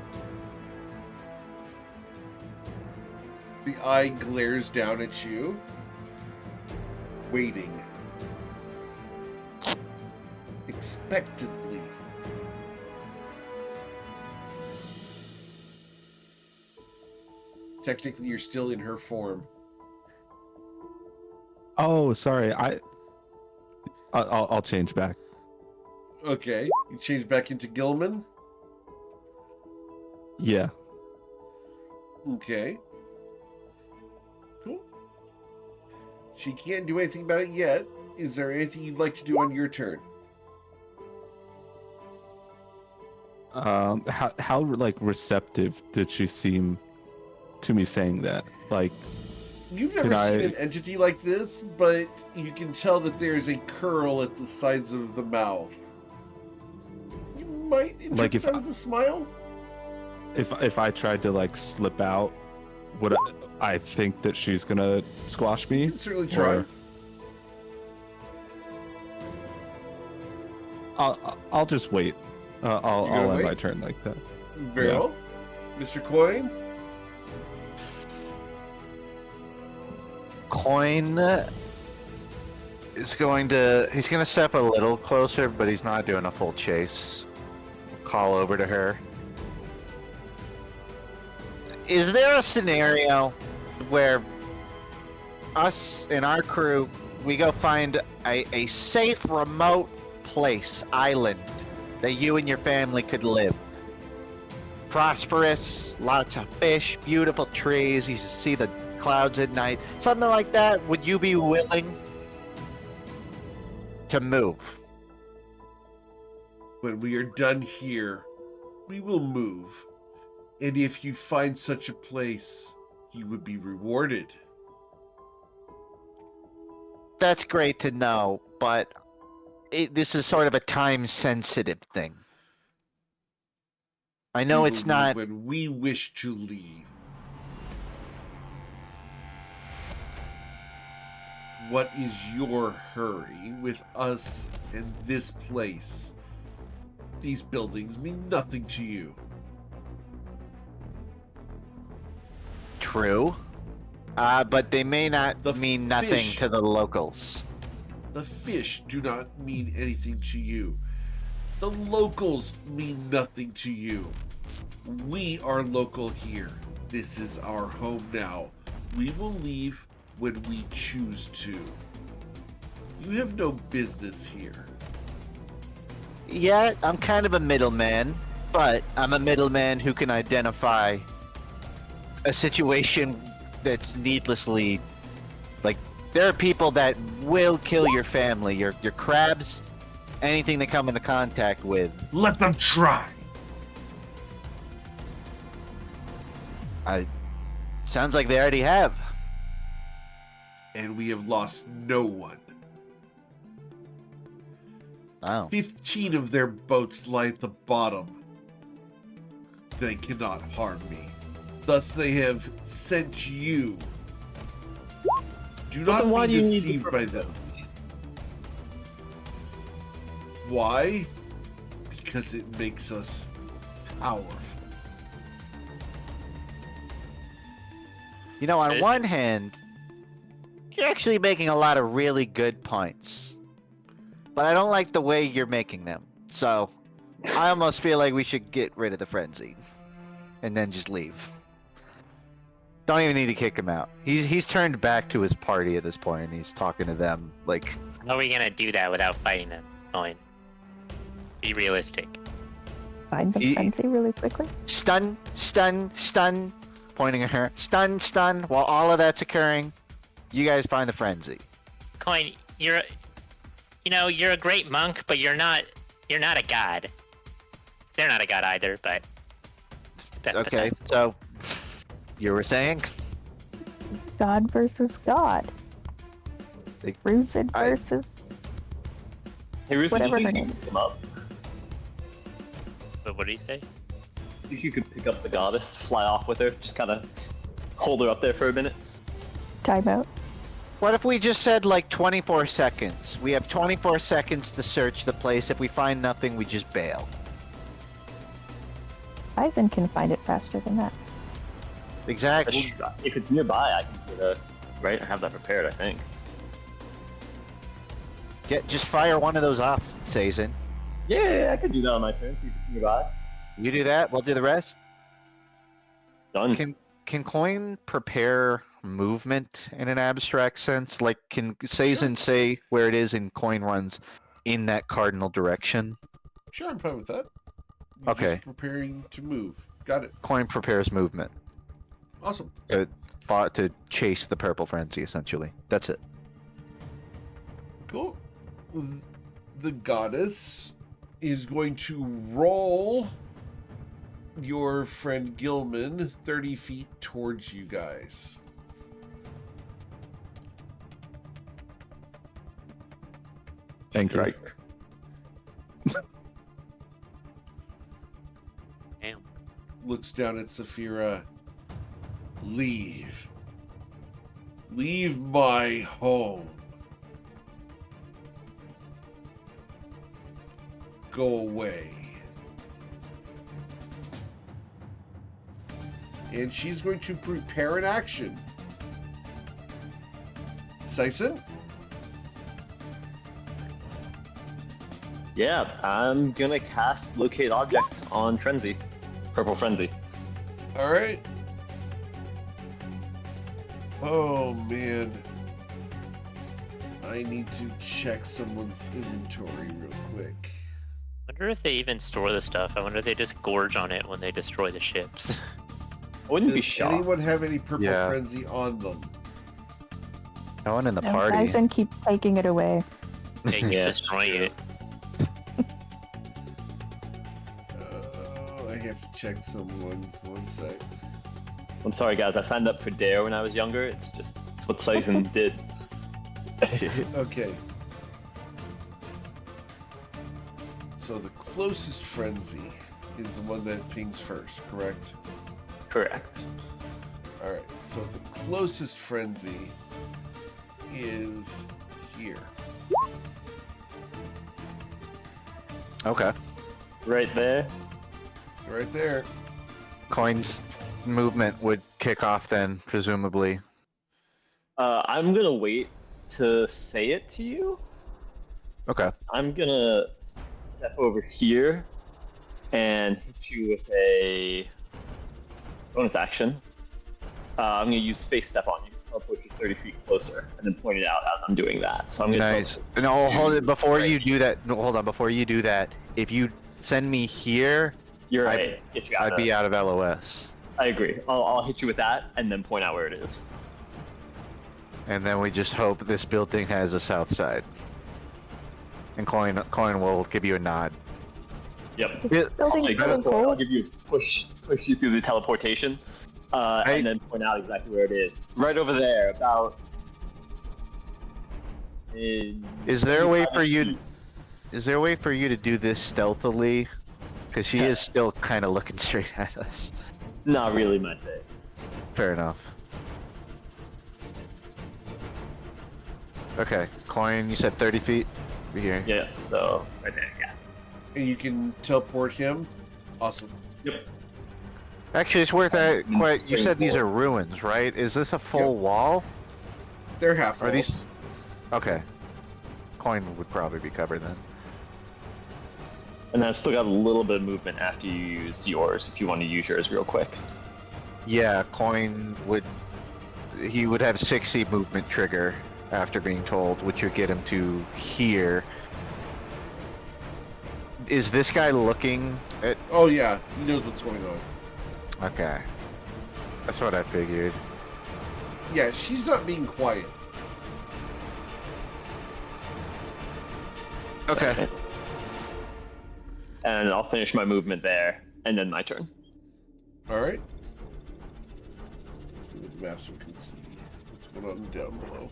The eye glares down at you, waiting. Expectantly. Technically, you're still in her form. Oh, sorry. I'll change back. Okay, you change back into Gilman. Yeah. Okay. Cool. She can't do anything about it yet. is there anything you'd like to do on your turn? How like receptive did she seem to me saying that? Like, You've never seen an entity like this, but you can tell that there's a curl at the sides of the mouth. You might interpret that as a smile? if I tried to like slip out, would I think that she's gonna squash me? You can certainly try. I'll just wait. I'll end my turn like that. Very well. Mr. Coin? Coin is going to... He's going to step a little closer, but he's not doing a full chase. Call over to her. Is there a scenario where us and our crew, we go find a safe, remote place, island, that you and your family could live? Prosperous, lots of fish, beautiful trees, you see the clouds at night, something like that. Would you be willing to move? When we are done here, we will move. And if you find such a place, you would be rewarded. That's great to know, but this is sort of a time-sensitive thing. I know We it's will leave not... when we wish to leave. What is your hurry with us and this place? These buildings mean nothing to you. True. But they may not The mean nothing fish. to the locals. The fish do not mean anything to you. The locals mean nothing to you. We are local here. This is our home now. We will leave when we choose to. You have no business here. Yeah, I'm kind of a middleman, but I'm a middleman who can identify a situation that's needlessly... Like, there are people that will kill your family, your crabs, anything they come into contact with. Let them try. Sounds like they already have. And we have lost no one. Oh. 15 of their boats lie at the bottom. They cannot harm me. Thus they have sent you. Do But not then why be do you need to deceived by protect them. Why? Because it makes us powerful. You know, on Okay. one hand, you're actually making a lot of really good points. But I don't like the way you're making them. So, I almost feel like we should get rid of the frenzy. And then just leave. Don't even need to kick him out. He's turned back to his party at this point, and he's talking to them like... How are we gonna do that without fighting them? Fine. Be realistic. Find the frenzy really quickly. Stun, stun, stun, pointing at her. Stun, stun, while all of that's occurring, you guys find the frenzy. Coin, you're a great monk, but you're not a god. They're not a god either, but that's Okay, so, you were saying? God versus God. Like, Rusid I- versus Hey, Ruth, do you whatever her think you name could pick him up? But what do you say? Do you think you could pick up the goddess, fly off with her, just kind of hold her up there for a minute? timeout. What if we just said like 24 seconds? We have 24 seconds to search the place. If we find nothing, we just bail. Eisen can find it faster than that. Exactly. If it's nearby, I can get right. I have that prepared, I think. Just fire one of those off, Sazin. Yeah, I could do that on my turn. See if it's nearby. You do that, we'll do the rest. Done. Can Coin prepare movement in an abstract sense? Like, can Sazin say where it is and Coin runs in that cardinal direction? Sure, I'm fine with that. You're Okay. just preparing to move. Got it. Coin prepares movement Awesome. to chase the purple frenzy, essentially. That's it. Cool. the goddess is going to roll your friend Gilman 30 feet towards you guys. Thank you. Right. Damn. Looks down at Saphira. Leave. Leave my home. Go away. And she's going to prepare an action. Sison? Yeah, I'm gonna cast Locate Object on Frenzy. Purple Frenzy. All right. Oh, man. I need to check someone's inventory real quick. Wonder if they even store the stuff. I wonder if they just gorge on it when they destroy the ships. I wouldn't be Does shocked. anyone have any purple Yeah. frenzy on them? No one in the And party. Dyson keeps taking it away. They keep Yeah, destroying true. it. I have to check someone. One sec. I'm sorry, guys. I signed up for Dare when I was younger. It's what Sison did. Okay. So the closest frenzy is the one that pings first, correct? Correct. Alright, so the closest frenzy is here. Okay. Right there. Right there. Coin's movement would kick off then, presumably. I'm gonna wait to say it to you. Okay. I'm gonna step over here and hit you with a bonus action. I'm gonna use Face Step on you. I'll put you 30 feet closer and then point it out as I'm doing that. So I'm gonna Nice. No, hold it. Before you do that, no, hold on. Before you do that, if you send me here, You're right. Get you out. I'd be out of LOS. I agree. I'll hit you with that and then point out where it is. And then we just hope this building has a south side. And Coin will give you a nod. Yep. Building I'll getting cold. give you push you through the teleportation, and then point out exactly where it is. Right over there, about. Is there a way for you? Is there a way for you to do this stealthily? Because he is still kind of looking straight at us. Not really my thing. Fair enough. Okay, Coin, you said 30 feet? Over here. Yeah. So right there. Yeah. And you can teleport him. Awesome. Yep. Actually, it's worth that. Quite. You Straight said these are forward. ruins, right? Is this a full Yep. wall? They're half Are these? walls. Okay. Coin would probably be covered then. And I've still got a little bit of movement after you use yours. If you want to use yours real quick. Yeah, Coin would. He would have 60 movement trigger after being told, which would get him to here. Is this guy looking at? Oh yeah, he knows what's going on. Okay. That's what I figured. Yeah, she's not being quiet. Okay. And I'll finish my movement there, and then my turn. All right. Let's move the map so we can see what's going on down below.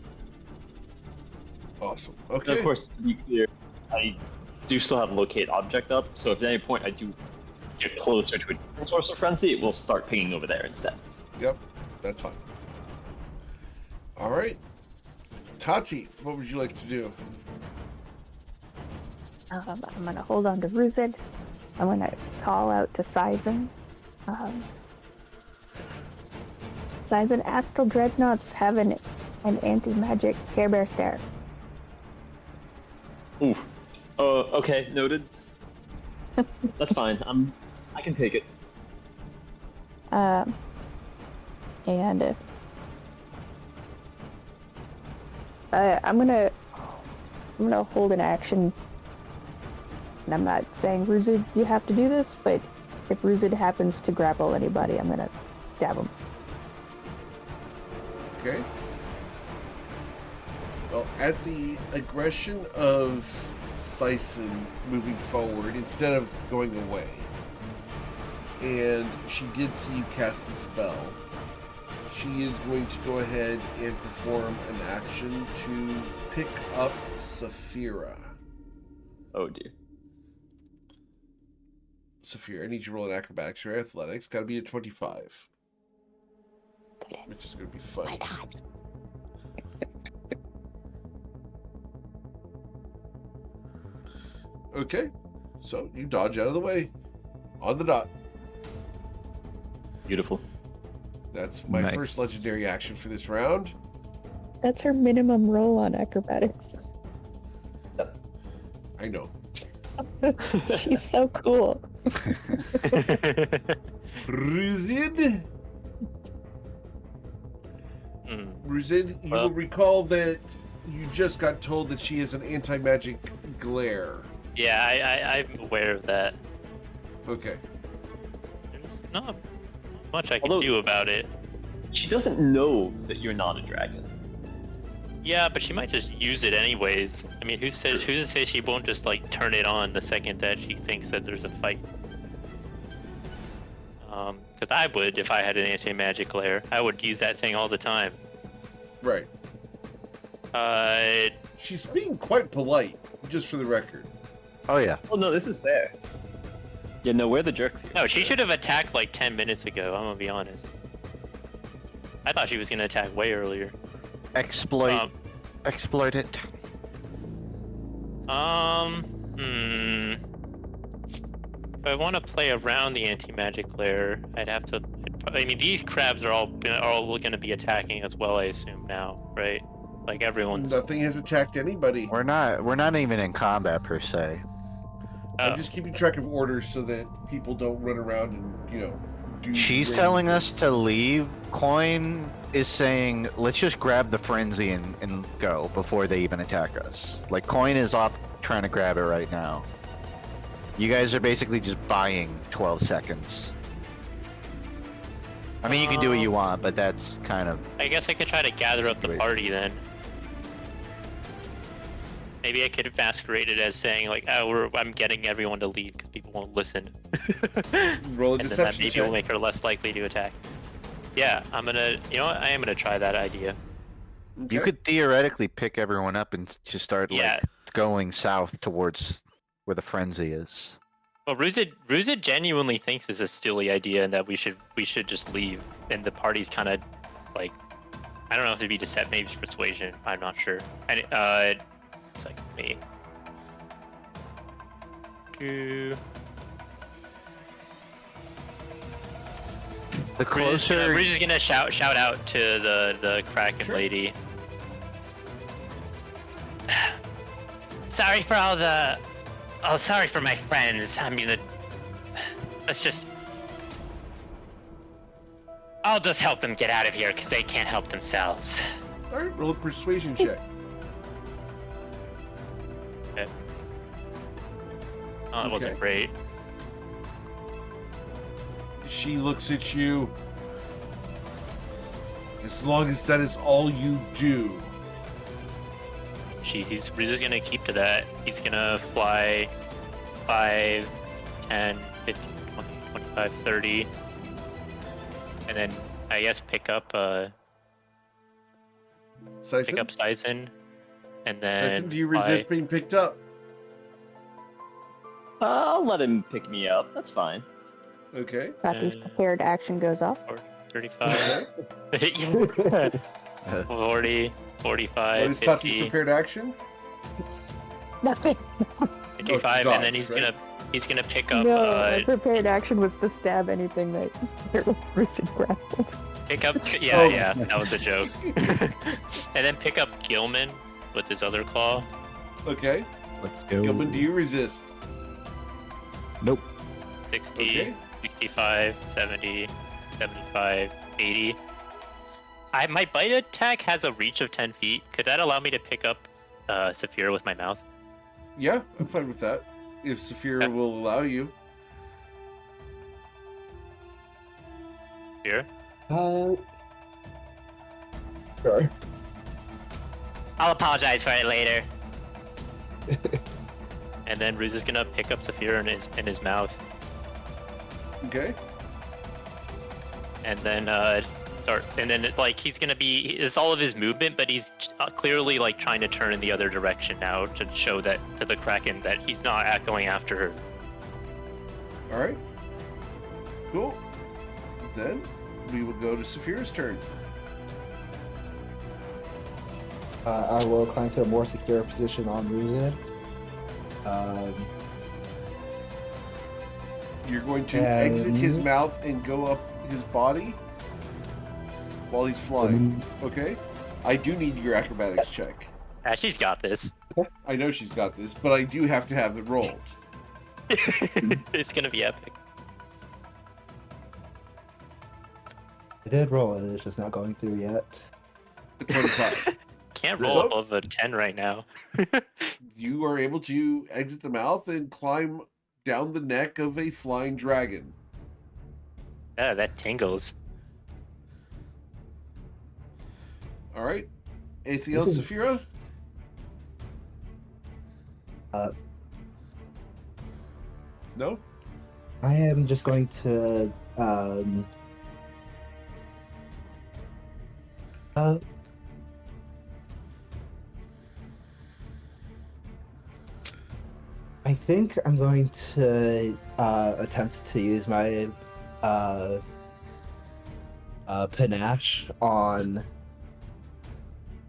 Awesome. And Okay. of course, to be clear, I do still have Locate Object up, so if at any point I do get closer to a different source of frenzy, it will start pinging over there instead. Yep, that's fine. All right. Tati, what would you like to do? I'm gonna hold on to Ruzid. I'm gonna call out to Sison. Sison, Astral Dreadnoughts have an anti-magic Care Bear stare. Oof. Okay, noted. That's fine. I can take it. And I'm gonna hold an action. And I'm not saying Ruzid, you have to do this, but if Ruzid happens to grapple anybody, I'm gonna stab him. Okay. Well, at the aggression of Sison moving forward, instead of going away, and she did see you cast the spell, she is going to go ahead and perform an action to pick up Saphira. Oh dear. Saphira, I need you to roll an acrobatics or athletics. Got to be a 25. Which is going to be funny. Okay, so you dodge out of the way. On the dot. Beautiful. That's my Nice. first legendary action for this round. That's her minimum roll on acrobatics. I know. She's so cool. Ruzid? Ruzid, you will recall that you just got told that she has an anti-magic glare. Yeah, I'm aware of that. Okay. There's not much I can Although- do about it. She doesn't know that you're not a dragon. Yeah, but she might just use it anyways. I mean, who's to say she won't just like turn it on the second that she thinks that there's a fight? Because I would if I had an anti-magic glare. I would use that thing all the time. Right. She's being quite polite, just for the record. Oh yeah. Oh no, this is fair. Yeah, no, we're the jerks here. No, she should have attacked like 10 minutes ago, I'm gonna be honest. I thought she was gonna attack way earlier. Exploit it. If I want to play around the anti-magic glare, I'd have to. I mean, these crabs are all gonna be attacking as well, I assume now, right? Like everyone's. Nothing has attacked anybody. We're not even in combat per se. I'm just keeping track of orders so that people don't run around and, do... She's random telling us things. to leave. Coin is saying, let's just grab the frenzy and go before they even attack us. Like, Coin is off trying to grab it right now. You guys are basically just buying 12 seconds. I mean, you can do what you want, but that's kind of... I guess I could try to gather up the Wait. party then. Maybe I could masquerade it as saying like, "Oh, I'm getting everyone to leave because people won't listen." Roll a And then that deception maybe check. will make her less likely to attack. Yeah, I'm gonna. You know what? I am gonna try that idea. You Okay. could theoretically pick everyone up and just start, like, Yeah. going south towards where the frenzy is. Well, Ruzid genuinely thinks it's a silly idea and that we should just leave. And the party's kind of like, I don't know if it'd be deception, maybe it's persuasion. I'm not sure. And it's like me. The closer... We're just gonna shout out to the Kraken Sure. lady. Sorry for all the. Oh, sorry for my friends. I mean, let's just. I'll just help them get out of here because they can't help themselves. All right, roll a persuasion check. Okay. Oh, that wasn't Okay. great. She looks at you. As long as that is all you do. He's just gonna keep to that. He's gonna fly 5, 10, 15, 20, 25, 30. And then I guess pick up Sison, Sison. And then Sison, do you fly- resist being picked up? I'll let him pick me up. That's fine. Okay. Kathy's prepared action goes off. 35, 40, 45, What is Tati's 50, prepared action? Nothing. 55, dodge, and then he's right? gonna pick up No, my prepared action was to stab anything that Rooster grappled. pick up yeah, Oh. yeah, that was a joke. And then pick up Gilman with his other claw. Okay. Let's go. Gilman, do you resist? Nope. 60, Okay. 65, 70, 75, 80. My bite attack has a reach of 10 feet. Could that allow me to pick up Saphira with my mouth? Yeah, I'm fine with that. If Saphira Okay. will allow you. Saphira? Sure. I'll apologize for it later. And then Ruz is gonna pick up Saphira in his mouth, Okay. and then start. And then he's gonna be it's all of his movement, but he's clearly like trying to turn in the other direction now to show that to the Kraken that he's not going after her. All right. Cool. Then we will go to Saphira's turn. I will climb to a more secure position on Ruzid. You're going to exit his mouth and go up his body while he's flying. Okay? I do need your acrobatics check. She's got this. I know she's got this, but I do have to have it rolled. It's gonna be epic. I did roll it, it's just not going through yet. 25. Can't roll So- above a 10 right now. You are able to exit the mouth and climb down the neck of a flying dragon. Yeah, that tingles. All right. Anything This else, is- Saphira? No? I am just going to I think I'm going to attempt to use my panache on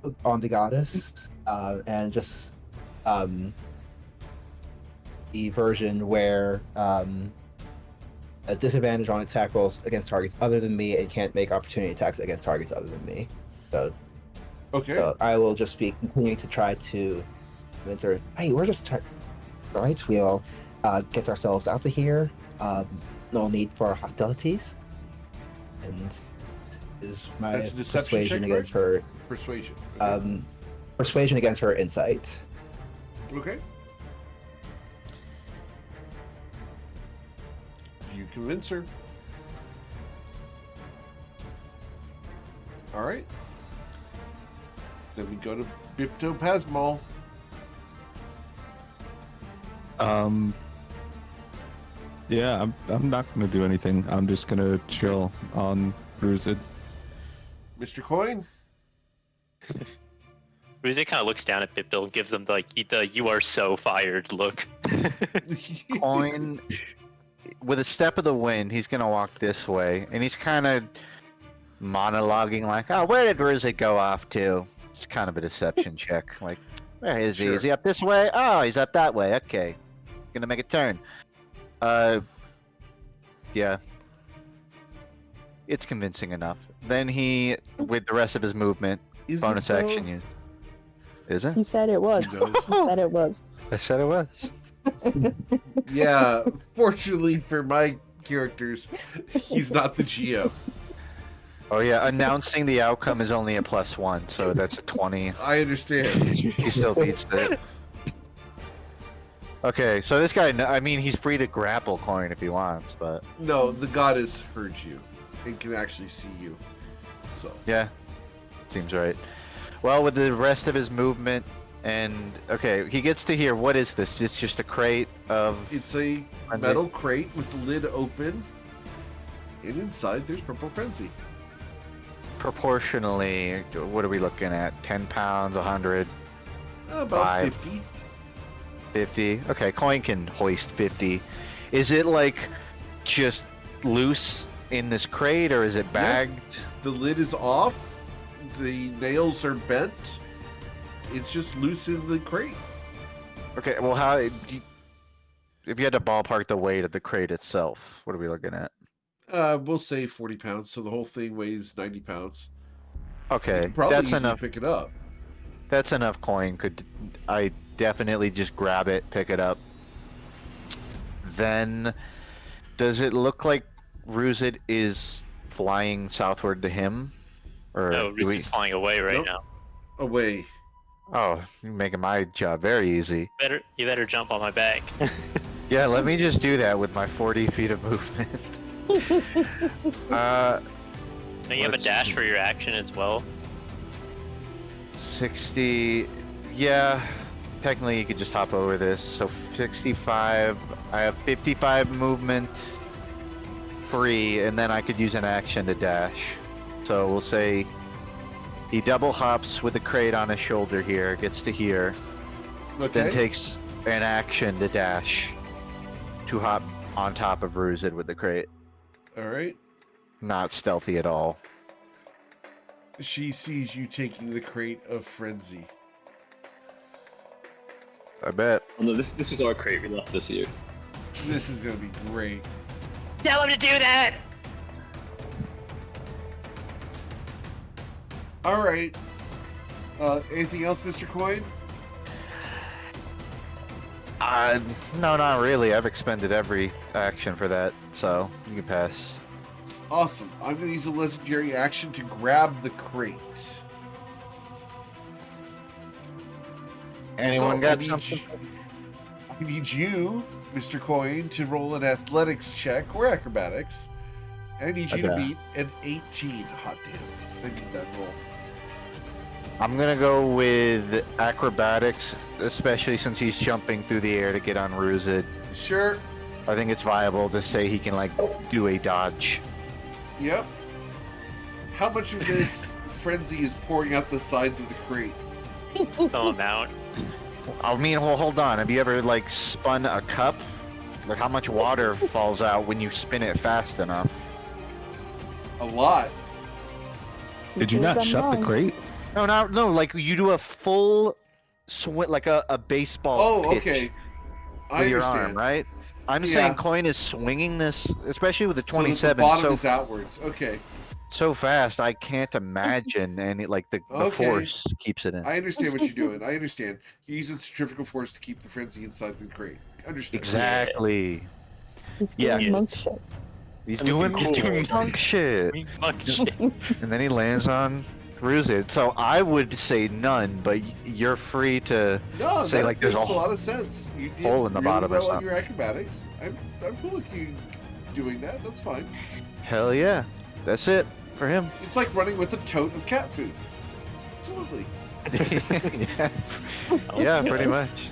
the goddess, and just the version where has disadvantage on attack rolls against targets other than me and can't make opportunity attacks against targets other than me. So, Okay. so I will just be continuing to try to convince her, hey, we're just right, we'll get ourselves out of here. No need for hostilities. And is my That's a deception persuasion check, against right? her Persuasion. Okay. persuasion against her insight. Okay. You convince her. All right. Then we go to Biptopasmal. Yeah, I'm not gonna do anything. I'm just gonna chill on Ruzid. Mr. Coin. Ruz kind of looks down at Bipbill and gives him the "you are so fired" look. Coin, with a step of the wind, he's gonna walk this way, and he's kind of monologuing like, "Oh, where did Ruzid go off to?" It's kind of a deception check. Like, where is he? Sure. Is he up this way? Oh, he's up that way. Okay, gonna make a turn. Yeah, it's convincing enough. Then he, with the rest of his movement, Is bonus it, though? action use. Is it? He said it was. He does. He said it was. I said it was. Yeah. Fortunately for my characters, he's not the GM. Oh yeah, announcing the outcome is only a +1, so that's a 20. I understand. He still beats it. Okay, so this guy, I mean, he's free to grapple Coin if he wants, but No, the goddess heard you and can actually see you. So yeah, seems right. Well, with the rest of his movement, and okay, he gets to here. What is this? It's just a crate of. it's a metal crate with the lid open, and inside there's Purple Frenzy. Proportionally, what are we looking at? 10 pounds, 100, About 5. 50. 50. Okay, Coin can hoist 50. Is it like just loose in this crate, or is it bagged? The lid is off. The nails are bent. It's just loose in the crate. Okay, well, if you had to ballpark the weight of the crate itself, what are we looking at? We'll say 40 pounds, so the whole thing weighs 90 pounds. Okay, Probably that's easy enough. to pick it up. That's enough. Coin I definitely just grab it, pick it up. Then, does it look like Ruzid is flying southward to him? Or No, do Ruz we- is flying away right Nope. now. Away. Oh, you're making my job very easy. You better jump on my back. Yeah, let me just do that with my 40 feet of movement. Don't you have a Let's dash see. for your action as well? 60. Yeah, technically you could just hop over this. So 65. I have 55 movement free, and then I could use an action to dash. So we'll say he double hops with the crate on his shoulder here, gets to here, then Okay. takes an action to dash to hop on top of Ruzid with the crate. All right. Not stealthy at all. She sees you taking the crate of frenzy. I bet. Oh no, this was our crate we left this year. This is gonna be great. Tell him to do that! All right. Anything else, Mr. Coin? No, not really. I've expended every action for that, so you can pass. Awesome. I'm going to use a legendary action to grab the crate. Anyone So, got something? I need you, Mr. Coin, to roll an athletics check or acrobatics. And I need you to Okay. beat an 18. Hot damn. I need that roll. I'm gonna go with acrobatics, especially since he's jumping through the air to get on Ruzid. Sure. I think it's viable to say he can like do a dodge. Yep. How much of this frenzy is pouring out the sides of the crate? Some amount. I mean, well, hold on. Have you ever like spun a cup? Like how much water falls out when you spin it fast enough? A lot. Did you not shut the crate? No. Like you do a full swing, like a baseball. Oh, pitch okay. I with your understand. arm, right? I'm Yeah. saying Coin is swinging this, especially with the So that 27, the bottom so is outwards. Okay. so fast. I can't imagine any like the Okay. force keeps it in. I understand what you're doing. I understand. You're using centrifugal force to keep the frenzy inside the crate. Understood. Exactly. He's Yeah. doing monk shit. He's That would doing be cool. monk shit, We muck shit. and then he lands on Ruzid. So I would say none, but you're free to. No, Say, that like, there's makes a a lot of sense. You did hole in the really bottom or well on something. your acrobatics. I'm cool with you doing that. That's fine. Hell yeah, that's it for him. It's like running with a tote of cat food. Absolutely. yeah, yeah, pretty much.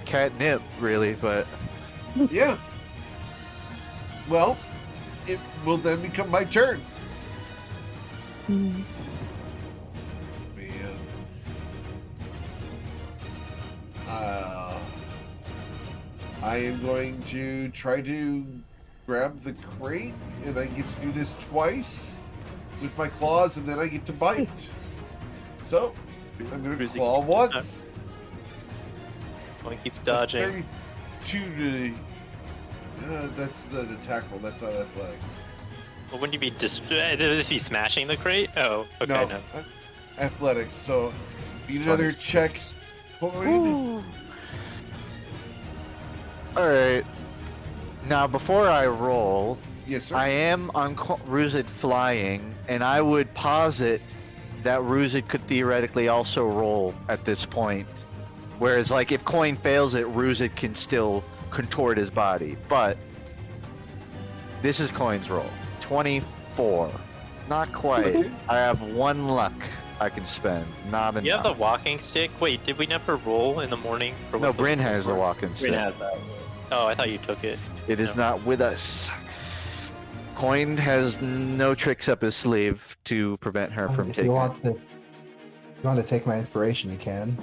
Catnip, really, but Yeah. Well, it will then become my turn. Mm. Man. I am going to try to grab the crate, and I get to do this twice with my claws, and then I get to bite. So, I'm going to Bruising. claw once. One keeps dodging. 32 to... that's the attack roll. That's not athletics. Well, wouldn't you be is he smashing the crate? Oh, okay, no. Athletics. So, need another check. Point. alright. Now, before I roll, Yes, sir. I am on Ruzid flying, and I would posit that Ruzid could theoretically also roll at this point. Whereas, like, if Coin fails it, Ruzid can still contort his body. But this is Coin's roll. 24. Not quite. Okay. I have one luck I can spend. Not enough. You have the walking stick? Wait, did we never roll in the morning? For No, what the- Bryn has the walking stick. Bryn has that. Oh, I thought you took it. It is No. not with us. Coin has no tricks up his sleeve to prevent her from If taking you it. want to take my inspiration, you can.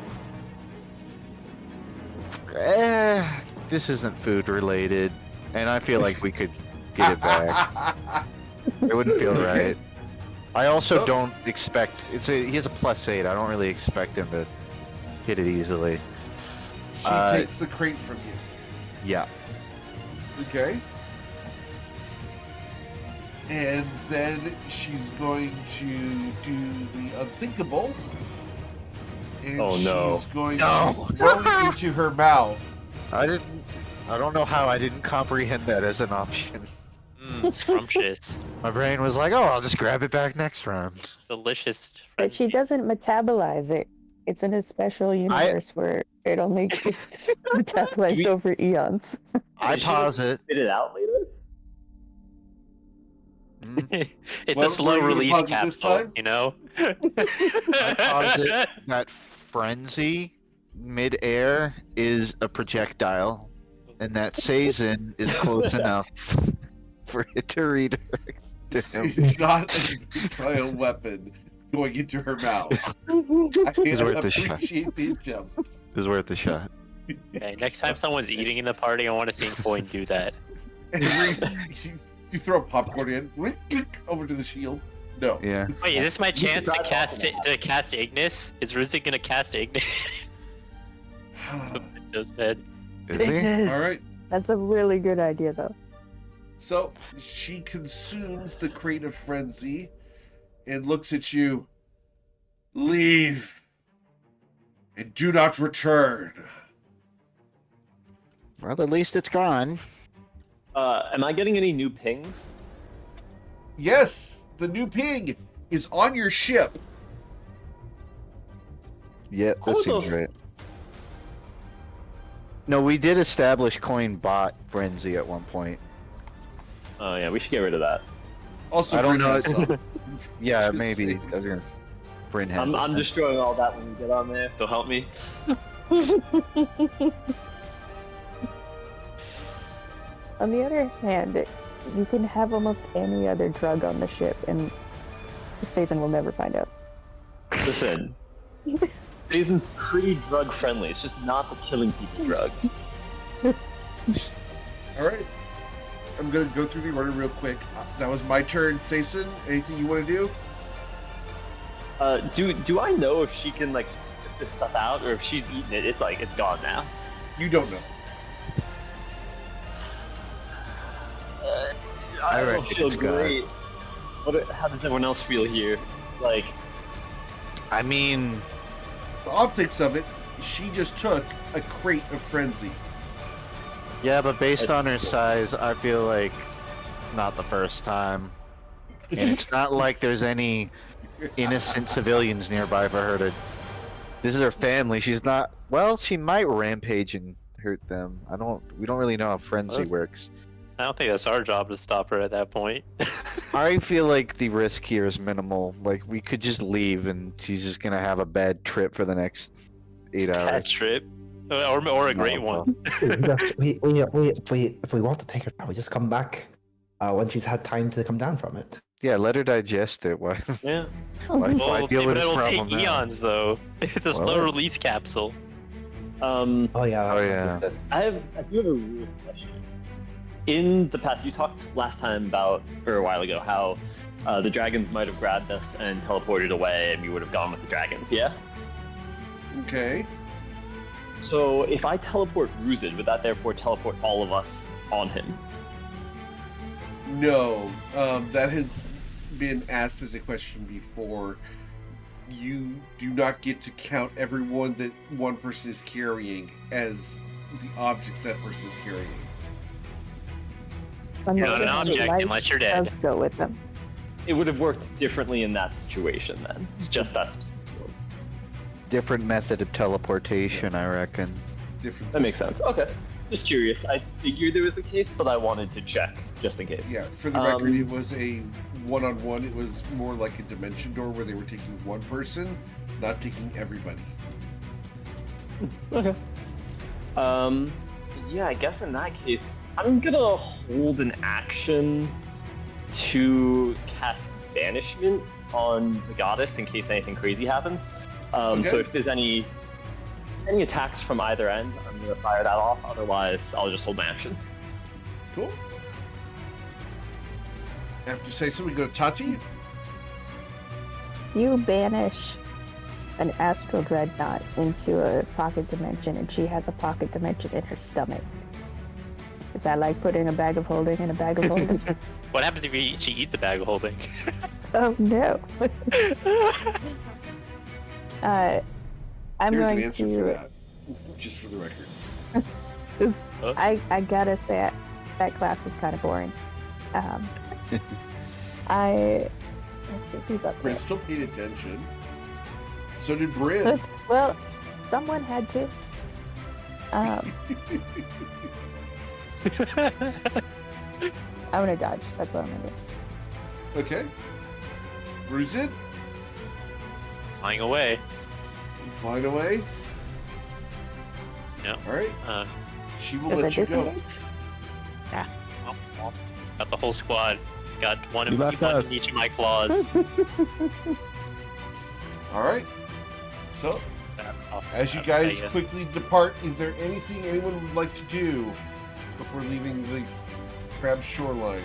This isn't food related, and I feel like we could get it back. It wouldn't feel Okay. right. I also So- don't expect he has a +8. I don't really expect him to hit it easily. She takes the crate from you. Yeah. Okay. And then she's going to do the unthinkable. And Oh, no. she's going No. to throw it into her mouth. I don't know how I didn't comprehend that as an option. Mmm, scrumptious. My brain was like, oh, I'll just grab it back next round. Delicious. But she doesn't metabolize it. It's in a special universe where it only gets metabolized over eons. I Did she posit. spit it out later? It's Well, a slow were you gonna release pause it this capsule, time? you know? I posit that frenzy mid-air is a projectile, and that Sazin is close enough for it to redirect to him. It's not a missile weapon going into her mouth. I It's worth a shot. appreciate the attempt. Is worth a shot. Okay, next time someone's eating in the party, I want to see Coin do that. And you throw popcorn in, over to the shield. No. Yeah. Wait, is this my chance to try cast talking it, to cast Ignis? Is Ruzik gonna cast Ignis? Just head. Is he? All right. That's a really good idea, though. So she consumes the crate of frenzy and looks at you. Leave and do not return. Well, at least it's gone. Am I getting any new pings? Yes, the new ping is on your ship. Yep, Hold this seems on. right. No, we did establish coin bot frenzy at one point. Oh yeah, we should get rid of that. Also, I don't Bryn know. has some. Yeah, Just maybe. saying. I was gonna- Bryn has I'm it. destroying all that when we get on there. So help me. On the other hand, you can have almost any other drug on the ship, and Sazin will never find out. Listen, Satan's pretty drug friendly. It's just not the killing people drugs. All right. I'm going to go through the order real quick. That was my turn. Sason, anything you want to do? Do I know if she can like put this stuff out, or if she's eaten it? It's like it's gone now. You don't know. I reckon don't feel it's gone. great. How does everyone else feel here? Like, I mean, The optics of it, she just took a crate of frenzy. yeah, but based on her size, I feel like not the first time. And it's not like there's any innocent civilians nearby for her to. This is her family. She's not. Well, she might rampage and hurt them. We don't really know how frenzy Well, works. I don't think that's our job to stop her at that point. I feel like the risk here is minimal. Like we could just leave, and she's just gonna have a bad trip for the next 8 Bad hours. trip. Or a great one. if we want to take her down, we just come back when she's had time to come down from it. Yeah, let her digest it. Why? yeah. Why Well, deal with this it'll problem take now? eons, though. It's a Well, slow release capsule. Oh yeah. Oh, that's yeah. good. I do have a rules question. In the past, you talked last time about, or a while ago, how the dragons might have grabbed us and teleported away, and we would have gone with the dragons. Yeah. Okay. So if I teleport Ruzid, would that therefore teleport all of us on him? No, that has been asked as a question before. You do not get to count everyone that one person is carrying as the objects that person is carrying. You're not an Unless object life unless you're dead. does go with them. It would have worked differently in that situation then. It's just that specific. Different method of teleportation, I reckon. Different. That makes sense. Okay. Just curious. I figured it was the case, but I wanted to check just in case. Yeah, for the record, it was a one-on-one. It was more like a dimension door where they were taking one person, not taking everybody. Okay. Yeah, I guess in that case, I'm gonna hold an action to cast Banishment on the goddess in case anything crazy happens. Okay. So if there's any attacks from either end, I'm gonna fire that off. Otherwise, I'll just hold my action. Cool. After you say something, go to Tati. You banish an astral dreadnought into a pocket dimension, and she has a pocket dimension in her stomach. Is that like putting a bag of holding in a bag of holding? What happens if she eats a bag of holding? Oh no. I'm Here's going an answer to. for that, just for the record. I gotta say, that class was kind of boring. Let's see who's up there. Bryn still paid attention. So did Bryn. Well, someone had to. I'm gonna dodge. That's what I'm gonna do. Okay. Ruzid, Flying away. you flying away. Yep. All right. She will Does let it you go. disengage? Got the whole squad. Got one, You left one in us. each of my claws. All right. So, I'll- as you I'll guys tell ya. quickly depart, is there anything anyone would like to do before leaving the crab shoreline?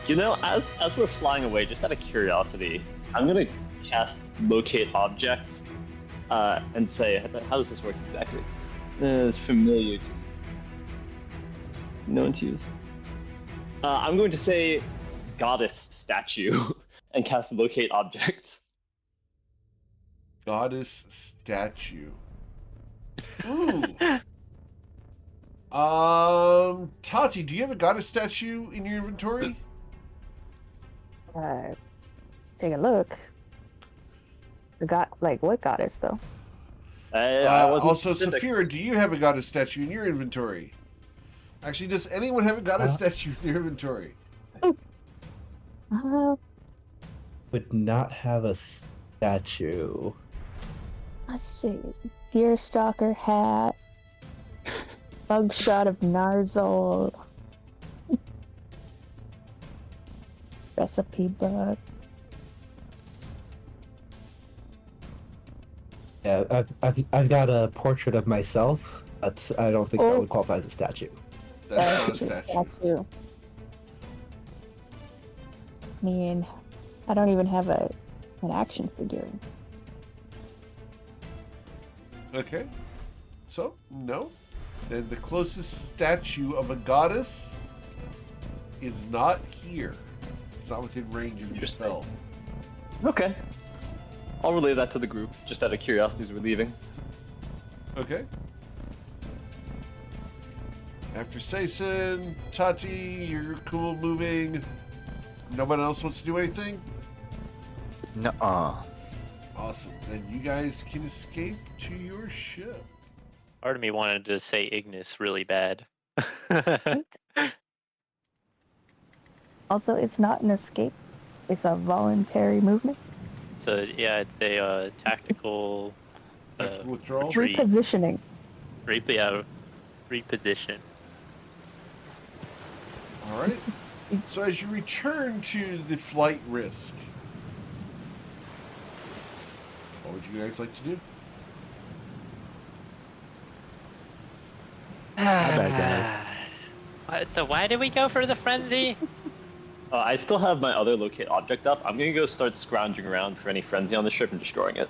You know, as we're flying away, just out of curiosity, I'm gonna cast locate objects, and say, how does this work exactly? It's familiar. Known to use. I'm going to say goddess statue and cast locate objects. Goddess statue. Ooh. Tati, do you have a goddess statue in your inventory? Take a look. What goddess though? I wasn't Also, specific. Saphira, do you have a goddess statue in your inventory? Actually, does anyone have a goddess statue in their inventory? Would not have a statue. Let's see. Gearstalker hat. Bugshot of Narzol. Recipe book. Yeah, I've got a portrait of myself, but I don't think that Oh. would qualify as a statue. That's not a just statue. I mean, I don't even have an action figure. Okay. So, no. Then the closest statue of a goddess is not here. It's not within range of your Interesting. spell. Okay. I'll relay that to the group, just out of curiosity as we're leaving. Okay. After Saison, Tati, you're cool moving. No one else wants to do anything? Nuh-uh. Awesome. Then you guys can escape to your ship. Part of me wanted to say Ignis really bad. Also, it's not an escape. It's a voluntary movement. So yeah, it's a tactical Withdrawal. Retreat. Repositioning. reposition. All right. So as you return to the flight risk, what would you guys like to do? My bad, guys. So why did we go for the frenzy? I still have my other locate object up. I'm gonna go start scrounging around for any frenzy on the ship and destroying it.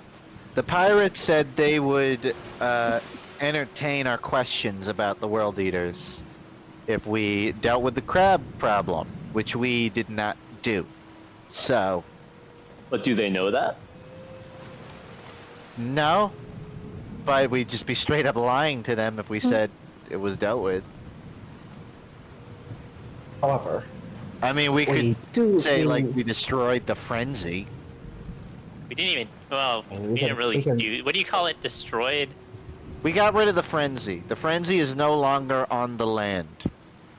The pirates said they would entertain our questions about the World Eaters if we dealt with the crab problem, which we did not do. So, But do they know that? no. But we'd just be straight up lying to them if we said it was dealt with. However, I mean, we we could do say, like, think- we destroyed the frenzy. We didn't even. Well, Oh, we didn't really we can- do. What do you call it? Destroyed? We got rid of the frenzy. The frenzy is no longer on the land.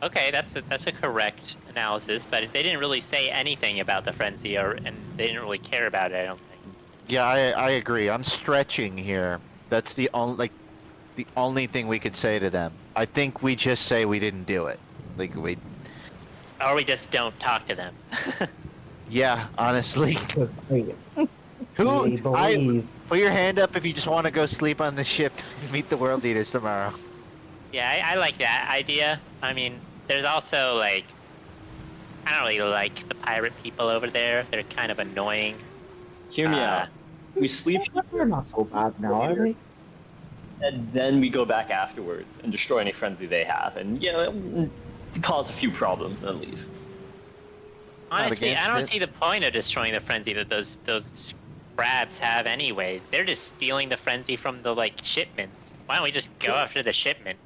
Okay, that's a correct analysis, but they didn't really say anything about the frenzy, and they didn't really care about it. I don't think. Yeah, I agree. I'm stretching here. That's the only thing we could say to them. I think we just say we didn't do it. Like we. Or we just don't talk to them. Yeah, honestly. because, I mean, Who? we believe Put your hand up if you just want to go sleep on the ship and meet the World Eaters tomorrow. Yeah, I like that idea. I mean, there's also like, I don't really like the pirate people over there. They're kind of annoying. Hear me out. We sleep they're not so bad now, are they? and then we go back afterwards and destroy any frenzy they have, and cause a few problems and then leave. Honestly, I against don't it. see the point of destroying the frenzy that those crabs have anyways. They're just stealing the frenzy from the like shipments. Why don't we just go after the shipment?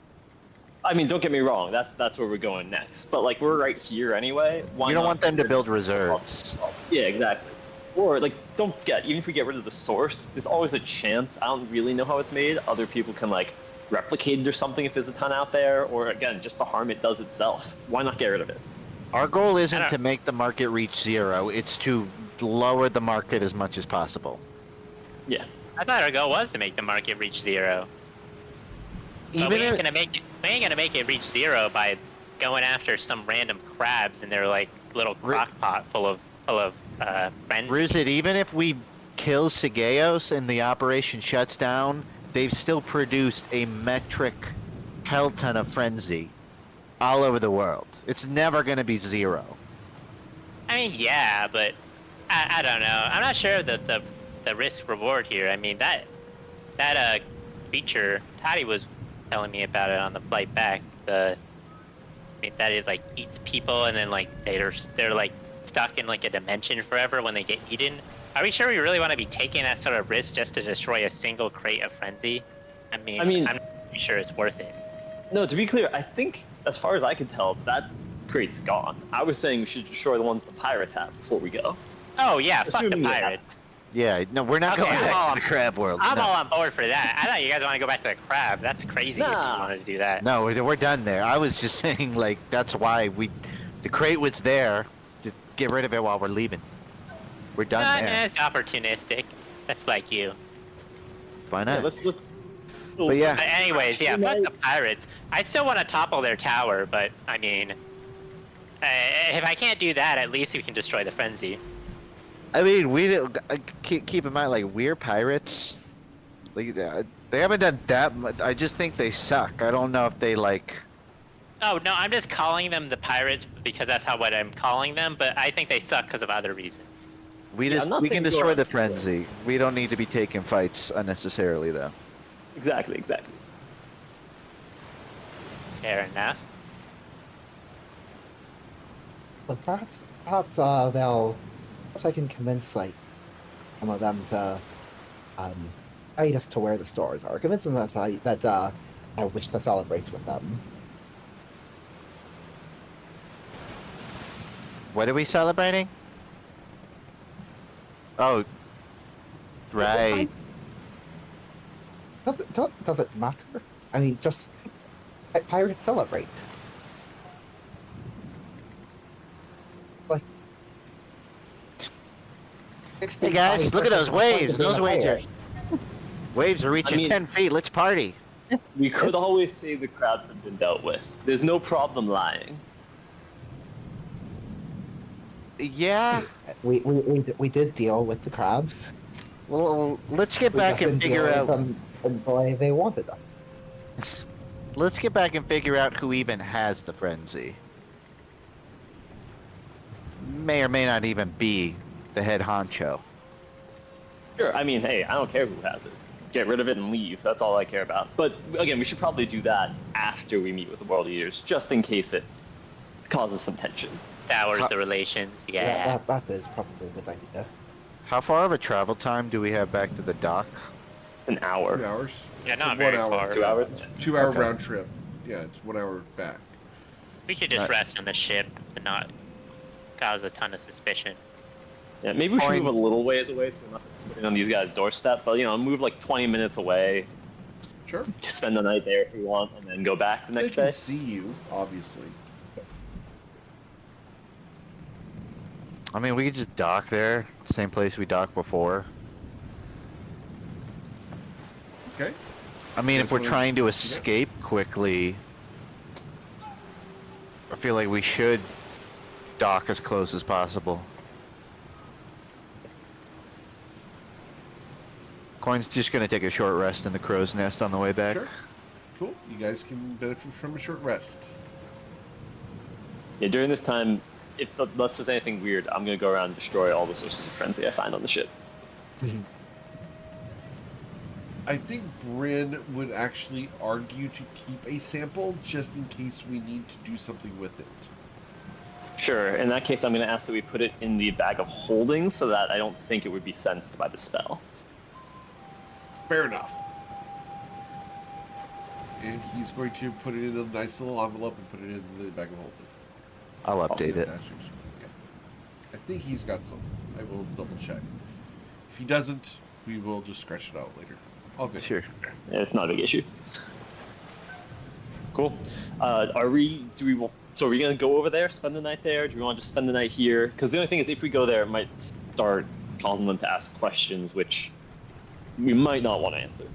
I mean, don't get me wrong. That's where we're going next. But like, we're right here anyway. Why You don't not want them to figure- build reserves. Yeah, exactly. Or like, don't forget, even if we get rid of the source, there's always a chance. I don't really know how it's made. Other people can like replicated or something if there's a ton out there, or again, just the harm it does itself. Why not get rid of it? Our goal isn't don't- to make the market reach zero. It's to lower the market as much as possible. Yeah. I thought our goal was to make the market reach zero. But Even we ain't if, gonna make it reach zero by going after some random crabs in their like little crock pot full of friends. Ruzid, even if we kill Sigeos and the operation shuts down, they've still produced a metric hell ton of frenzy all over the world. It's never going to be zero. I mean, yeah, but I don't know. I'm not sure that the risk reward here. I mean that creature Toddy was telling me about it on the flight back. I mean that it like eats people and then like they're like stuck in like a dimension forever when they get eaten. Are we sure we really want to be taking that sort of risk just to destroy a single crate of frenzy? I mean I'm not really sure it's worth it. No, to be clear, I think, as far as I can tell, that crate's gone. I was saying we should destroy the ones the pirates have before we go. Oh yeah, fuck the Assuming we have- pirates. Yeah, no, we're not Okay, going I'm back all to the crab world. I'm no. all on board for that. I thought you guys want to go back to the crab. That's crazy if you Nah. wanted to do that. No, we're done there. I was just saying, like, that's why the crate was there. Just get rid of it while we're leaving. We're done there. It's opportunistic. That's like you. Why Yeah, not? let's. So, But yeah. But anyways, yeah, fuck the pirates. I still want to topple their tower, but I mean, if I can't do that, at least we can destroy the frenzy. I mean, keep in mind, like, we're pirates. Like, they haven't done that much. I just think they suck. I don't know if they, like... Oh no, I'm just calling them the pirates because that's what I'm calling them. But I think they suck because of other reasons. Yeah, I'm not we saying can go destroy out the and destroy. frenzy. We don't need to be taking fights unnecessarily, though. Exactly. Fair enough. Look, perhaps I can convince like some of them to guide us to where the stores are. Convince them that I wish to celebrate with them. What are we celebrating? Oh, right. Does it matter? I mean, just pirates celebrate. Like, Hey guys, look at those waves. Those waves are reaching 10 feet. Let's party. We could always say the crowds have been dealt with. There's no problem lying. Yeah. We did deal with the crabs. Well, let's get We back just and didn't deal figure with out. them in the way they wanted us to. Let's get back and figure out who even has the frenzy. May or may not even be the head honcho. Sure. I mean, hey, I don't care who has it. Get rid of it and leave. That's all I care about. But again, we should probably do that after we meet with the world leaders, just in case it causes some tensions. Sours the relations. Yeah. That is probably a good idea. How far of a travel time do we have back to the dock? An hour. 2 hours. Yeah, not 1 very hour. far. 2 hours. 2 hour Okay. round trip. Yeah, it's 1 hour back. We should just Right. rest on the ship and not cause a ton of suspicion. Yeah, maybe we should move Points. a little ways away so we're not just sitting on these guys' doorstep. But move like 20 minutes away. Sure. Just spend the night there if we want, and then go back the They next can day. see you, obviously. I mean, we could just dock there, same place we docked before. Okay. I mean, if That's we're what we- trying to escape quickly, I feel like we should dock as close as possible. Coin's just gonna take a short rest in the crow's nest on the way back. Sure. Cool. You guys can benefit from a short rest. Yeah, during this time, unless there's anything weird, I'm gonna go around and destroy all the sources of frenzy I find on the ship. I think Bryn would actually argue to keep a sample just in case we need to do something with it. Sure. In that case, I'm gonna ask that we put it in the bag of holding so that I don't think it would be sensed by the spell. Fair enough. And he's going to put it in a nice little envelope and put it in the bag of holding. I'll Also update it. dashes. Okay. I think he's got some. I will double check. If he doesn't, we will just scratch it out later. All good. Sure. Yeah, it's not a big issue. Cool. So are we gonna go over there, spend the night there? Do we want to just spend the night here? Because the only thing is, if we go there, it might start causing them to ask questions, which we might not want to answer.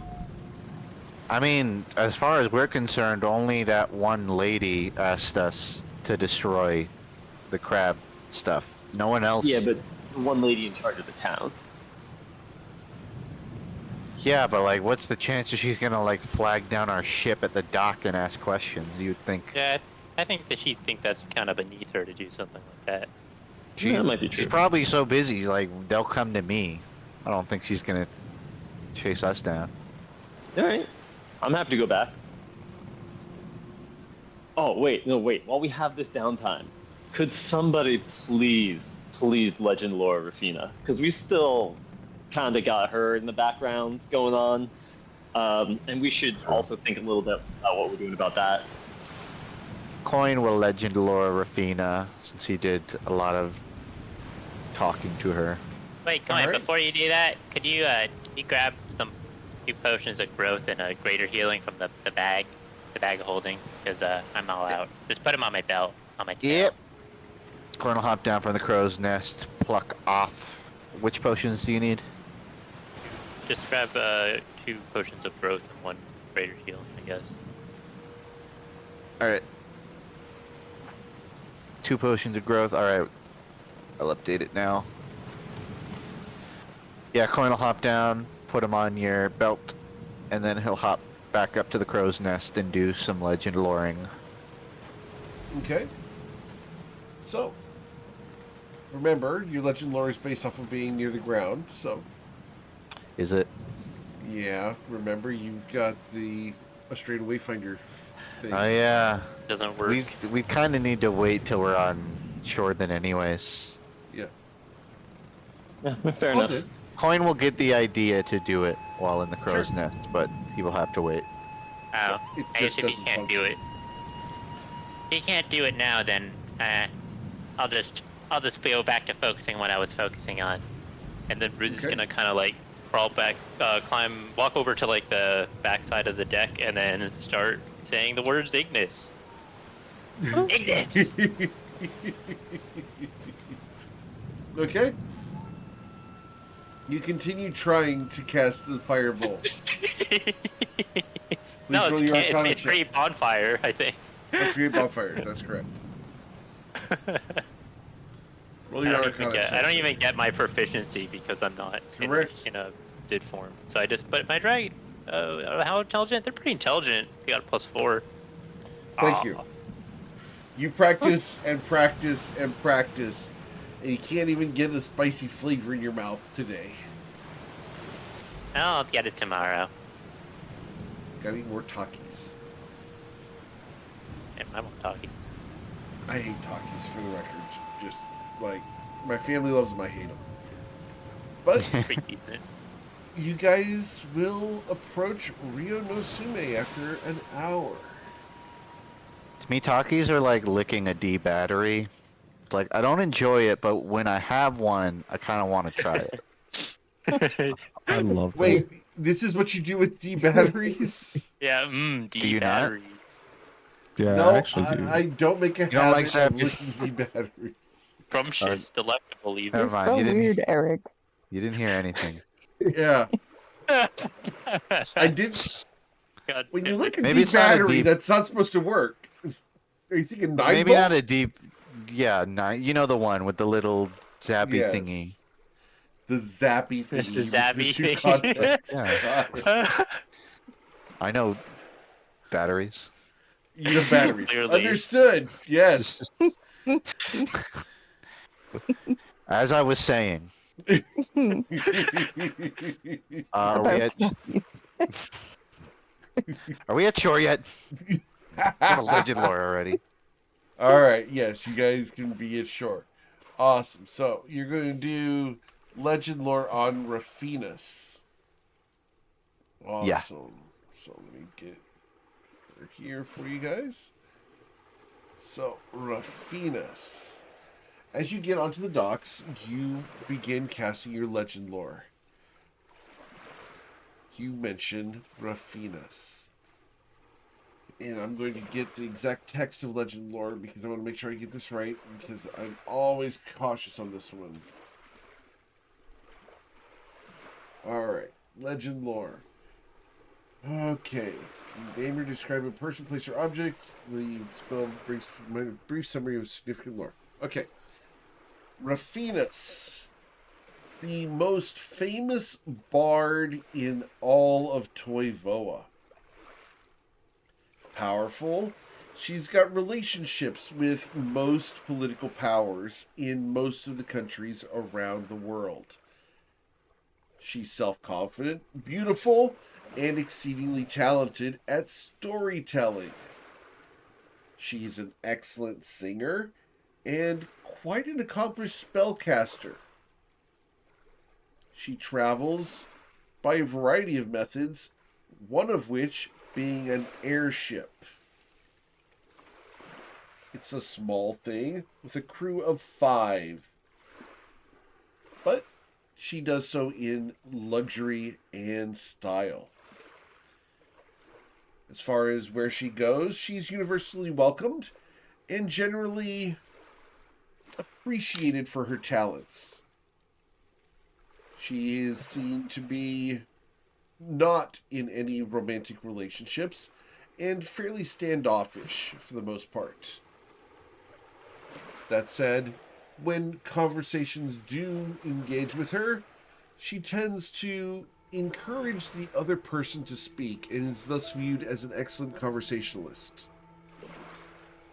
I mean, as far as we're concerned, only that one lady asked us to destroy the crab stuff. No one else. Yeah, but the one lady in charge of the town. Yeah, but like, what's the chance that she's gonna like flag down our ship at the dock and ask questions? You'd think. Yeah, I think that she'd think that's kind of beneath her to do something like that. Yeah, that might be true. She's probably so busy, like they'll come to me. I don't think she's gonna chase us down. All right. I'm happy to go back. Oh, wait. While we have this downtime, could somebody please legend lore Rafina? Because we still kind of got her in the background going on. And we should also think a little bit about what we're doing about that. Coin will legend lore Rafina, since he did a lot of talking to her. Wait, come on, Alright. before you do that, could you grab some few potions of growth and a greater healing from the bag of holding? Because I'm all out. Just put them on my belt, on my tail. Yep. Coin will hop down from the crow's nest, pluck off. Which potions do you need? Just grab 2 potions of growth and 1 greater heal, I guess. Alright. 2 potions of growth. Alright. I'll update it now. Yeah, Coin will hop down, put him on your belt, and then he'll hop back up to the crow's nest and do some legend loring. Okay. So, remember, your legend lore is based off of being near the ground, so, Is it? yeah, remember, you've got the Australian Wayfinder thing. Oh yeah. Doesn't work. We kind of need to wait till we're on shore then anyways. Yeah. Yeah, fair All enough. good. Coin will get the idea to do it while in the crow's Sure. nest, but he will have to wait. Oh, It I just guess if he doesn't can't do function. it. If he can't do it now, then I'll just go back to focusing what I was focusing on, and then Bruce is Okay. gonna kind of like crawl back, walk over to like the backside of the deck, and then start saying the words Ignis. Ignis. Okay. You continue trying to cast the firebolt. No, roll your Arcana it's check. create bonfire, I think. Create bonfire. That's correct. Roll your Arcana check. I don't even get my proficiency because I'm not Correct. in a Zid form. So I just put my dragon. How intelligent? They're pretty intelligent. You got a +4. Thank Aw. you. You practice and practice and practice, and you can't even get a spicy flavor in your mouth today. I'll get it tomorrow. Gotta eat more Takis. And I want talkies. I hate Takis, for the record. Just, like, my family loves them, I hate them. But Pretty decent. you guys will approach Rio no Sume after an hour. To me, Takis are like licking a D battery. It's like, I don't enjoy it, but when I have one, I kind of want to try it. I love that. Wait, this is what you do with D batteries? Yeah, Do D you not? battery. Yeah, No, I actually do. I don't make a don't like habit of Zap- licking D batteries. Scrumptious, delectable even. Never mind. So you didn't. weird, Eric. You didn't hear anything. Yeah, I did. God When you damn lick a Maybe D it's not a battery, deep- that's not supposed to work. Are you thinking 9 Maybe volt? not a deep. Yeah, nine. You know the one with the little zappy Yes. thingy. The zappy thing. The zappy two thing. contacts. Yeah. Got it. I know batteries. You have batteries. Clearly. Understood. Yes. As I was saying, are we About at puppies. are we at shore yet? Got a legend lore already. All right. Yes, you guys can be at shore. Awesome. So you're going to do legend lore on Rafinus. Awesome. Yeah. So let me get her here for you guys. So Rafinus. As you get onto the docks, you begin casting your legend lore. You mention Rafinus. and I'm going to get the exact text of legend lore because I want to make sure I get this right because I'm always cautious on this one. Alright, legend lore. Okay. Gamer describe a person, place, or object. The spell brings a brief summary of significant lore. Okay. Raphinus, the most famous bard in all of Toivoa. Powerful. She's got relationships with most political powers in most of the countries around the world. She's self-confident, beautiful, and exceedingly talented at storytelling. She's an excellent singer and quite an accomplished spellcaster. She travels by a variety of methods, one of which being an airship. It's a small thing with a crew of 5. But she does so in luxury and style. As far as where she goes, she's universally welcomed and generally appreciated for her talents. She is seen to be not in any romantic relationships and fairly standoffish for the most part. That said, when conversations do engage with her, she tends to encourage the other person to speak and is thus viewed as an excellent conversationalist.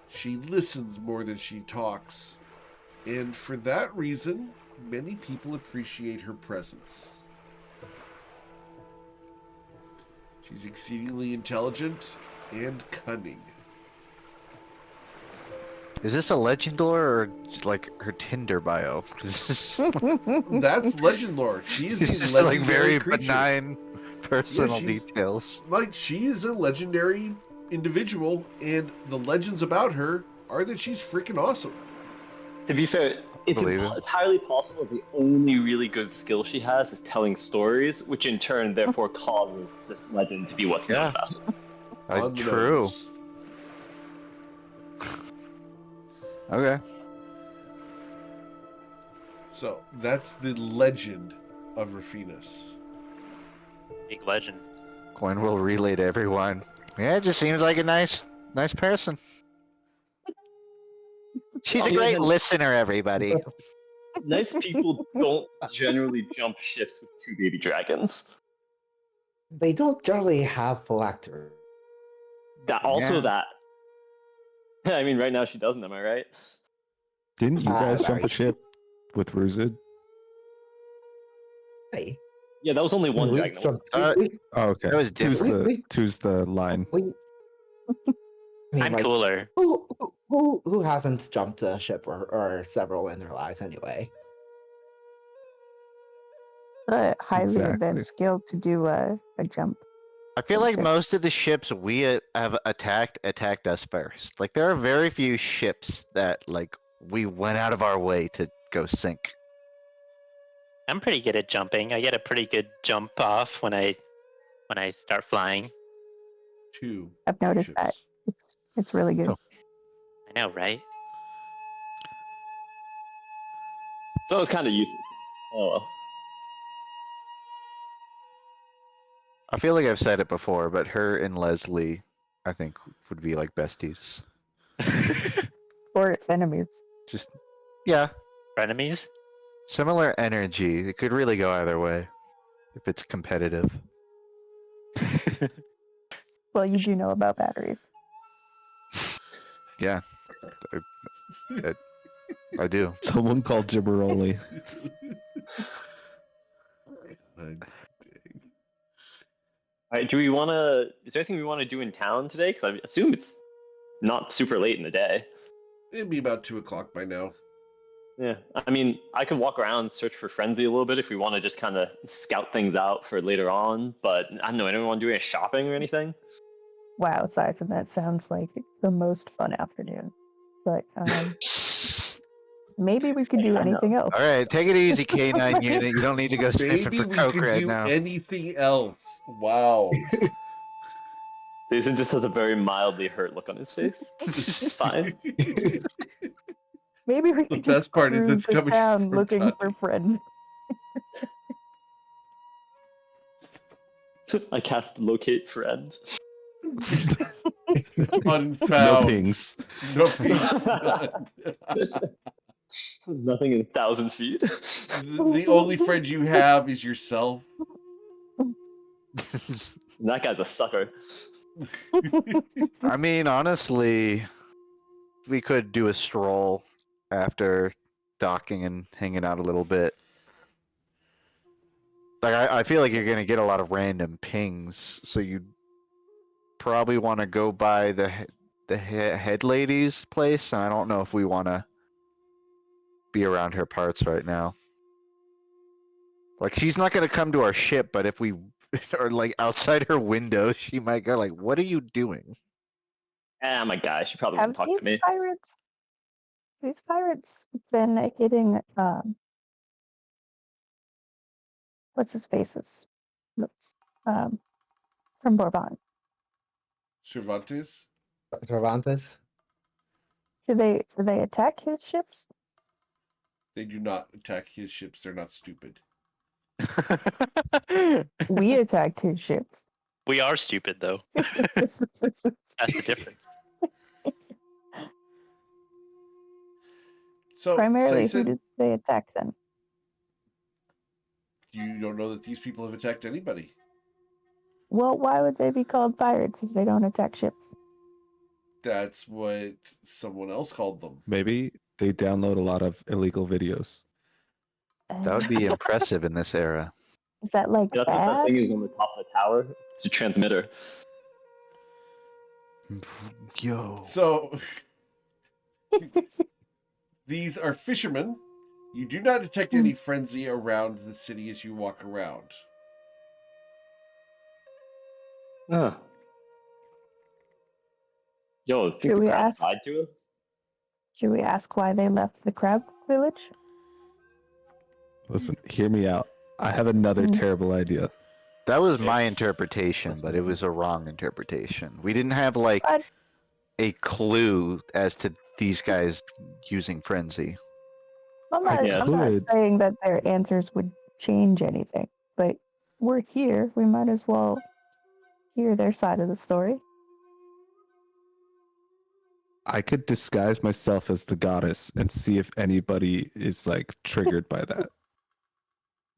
She listens more than she talks, and for that reason, many people appreciate her presence. She's exceedingly intelligent and cunning. Is this a legend lore or just like her Tinder bio? That's legend lore. She is It's a just legendary like very creature. benign personal she's- details. Like, she is a legendary individual, and the legends about her are that she's freaking awesome. To be fair, it's Believe it. entirely possible the only really good skill she has is telling stories, which in turn therefore causes this legend to be what's known Yeah. about. On the True. nose. Okay. So, that's the legend of Raphinus. Big legend. Coin will relay to everyone. Yeah, it just seems like a nice person. She's a Yeah, great then- listener, everybody. Nice people don't generally jump ships with 2 baby dragons. They don't generally have phylactery. That also Yeah. that. I mean, right now she doesn't. Am I right? Didn't you guys jump sorry. a ship with Ruzid? Hey, Yeah, that was only one we dragon. jumped- Uh, Oh, okay. That was Two's different. the two's the line. I mean, I'm like, cooler. who hasn't jumped a ship or several in their lives anyway? A highly Exactly. advanced skill to do a jump. I feel like Okay. most of the ships we have attacked us first. Like there are very few ships that like we went out of our way to go sink. I'm pretty good at jumping. I get a pretty good jump off when I start flying. 2 I've noticed that. ships. It's really good. Oh. I know, right? So it's kind of useless. Oh well. I feel like I've said it before, but her and Leslie, I think, would be like besties. Or enemies. Just yeah, Frenemies? similar energy. It could really go either way if it's competitive. Well, you do know about batteries. Yeah, I do. Someone called Gibberoli. Dang. All right. Do we want to? Is there anything we want to do in town today? Because I assume it's not super late in the day. It'd be about 2 o'clock by now. Yeah. I mean, I could walk around, search for Frenzy a little bit if we want to just kind of scout things out for later on. But I don't know. Anyone want to do any shopping or anything? Wow, Sizen, that sounds like the most fun afternoon. But maybe we could do I know. anything else. All right, take it easy, K9 unit. You don't need to go sniffing Maybe for we coke could right do now. anything else. Wow. Jason just has a very mildly hurt look on his face. It's fine. Maybe we The could just best part is cruise it's the coming town from looking Tati. for friends. I cast locate friend. Unfound. No pings. No pings. None. Nothing in 1,000 feet. The only friend you have is yourself. That guy's a sucker. I mean, honestly, we could do a stroll after docking and hanging out a little bit. Like, I feel like you're gonna get a lot of random pings, so you probably want to go by the head lady's place, and I don't know if we want to be around her parts right now. Like, she's not gonna come to our ship, but if we are like outside her window, she might go like, "What are you doing?" I'm a guy. She probably Have won't talk these to me. pirates been getting what's his face's notes from Bourbon? Cervantes? Cervantes. Do they attack his ships? They do not attack his ships. They're not stupid. We attacked his ships. We are stupid though. That's the difference. So, Primarily, who Sison, did they attack then? you don't know that these people have attacked anybody. Well, why would they be called pirates if they don't attack ships? That's what someone else called them. Maybe they download a lot of illegal videos. That would be impressive in this era. Is that like That's what that bad? thing is on the top of the tower. It's a transmitter. Yo. So, these are fishermen. You do not detect any frenzy around the city as you walk around. Huh. Yo, think Should the we crab ask? lied to us? Should we ask why they left the crab village? Listen, hear me out. I have another Mm. terrible idea. That was my Yes. interpretation, but it was a wrong interpretation. We didn't have like But- a clue as to these guys using frenzy. I'm I not, I'm not could. saying that their answers would change anything, but we're here. We might as well hear their side of the story. I could disguise myself as the goddess and see if anybody is like triggered by that.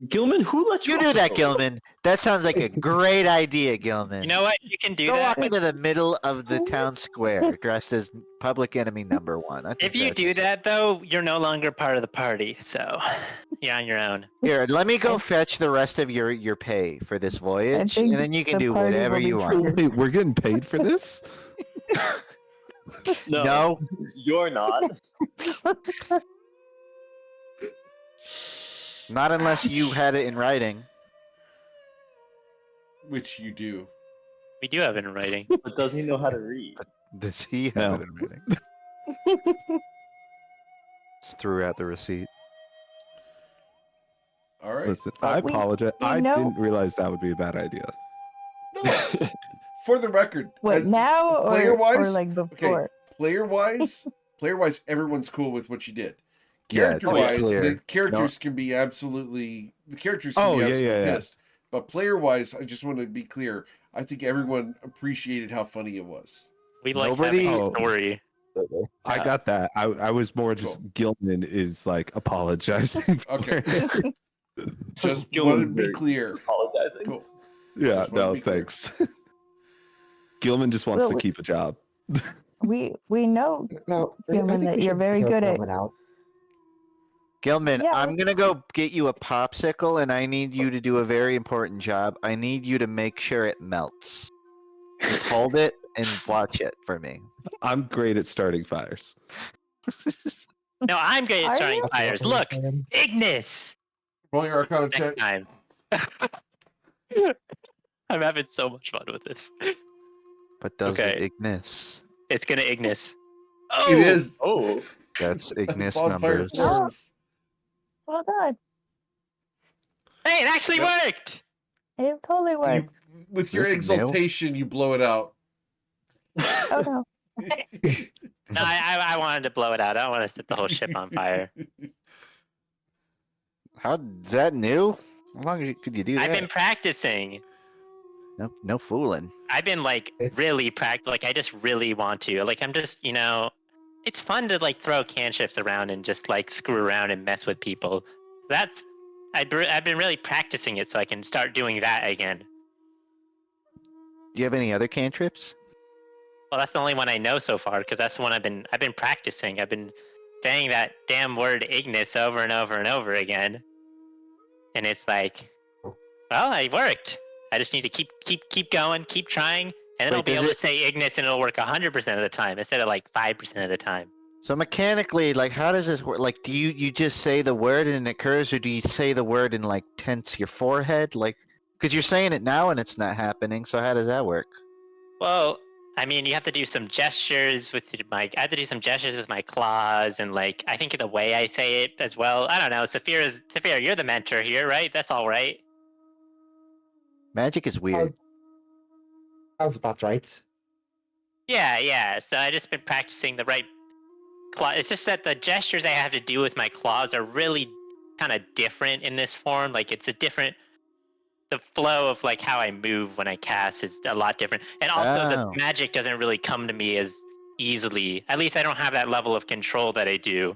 Gilman, who let you You off do the that, boat? Gilman. That sounds like a great idea, Gilman. You know what? You can do Go walk that. into the middle of the town square dressed as public enemy number one. I think If you do that's- that though, you're no longer part of the party, so you're on your own. Here, let me go I- fetch the rest of your pay for this voyage, and think then you can the do party whatever will be you want. triggered. Wait, we're getting paid for this? No. You're not. Not unless you had it in writing. Which you do. We do have it in writing. But does he know how to read? Does he have No. it in writing? Just threw out the receipt. All right. Listen, I We- apologize. we I know- didn't realize that would be a bad idea. No. For the record, What as- now or player-wise? like before? player-wise, everyone's cool with what you did. Yeah, it's Character-wise, clear. the characters can be absolutely Oh, yeah, absolutely yeah. pissed. But player-wise, I just want to be clear. I think everyone appreciated how funny it was. We like Nobody- having a Oh. story. I Yeah. got that. I was more just Gilman is like apologizing. For Okay. it. Just Gilman's wanted to be very- clear. Apologizing. Cool. Yeah, Just wanted to no, be clear. thanks. Gilman just wants Well, to we- keep a job. We know No, I Gilman, think that we you're should very hear good at- Gilman out. Gilman, Yeah, I'm gonna go get you a popsicle, and I need you to do a very important job. I need you to make sure it melts. Just hold it and watch it for me. I'm great at starting fires. No, I'm great at Are starting you? fires. Look, Ignis! Roll your Arcana Next check. time. I'm having so much fun with this. But does Okay. it Ignis? It's gonna Ignis. Oh! It is. Oh, That's Ignis Bonfire numbers. forms. well done. Hey, it actually Yep. worked! It totally You, worked. with your This is new. exaltation, you blow it out. Oh no. No, I wanted to blow it out. I don't want to set the whole ship on fire. How is that new? How long could you do that? I've been practicing. No fooling. I've been like It- really like I just really want to. Like I'm just, it's fun to like throw cantrips around and just like screw around and mess with people. I've been really practicing it so I can start doing that again. Do you have any other cantrips? Well, that's the only one I know so far because that's the one I've been practicing. I've been saying that damn word Ignis over and over and over again. And it's like, well, it worked. I just need to keep going, keep trying, and then Wait, I'll be does able to it- say Ignis and it'll work 100% of the time instead of like 5% of the time. So mechanically, like, how does this work? Like, do you just say the word and it occurs, or do you say the word and like tense your forehead? Like, because you're saying it now and it's not happening. So how does that work? Well, I mean, you have to do some gestures with I have to do some gestures with my claws, and like I think the way I say it as well. I don't know. Saphira, you're the mentor here, right? That's all right. Magic is weird. Sounds about right. Yeah. So I just been practicing the right claw. It's just that the gestures I have to do with my claws are really kind of different in this form. Like it's a different. The flow of like how I move when I cast is a lot different, and also Oh. the magic doesn't really come to me as easily. At least I don't have that level of control that I do.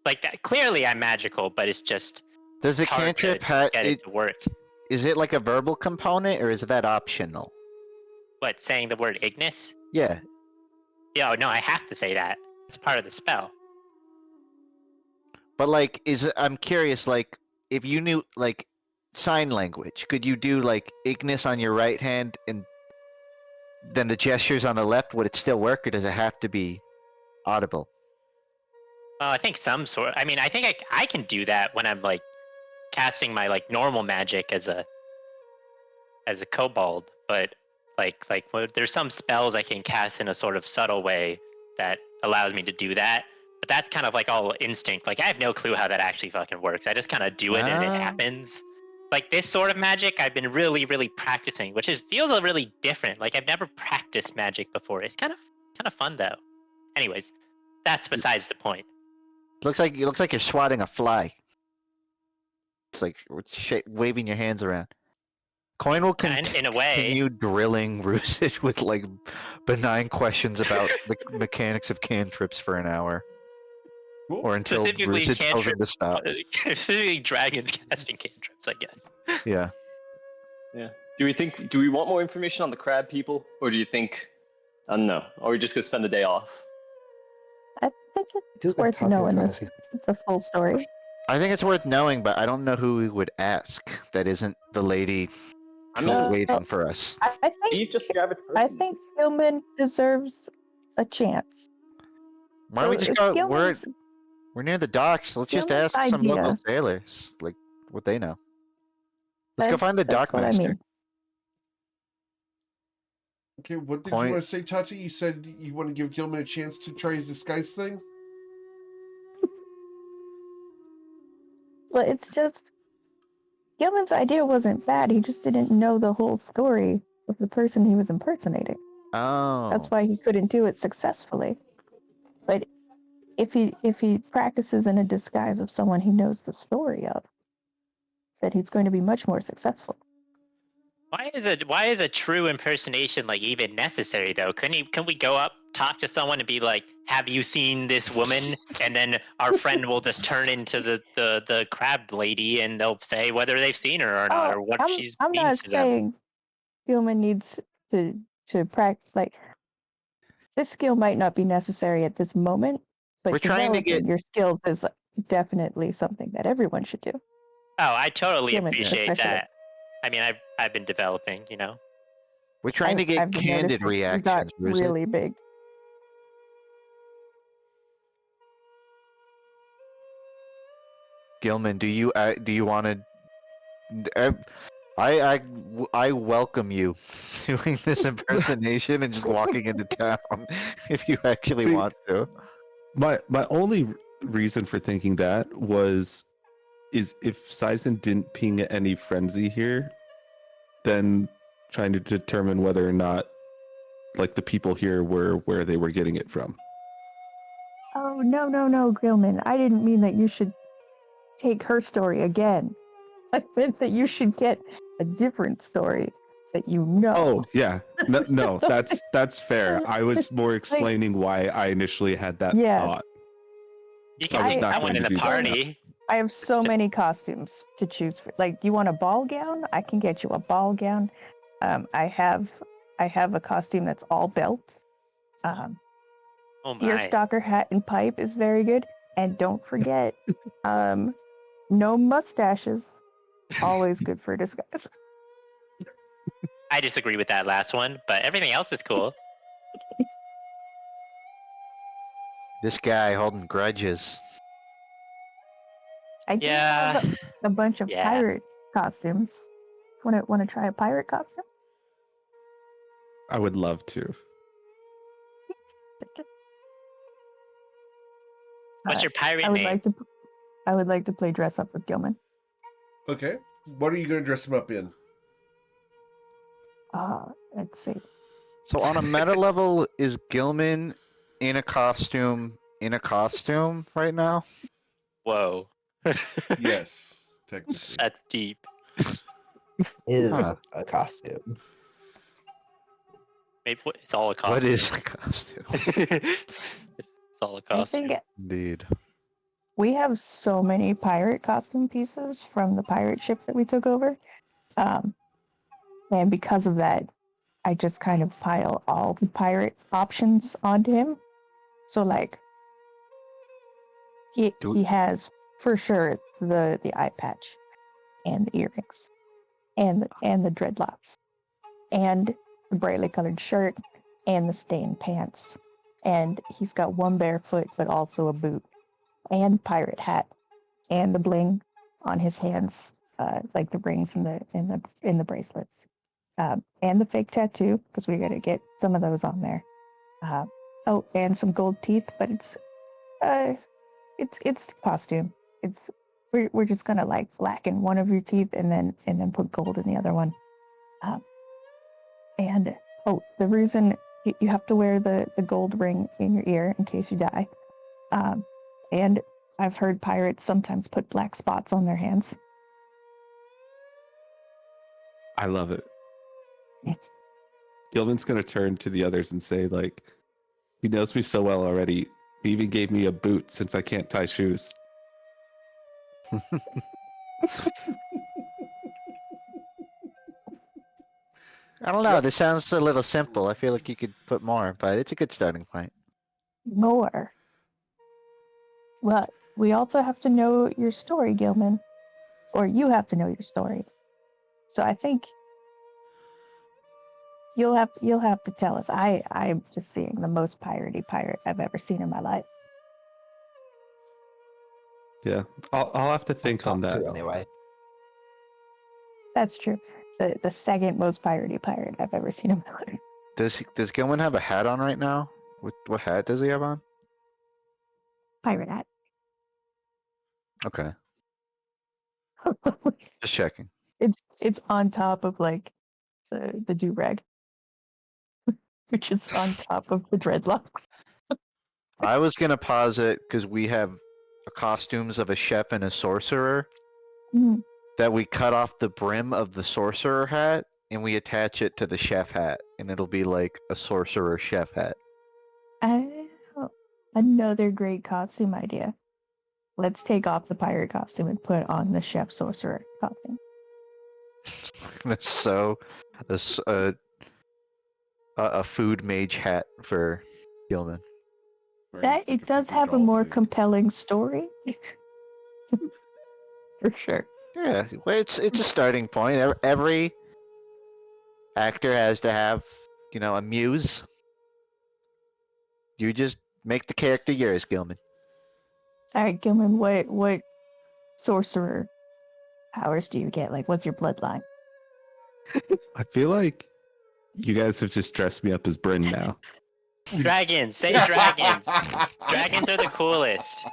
Like that, clearly I'm magical, but it's just Does the hard cantrip to have? get it to work. Is it like a verbal component, or is that optional? What, saying the word Ignis? Yeah. Yeah, no, I have to say that. It's part of the spell. But like, I'm curious. Like, if you knew like sign language, could you do like Ignis on your right hand and then the gestures on the left? Would it still work, or does it have to be audible? Well, I think some sort. I mean, I think I can do that when I'm like casting my like normal magic as a kobold, but there's some spells I can cast in a sort of subtle way that allows me to do that. But that's kind of like all instinct. Like I have no clue how that actually fucking works. I just kind of do it and it Ah. happens. Like this sort of magic, I've been really, really practicing, which feels really different. Like I've never practiced magic before. It's kind of fun though. Anyways, that's besides the point. Looks like you're swatting a fly. It's like waving your hands around. Coin will And in a way, continue drilling Rusid with like benign questions about the mechanics of cantrips for an hour, Cool. or until specifically Rusid tells him to stop. specifically dragons casting cantrips, I guess. Yeah. Yeah. Do we want more information on the crab people, or do you think, I don't know, or are we just gonna spend the day off? I think Do it's the worth top knowing fantasy. the full story. I think it's worth knowing, but I don't know who we would ask that isn't the lady I who's mean, waiting for us. I think Steve just grab it I first. think Gilman deserves a chance. Why don't we So just it's go? Gilman's- We're near the docks. Let's just Gilman's ask some local idea. sailors, like what they know. Let's go find the that's what I dockmaster. mean. Okay, what did Point- you want to say, Tati? You said you want to give Gilman a chance to try his disguise thing? But it's just Gilman's idea wasn't bad. He just didn't know the whole story of the person he was impersonating. Oh. That's why he couldn't do it successfully. But if he practices in a disguise of someone he knows the story of, then he's going to be much more successful. Why is a true impersonation like even necessary though? Can we go up, talk to someone and be like, have you seen this woman? And then our friend will just turn into the crab lady and they'll say whether they've seen her or not, or what I'm she's not means to them. saying Gilman needs to practice. Like, this skill might not be necessary at this moment, but We're trying to developing your skills is definitely something that everyone should do. Oh, I totally Gilman appreciate especially. that. I mean, I've been developing, you know. We're trying to get I've been candid noticing you got reactions. Rusid. really big. Gilman, do you want to? I welcome you doing this impersonation and just walking into town if you actually See- want to. My only reason for thinking that is if Sizen didn't ping any frenzy here, then trying to determine whether or not like the people here were where they were getting it from. Oh, no, Grillman. I didn't mean that you should take her story again. I meant that you should get a different story that you know. Oh yeah, no, that's fair. I was more explaining why I initially had that Yeah. thought. You I can was use not that one going in to a do that. party. I have so many costumes to choose for. Like, you want a ball gown? I can get you a ball gown. I have a costume that's all belts. Oh my. Deerstalker hat and pipe is very good. And don't forget, no mustaches. Always good for disguise. I disagree with that last one, but everything else is cool. This guy holding grudges. I do Yeah. have a bunch of Yeah. pirate costumes. Want to try a pirate costume? I would love to. What's your pirate I would name? like to play dress up with Gilman. Okay. What are you going to dress him up in? Let's see. So on a meta level, is Gilman in a costume right now? Whoa. Yes, technically. That's deep. Is Huh. a costume. Maybe it's all a costume. What is a costume? It's all a I costume. think Indeed. we have so many pirate costume pieces from the pirate ship that we took over. And because of that, I just kind of pile all the pirate options onto him. So like he has for sure the eye patch and the earrings and the dreadlocks and the brightly colored shirt and the stained pants. And he's got one barefoot but also a boot and pirate hat and the bling on his hands, like the rings and the bracelets, and the fake tattoo because we got to get some of those on there. Oh, and some gold teeth, but it's costume. We're just gonna like blacken one of your teeth and then put gold in the other one. And oh, the reason you have to wear the gold ring in your ear in case you die. And I've heard pirates sometimes put black spots on their hands. I love it. Gilman's gonna turn to the others and say, like, he knows me so well already. He even gave me a boot since I can't tie shoes. I don't know. This sounds a little simple. I feel like you could put more, but it's a good starting point. More. Well, we also have to know your story, Gilman. Or you have to know your story. So I think you'll have to tell us. I'm just seeing the most piratey pirate I've ever seen in my life. Yeah, I'll have to think on Top that. two, anyway. That's true. The second most piratey pirate I've ever seen in my life. Does Gilman have a hat on right now? What hat does he have on? Pirate hat. Okay, just checking. It's on top of like the do-rag. Which is on top of the dreadlocks. I was gonna posit because we have costumes of a chef and a sorcerer Mm. that we cut off the brim of the sorcerer hat and we attach it to the chef hat, and it'll be like a sorcerer chef hat. Oh, another great costume idea. Let's take off the pirate costume and put on the chef sorcerer costume. So, a food mage hat for Gilman. That it does have a more compelling story. For sure. Yeah, well, it's a starting point. Every actor has to have, a muse. You just make the character yours, Gilman. All right, Gilman, what sorcerer powers do you get? Like, what's your bloodline? I feel like you guys have just dressed me up as Bryn now. Dragons! Say dragons! Dragons are the coolest.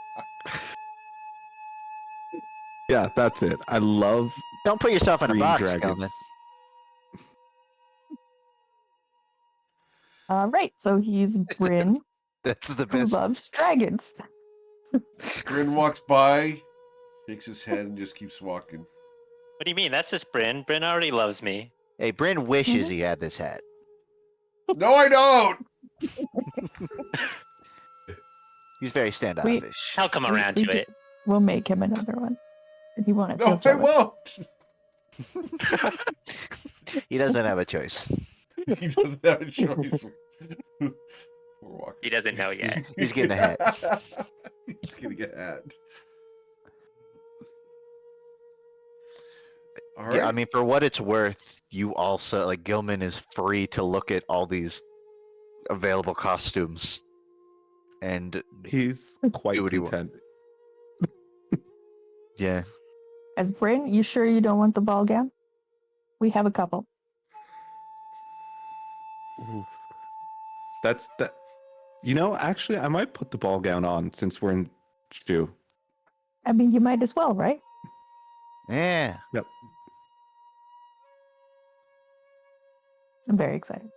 Yeah, that's it. I love Don't put yourself in a green box, dragons. Gilman. Right, so he's Bryn, That's the who best. loves dragons. Bryn walks by, shakes his head, and just keeps walking. What do you mean? That's just Bryn. Bryn already loves me. Hey, Bryn wishes he had this hat. No, I don't! He's very standoffish. I'll come around to it. We'll make him another one. And he won't. No, I won't! He doesn't have a choice. He doesn't have a choice. We're walking. He doesn't know yet. He's getting a hat. He's getting a hat. All right. Yeah, I mean, for what it's worth, you also like Gilman is free to look at all these available costumes, and He's quite Do what he wa- content. yeah, As Bryn, you sure you don't want the ball gown? We have a couple. Ooh. That's that. You know, actually, I might put the ball gown on since we're in Shu. I mean, you might as well, right? yeah. Yep. I'm very excited.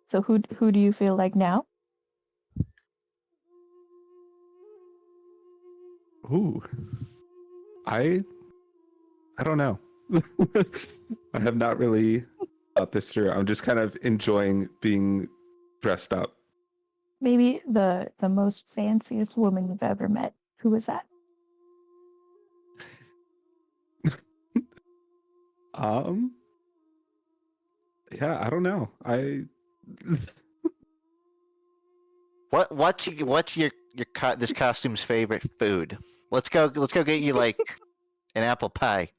So who do you feel like now? Ooh. I don't know. I have not really thought this through. I'm just kind of enjoying being dressed up. Maybe the most fanciest woman you've ever met. Who was that? Yeah, I don't know. What's your this costume's favorite food? Let's go get you like an apple pie.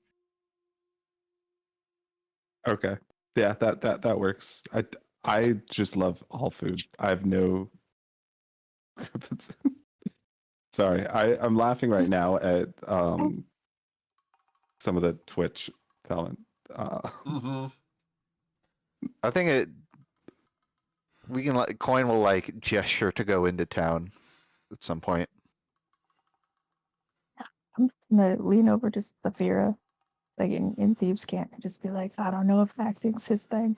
Okay. Yeah, that works. I just love all food. I have no Sorry, I'm laughing right now at some of the Twitch talent. I think we can Coin will like gesture to go into town at some point. I'm just gonna lean over to Saphira, like in Thieves' Camp, and just be like, I don't know if acting's his thing.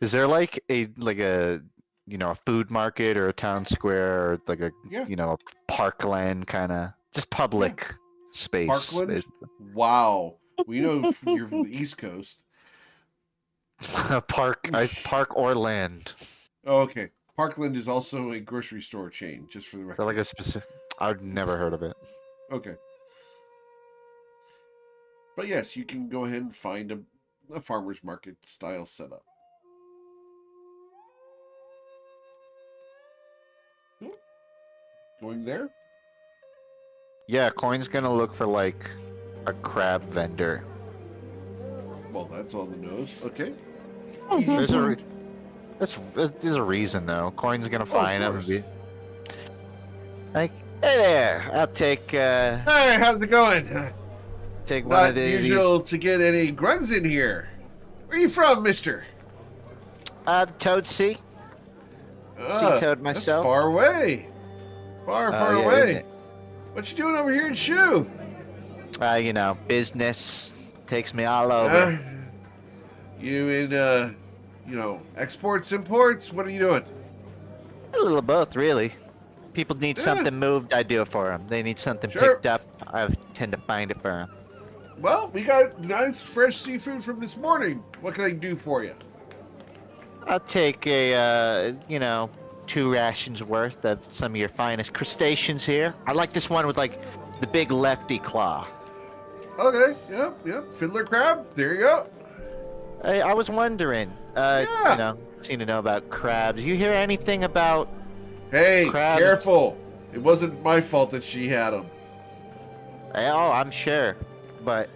Is there like a a food market or a town square or like a Yeah. parkland kind of just public space? Parkland? Wow. We know you're from the East Coast. Park or land. Oh, okay. Parkland is also a grocery store chain, just for the Is record. that like a specific? I've never heard of it. Okay. But yes, you can go ahead and find a farmer's market style setup. Going there? Yeah, Coin's gonna look for like a crab vendor. Well, that's on the nose. Okay. There's a reason though. Coin's gonna find him and be like, "Hey there, I'll take Hey, how's it going? one Not of these." usual to get any grunts in here. Where you from, mister? The Toad Sea. Sea toad myself. That's far away. Far Yeah, away. isn't it? What you doing over here in Shu? Business takes me all over. You in, exports, imports? What are you doing? A little of both, really. People need Yeah. something moved, I do it for them. They need something Sure. picked up, I tend to find it for them. Well, we got nice fresh seafood from this morning. What can I do for you? I'll take a, 2 rations worth of some of your finest crustaceans here. I like this one with, like, the big lefty claw. Okay, yep. Fiddler crab. There you go. Hey, I was wondering, Yeah. seem to know about crabs. You hear anything about... Hey, Crab. careful. It wasn't my fault that she had them. Oh, I'm sure. But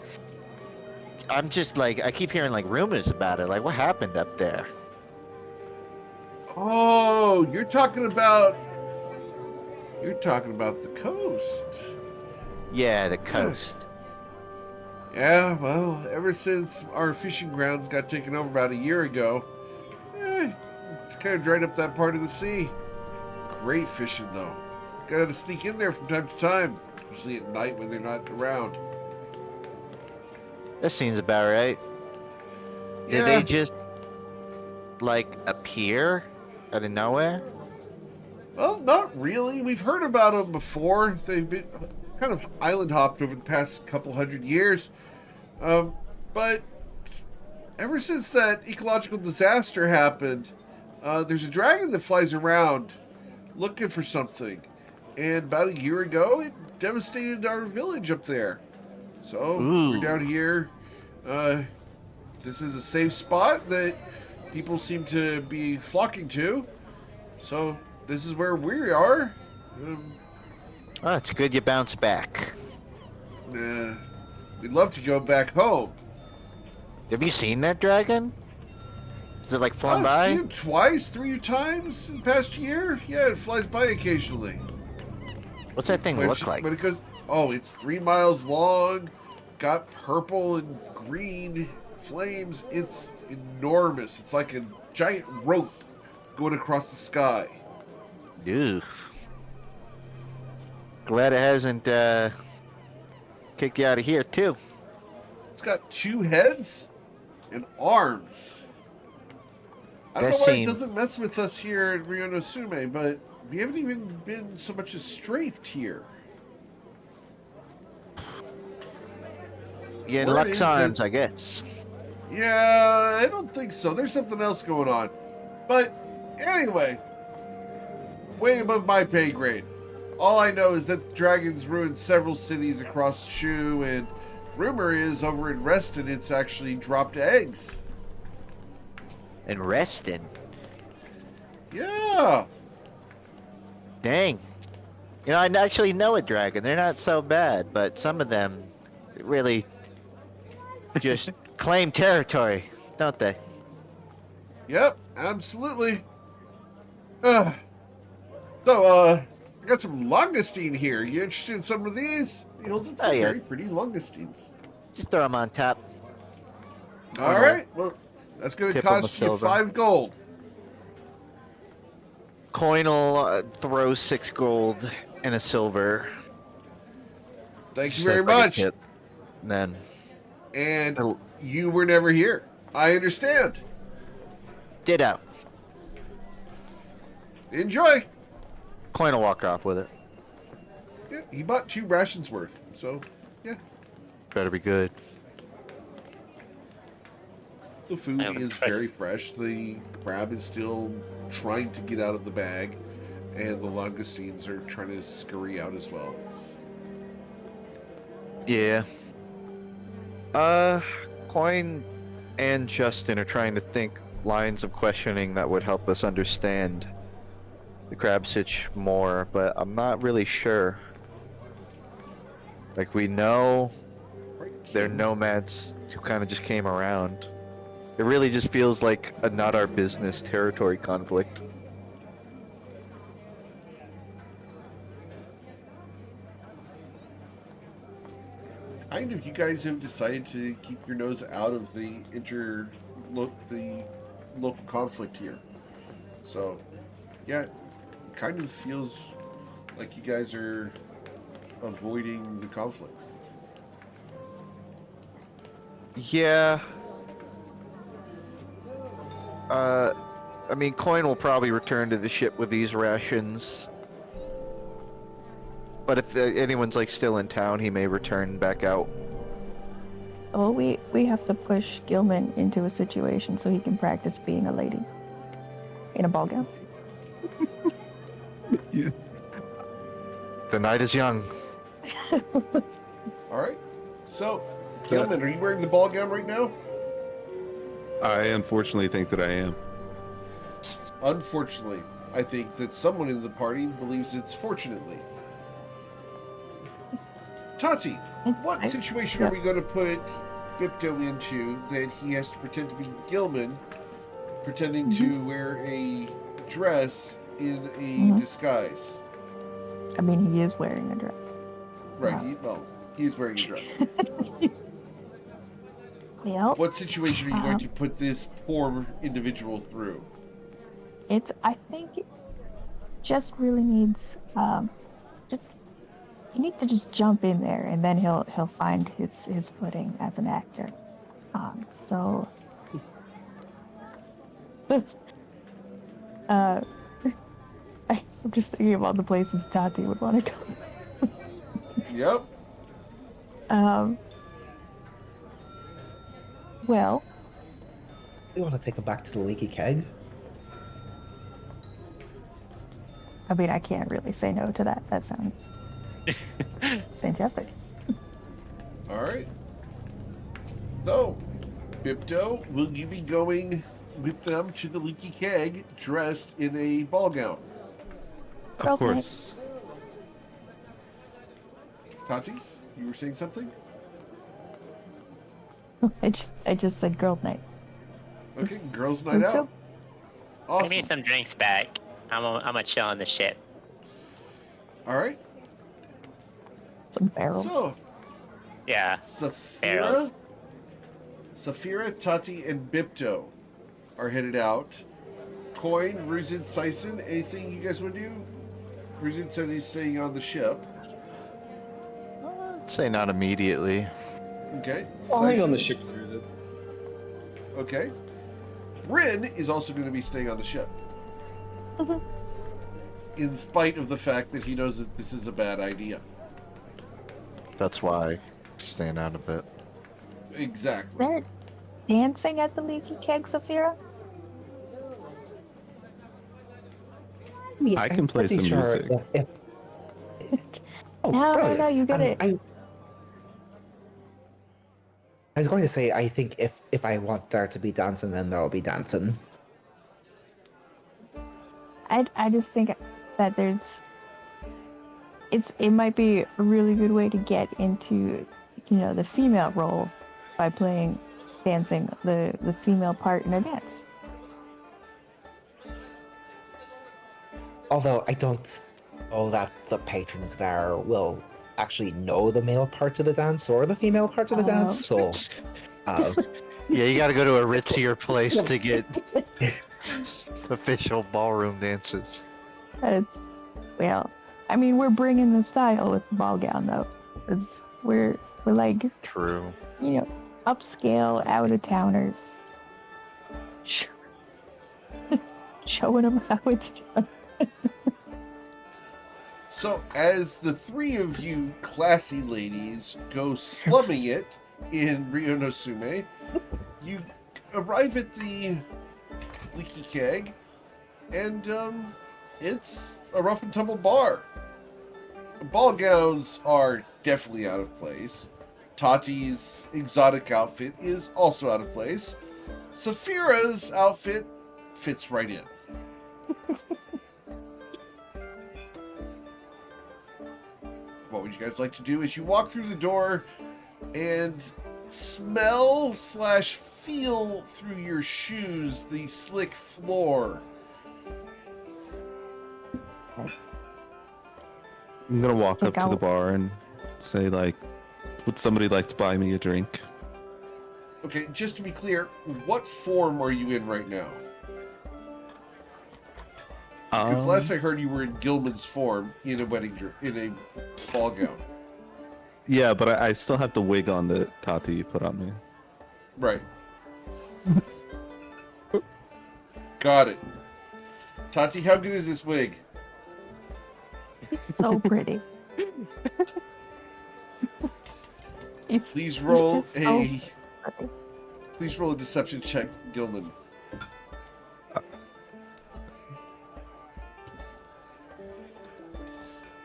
I'm just, like, I keep hearing, like, rumors about it. Like, what happened up there? Oh, you're talking about the coast. Yeah, the coast. Yeah, well, ever since our fishing grounds got taken over about a year ago, it's kind of dried up that part of the sea. Great fishing, though. Gotta sneak in there from time to time. usually at night when they're not around. That seems about right. Did Yeah. they just like appear out of nowhere? Well, not really. We've heard about them before. They've been kind of island hopped over the past couple hundred years. But ever since that ecological disaster happened, there's a dragon that flies around looking for something. And about a year ago, it devastated our village up there. So we're Ooh. down here. This is a safe spot that people seem to be flocking to. So this is where we are. Oh, it's good you bounced back. We'd love to go back home. Have you seen that dragon? Is it like flown I've by? seen it twice, 3 times in the past year. Yeah, it flies by occasionally. What's that thing look like? But it goes, oh, it's 3 miles long, got purple and green flames. It's enormous. It's like a giant rope going across the sky. Ew. Glad it hasn't kicked you out of here too. It's got 2 heads and arms. I don't That know why it seems- doesn't mess with us here at Ryonosume, but we haven't even been so much as strafed here. Yeah, Word Lux is arms, that- I guess. Yeah, I don't think so. There's something else going on. But anyway, way above my pay grade. All I know is that dragons ruined several cities across Shu, and rumor is over in Reston it's actually dropped eggs. And resting. Yeah. Dang. You know, I actually know a dragon. They're not so bad, but some of them really just claim territory, don't they? Yep, absolutely. So, I got some longustine here. You interested in some of these? He holds up some Oh, yeah. very pretty longustines. Just throw them on top. All right, well, that's going to Tip 'em with cost you silver. 5 gold. Coin will throw 6 gold and a silver. Thank you Just very as like a much. tip. And then And you were never here. I understand. ditto. Enjoy. Coin will walk off with it. Yeah, he bought 2 rations worth, so yeah. Better be good. The food I haven't is tried. very fresh. The crab is still trying to get out of the bag, and the langoustines are trying to scurry out as well. Yeah. Coin and Justin are trying to think lines of questioning that would help us understand the crab sitch more, but I'm not really sure. Like, we know they're nomads who kind of just came around. It really just feels like a not our business territory conflict. Kind of, you guys have decided to keep your nose out of the local conflict here. So, yeah, it kind of feels like you guys are avoiding the conflict. Yeah. I mean, Coin will probably return to the ship with these rations. But if anyone's like still in town, he may return back out. Well, we have to push Gilman into a situation so he can practice being a lady in a ball gown. The night is young. All right. So, Gilman, are you wearing the ball gown right now? I unfortunately think that I am. Unfortunately, I think that someone in the party believes it's fortunately. Tati, what situation are we going to put Bipto into that he has to pretend to be Gilman, pretending to wear a dress in a disguise? I mean, he is wearing a dress. Right, he's wearing a dress. Yep. What situation are you going to put this poor individual through? I think it just really needs, just, he needs to just jump in there, and then he'll find his footing as an actor. So, uh, I'm just thinking of all the places Tati would want to go. Yep. Well, We want to take him back to the leaky keg. I mean, I can't really say no to that. That sounds fantastic. All right. So, Bipto, will you be going with them to the leaky keg dressed in a ball gown? Of Girls' night. course. Tati, you were saying something? I just said girls' night. Okay, girls' night Let's out. go. Give me Awesome. some drinks back. I'm gonna chill on the ship. All right. Some barrels. So, Yeah. Saphira, Barrels. Tati, and Bipto are headed out. Coin, Ruzid, Sison, anything you guys want to do? Ruzid said he's staying on the ship. Say not immediately. Okay. I'll hang on Sison- the ship cruise it. Okay. Bryn is also going to be staying on the ship. In spite of the fact that he knows that this is a bad idea. That's why staying out a bit. Exactly. They're dancing at the leaky keg, Saphira? mean, I I'm can play pretty some sure music. Oh, No, brilliant. you get it. I was going to say, I think if I want there to be dancing, then there'll be dancing. I just think that it might be a really good way to get into the female role by dancing the female part in a dance. Although I don't know that the patrons there will actually know the male part of the dance or the female part of the dance, so Yeah, you gotta go to a ritzier place to get official ballroom dances. Well, I mean, we're bringing the style with the ball gown, though. We're like, True. upscale out of towners, showing them how it's done. So, as the three of you classy ladies go slumming it in Ryonosume, you arrive at the leaky keg, and it's a rough and tumble bar. Ball gowns are definitely out of place. Tati's exotic outfit is also out of place. Saphira's outfit fits right in. What would you guys like to do as you walk through the door and smell/feel through your shoes the slick floor? I'm gonna walk up Like to the I'll- bar and say, like, would somebody like to buy me a drink? Okay, just to be clear, what form are you in right now? Because last I heard you were in Gilman's form in a in a ball gown. Yeah, but I still have the wig on that Tati put on me. Right. Got it. Tati, how good is this wig? It's so pretty. Please roll just so pretty. Please roll a deception check, Gilman.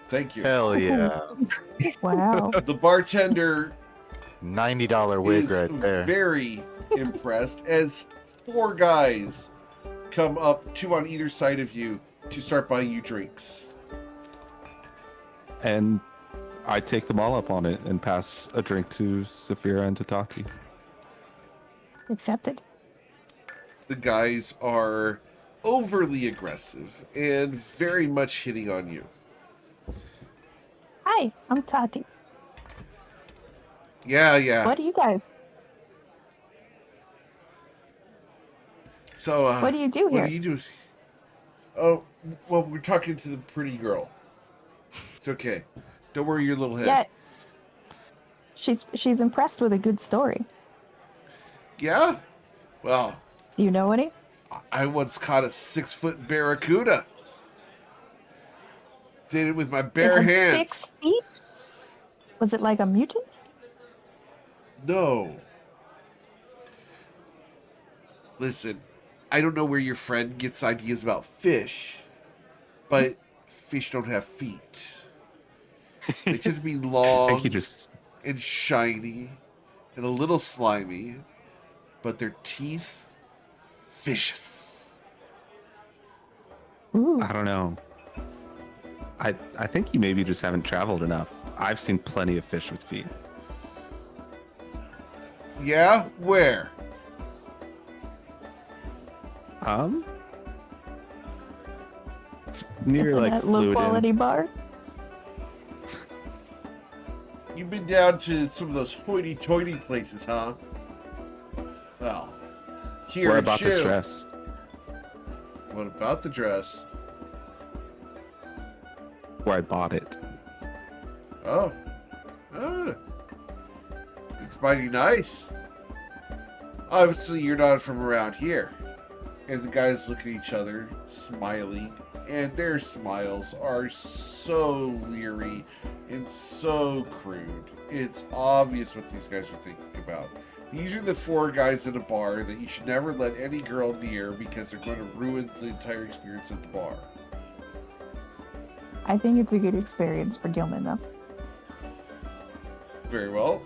Thank you. Hell yeah. Wow. The bartender $90 wig is right there. very impressed as four guys come up, two on either side of you, to start buying you drinks. And I take them all up on it and pass a drink to Saphira and to Tati. Accepted. The guys are overly aggressive and very much hitting on you. Hi, I'm Tati. Yeah. What do you guys? So, What do you do here? What do you do? Oh, well, we're talking to the pretty girl. It's okay. Don't worry your little head. Yeah. She's impressed with a good story. Yeah? Well, Do you know any? I once caught a 6-foot barracuda. Did it with my bare It had hands. 6 feet? Was it like a mutant? No. Listen, I don't know where your friend gets ideas about fish, but fish don't have feet. They tend to be I long think he just. and shiny and a little slimy, but their teeth, vicious. Ooh. I don't know. I think you maybe just haven't traveled enough. I've seen plenty of fish with feet. Yeah? Where? Near like That low quality Fluden. bar? You've been down to some of those hoity-toity places, huh? Well, here Where in about this Shiv- dress? What about the dress? Where I bought it. Oh. Ah. It's mighty nice. Obviously, you're not from around here. And the guys look at each other, smiling. And their smiles are so leery and so crude. It's obvious what these guys are thinking about. These are the 4 guys at a bar that you should never let any girl near because they're going to ruin the entire experience at the bar. I think it's a good experience for Gilman, though. Very well.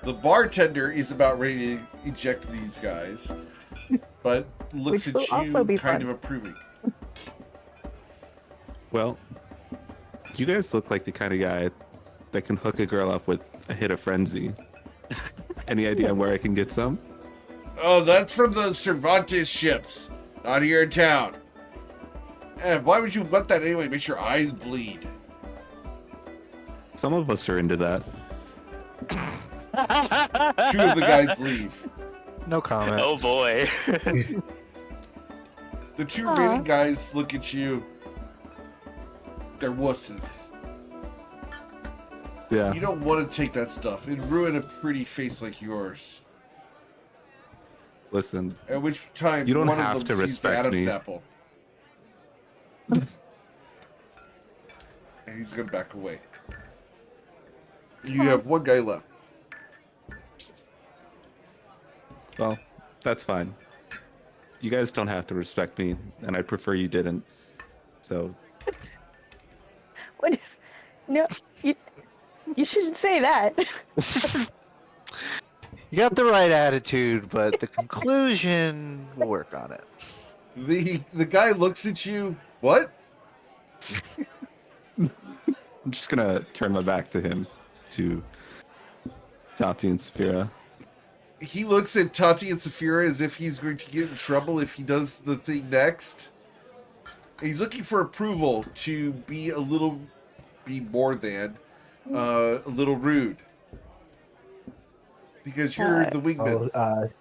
The bartender is about ready to eject these guys, but looks Which will at also you be kind fun. of approving. Well, you guys look like the kind of guy that can hook a girl up with a hit of frenzy. Any idea where I can get some? Oh, that's from the Cervantes ships, not here in town. And why would you want that anyway? It makes your eyes bleed. Some of us are into that. 2 of the guys leave. No comment. Oh boy. The 2 Aw. remaining guys look at you. They're wusses. Yeah. You don't want to take that stuff. It'd ruin a pretty face like yours. Listen, At which time You don't one have of them to sees the respect Adam's me. apple. And he's gonna back away. You have 1 guy left. well, that's fine. You guys don't have to respect me, and I'd prefer you didn't. So, What is... No, you shouldn't say that. You got the right attitude, but the conclusion, we'll work on it. The guy looks at you. What? I'm just gonna turn my back to him, to Tati and Saphira. He looks at Tati and Saphira as if he's going to get in trouble if he does the thing next. And he's looking for approval to be more than a little rude. Because you're the wingman.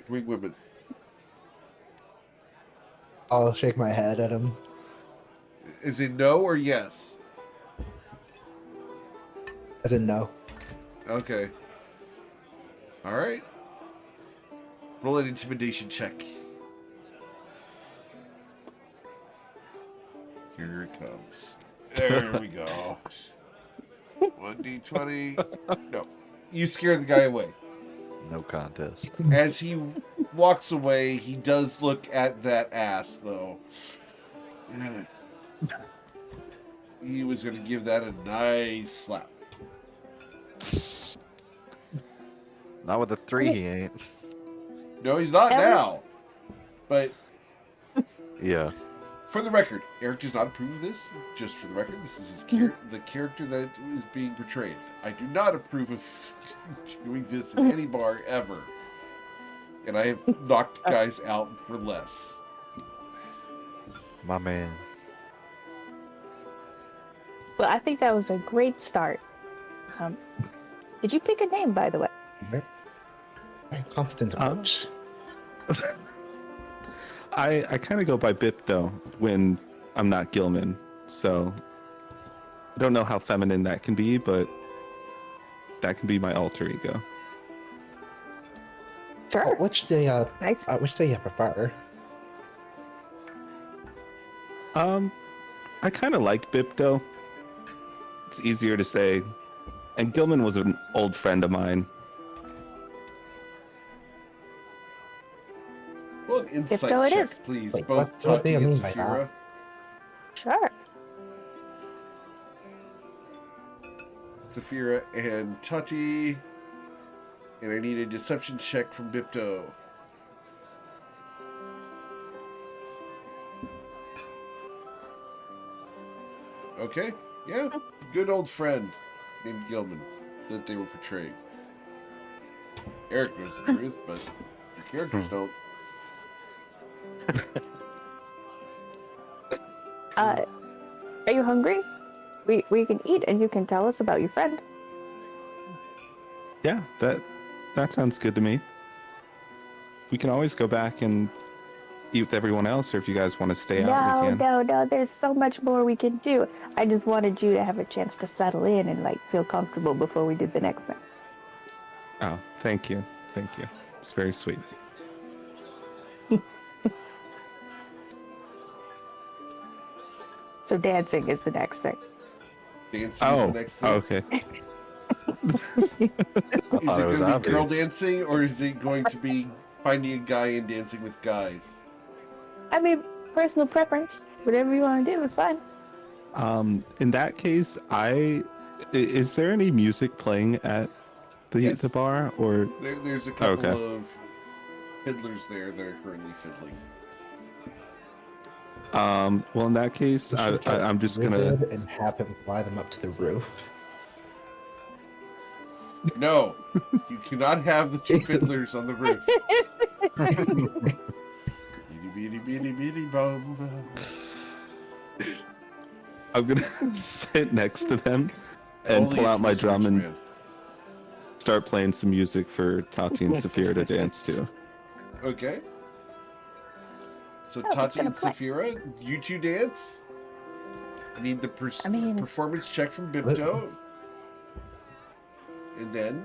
Wing women. I'll shake my head at him. Is it no or yes? As in no. Okay. All right. Roll an intimidation check. Here it comes. There we go. 1d20. No. You scare the guy away. No contest. As he walks away, he does look at that ass, though. He was going to give that a nice slap. Not with a 3, he ain't. No, he's not now. But Yeah. for the record, Eric does not approve of this. Just for the record, this is his the character that is being portrayed. I do not approve of doing this in any bar ever. And I have knocked guys out for less. My man. Well, I think that was a great start. Did you pick a name, by the way? Very confident approach. I kind of go by Bip though when I'm not Gilman. So I don't know how feminine that can be, but that can be my alter ego. Sure. Which do you prefer? I kind of like Bipto. It's easier to say. And Gilman was an old friend of mine. Well, an insight so it check, is. please. Wait, Both what do Tati you and mean by that? Saphira. Sure. Saphira and Tati. And I need a deception check from Bipto. Okay, yeah. Good old friend named Gilman that they were portraying. Eric knows the truth, but your characters don't. Are you hungry? We can eat and you can tell us about your friend. Yeah, that sounds good to me. We can always go back and eat with everyone else, or if you guys want to stay out, we can. No, there's so much more we can do. I just wanted you to have a chance to settle in and like feel comfortable before we did the next thing. Oh, thank you. Thank you. It's very sweet. So dancing is the next thing. Dancing is the next thing. Okay. Is it thought it going was to be obvious. girl dancing, or is it going to be finding a guy and dancing with guys? I mean, personal preference. Whatever you want to do is fine. In that case, is there any music playing at the Yes. bar, or There's a couple Okay. of fiddlers there that are currently fiddling. well, in that case, We should get I'm just gonna. Wizard and have him fly them up to the roof. No, you cannot have the two fiddlers on the roof. Beady, beady, beady, beady, bum, bum. I'm gonna sit next to them and Only pull if out my he's drum rich, and man. start playing some music for Tati and Saphira to dance to. Okay. So who's Tati gonna and play? Saphira, you two dance. I need the I mean- performance check from Bipto. And then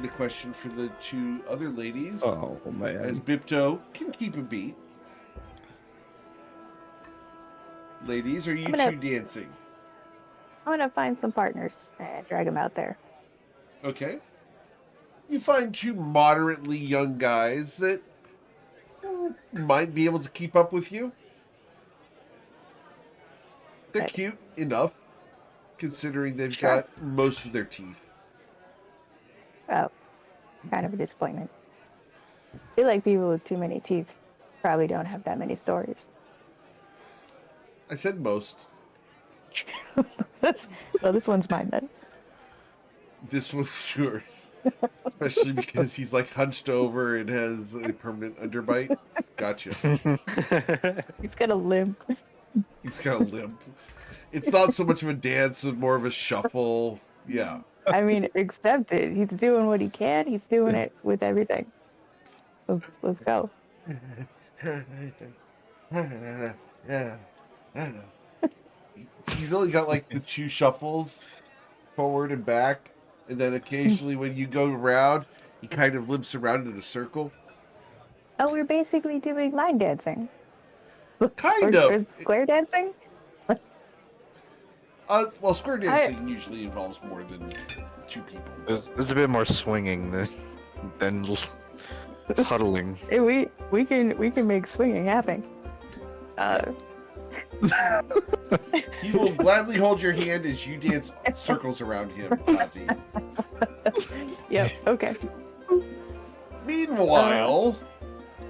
the question for the two other ladies, Oh man! as Bipto can keep a beat. Ladies, are you I'm gonna- two dancing? I'm gonna find some partners and drag them out there. Okay. You find two moderately young guys that might be able to keep up with you. They're Okay. cute enough, considering they've Sure. got most of their teeth. Oh, kind of a disappointment. I feel like people with too many teeth probably don't have that many stories. I said most. Well, this one's mine then. This was yours. Especially because he's like hunched over and has a permanent underbite. Gotcha. He's got a limp. He's got a limp. It's not so much of a dance, and more of a shuffle. Yeah. I mean, accept it. He's doing what he can. He's doing it with everything. Let's go. He's only got like the two shuffles, forward and back, and then occasionally when you go around, he kind of limps around in a circle. Oh, we're basically doing line dancing. Kind or of. square dancing? Well, square dancing usually involves more than two people. There's a bit more swinging than huddling. Hey, we can make swinging happen. He will gladly hold your hand as you dance circles around him, Tati. Yep. Okay. Meanwhile,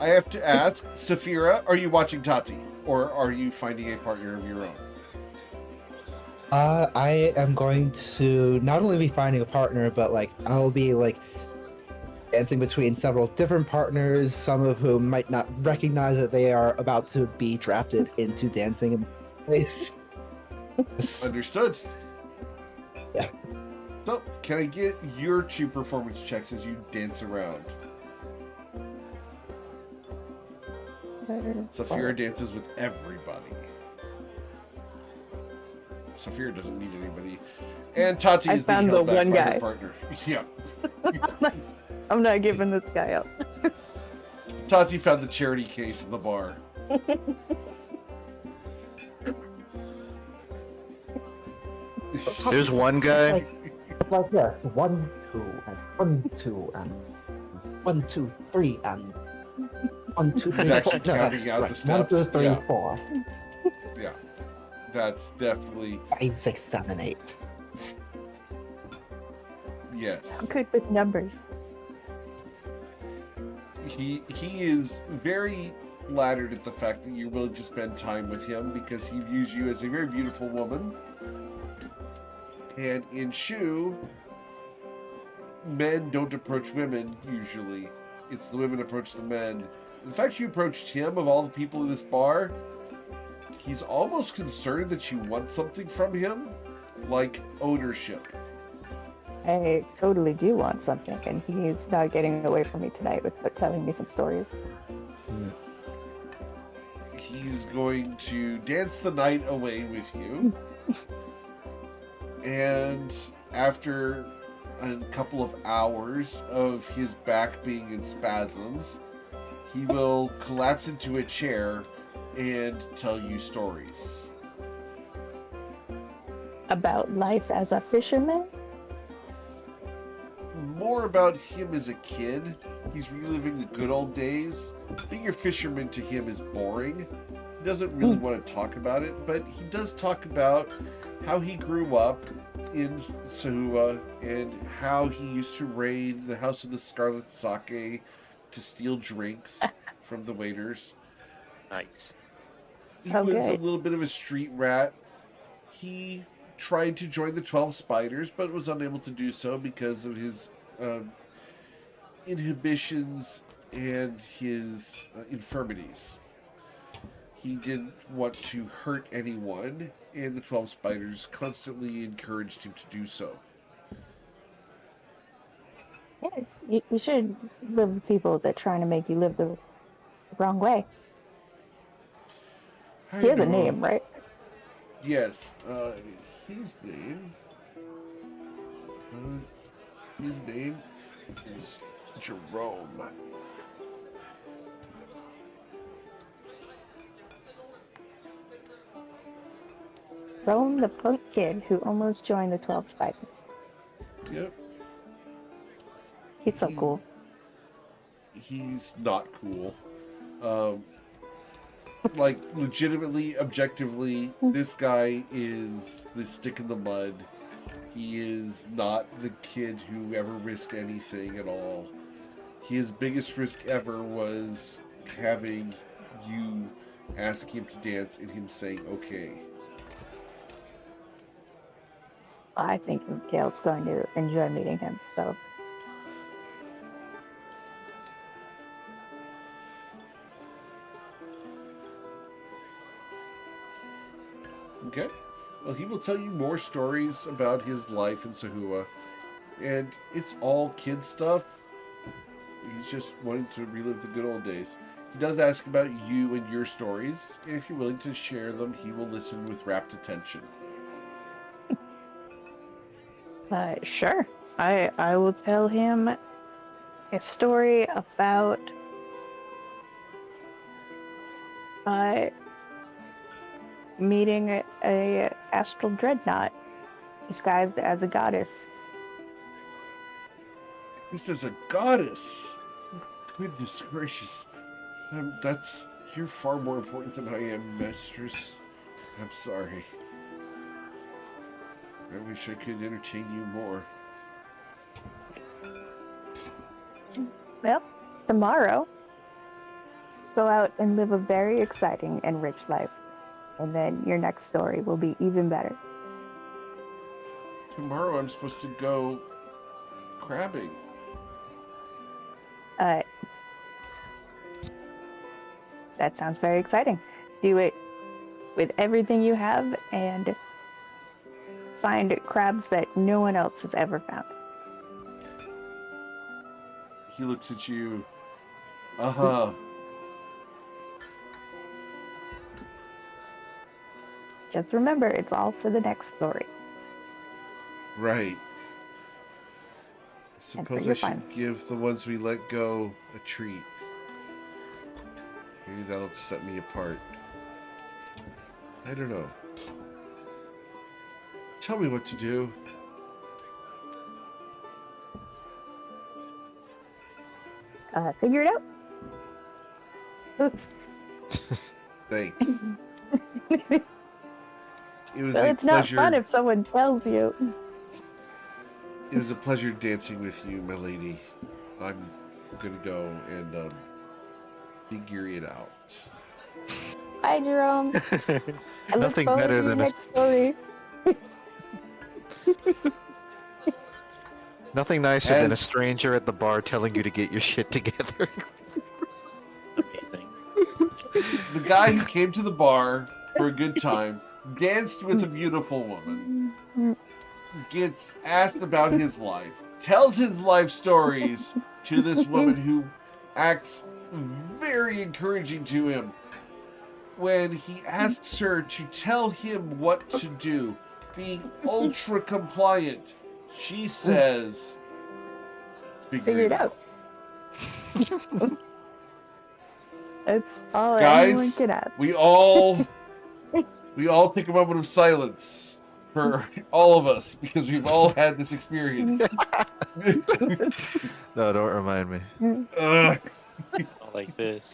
I have to ask, Saphira, are you watching Tati? Or are you finding a partner of your own? I am going to not only be finding a partner, but like I'll be like dancing between several different partners, some of whom might not recognize that they are about to be drafted into dancing in place. Understood. Yeah. So, can I get your two performance checks as you dance around? Saphira dances with everybody. Saphir doesn't need anybody. And Tati I is being found held the back one by guy. her partner. Yeah. I'm not giving this guy up. Tati found the charity case in the bar. There's one guy. Like yes, 1, 2, and 1, 2, and 1, 2, 3, and 1, 2, 3, He's 4. actually No, counting that's out right. the steps. 1, 2, 3, Yeah. 4, Yeah. That's definitely 5, 6, 7, 8. yes. I'm good with numbers. He is very flattered at the fact that you're willing to spend time with him because he views you as a very beautiful woman. And in Shu, men don't approach women usually. It's the women approach the men. The fact you approached him of all the people in this bar, he's almost concerned that you want something from him, like ownership. I totally do want something, and he's not getting away from me tonight without telling me some stories. He's going to dance the night away with you. And after a couple of hours of his back being in spasms, he will collapse into a chair and tell you stories. About life as a fisherman? More about him as a kid. He's reliving the good old days. Being a fisherman to him is boring. He doesn't really want to talk about it, but he does talk about how he grew up in Sahua and how he used to raid the House of the Scarlet Sake to steal drinks from the waiters. Nice. He So was a good. little bit of a street rat. He tried to join the 12 Spiders, but was unable to do so because of his inhibitions and his infirmities. He didn't want to hurt anyone, and the 12 Spiders constantly encouraged him to do so. Yeah, you should live with people that are trying to make you live the wrong way. He has a name, right? Yes. His name... his name is Jerome. Rome, the punk kid who almost joined the 12 Spiders. Yep. He's so cool. He's not cool. Like, legitimately, objectively, this guy is the stick in the mud. He is not the kid who ever risked anything at all. His biggest risk ever was having you ask him to dance and him saying okay. I think Gail's going to enjoy meeting him, so. Okay. Well, he will tell you more stories about his life in Sahua. And it's all kid stuff. He's just wanting to relive the good old days. He does ask about you and your stories. And if you're willing to share them, he will listen with rapt attention. Sure. I will tell him a story about meeting a astral dreadnought disguised as a goddess. Just as a goddess. Goodness gracious. You're far more important than I am, mistress. I'm sorry. I wish I could entertain you more. Well, tomorrow, go out and live a very exciting and rich life. And then your next story will be even better. Tomorrow I'm supposed to go crabbing. That sounds very exciting. Do it with everything you have and find crabs that no one else has ever found. He looks at you. Uh-huh. Just remember, it's all for the next story. Right. I And for suppose your I should fines. give the ones we let go a treat. Maybe that'll set me apart. I don't know. Tell me what to do. Figure it out. Thanks. It was Well, a it's not pleasure. fun if someone tells you. It was a pleasure dancing with you, my lady. I'm gonna go and figure it out. Bye, Jerome. I look Nothing forward better to your than a next story. nothing nicer than a As- stranger at the bar telling you to get your shit together. Amazing. The guy who came to the bar for a good time, danced with a beautiful woman, gets asked about his life, tells his life stories to this woman who acts very encouraging to him. When he asks her to tell him what to do, being ultra compliant, she says, Figure it out. It's all anyone Guys, can ask. we all take a moment of silence for all of us because we've all had this experience. No, don't remind me. Ugh. Not like this.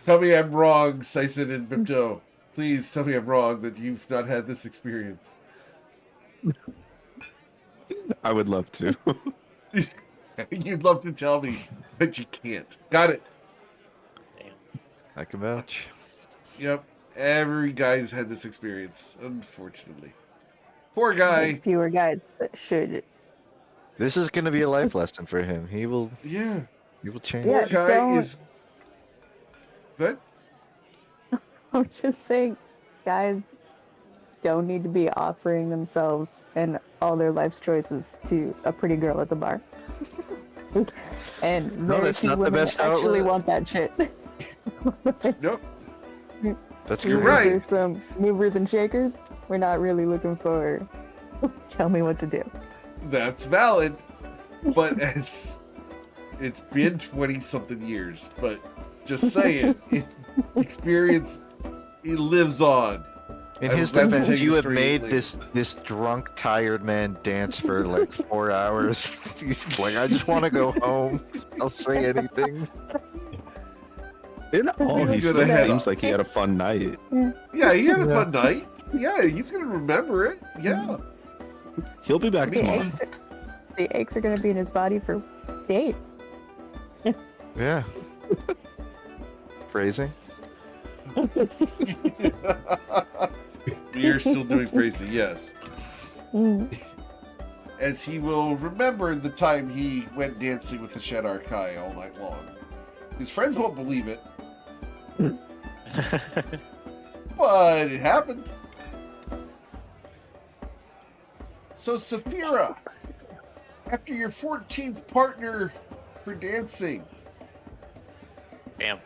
Tell me I'm wrong, Sison and Bipto. Please tell me I'm wrong that you've not had this experience. I would love to. You'd love to tell me, but you can't. Got it. Damn. I can vouch. Yep. Every guy's had this experience, unfortunately. Poor guy. Fewer guys that should. This is gonna be a life lesson for him. He will Yeah. change. Yeah, Poor guy don't- is good. I'm just saying, guys don't need to be offering themselves and all their life's choices to a pretty girl at the bar. And No, very that's few not the women best actually outlet. want that shit. Nope. That's You're great. right. There's some movers and shakers. We're not really looking for tell me what to do. That's valid. But as it's been 20 something years, but just saying, experience it lives on. In I his was glad to defense, tell you you the have story made later. this drunk, tired man dance for like 4 hours. He's like, I just want to go home. I'll say anything. In all, He's he good still ahead. seems like he had a fun night. Yeah, he had a Yeah. fun night. Yeah, he's gonna remember it. Yeah. He'll be back The tomorrow. aches are going to be in his body for days. Yeah. Phrasing. We are still doing phrasing, yes. Mm. As he will remember the time he went dancing with the Shadar Kai all night long. His friends won't believe it, but it happened. So, Saphira, after your 14th partner for dancing, Damn.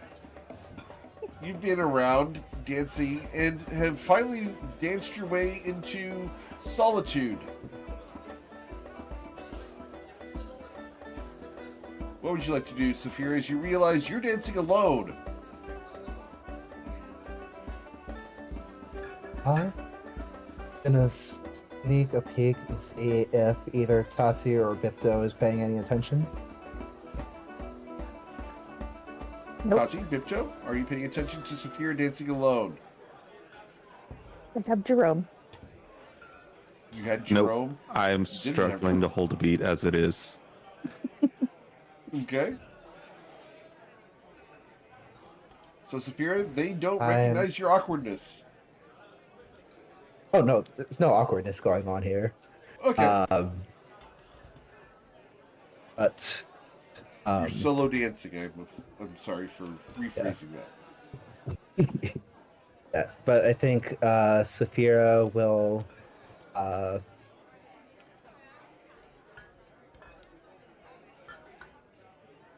you've been around dancing and have finally danced your way into solitude. What would you like to do, Saphira, as you realize you're dancing alone? I'm gonna sneak a peek and see if either Tati or Bipto is paying any attention. Nope. Tati, Bipto, are you paying attention to Saphira dancing alone? I have Jerome. You had Nope. Jerome? I am have struggling to hold a beat as it is. Okay. So, Saphira, they don't I'm- recognize your awkwardness. Oh no, there's no awkwardness going on here. Okay. But You're solo dancing. I'm sorry for rephrasing that. yeah, but I think Saphira will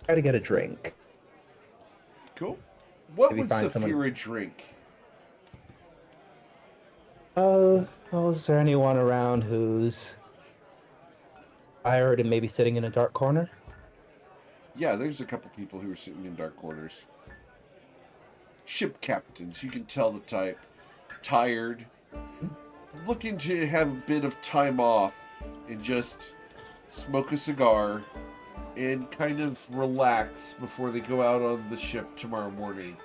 try to get a drink. Cool. What Maybe would find someone- Saphira drink? Well, is there anyone around who's tired and maybe sitting in a dark corner? Yeah, there's a couple people who are sitting in dark corners. Ship captains, you can tell the type. Tired, looking to have a bit of time off and just smoke a cigar and kind of relax before they go out on the ship tomorrow morning.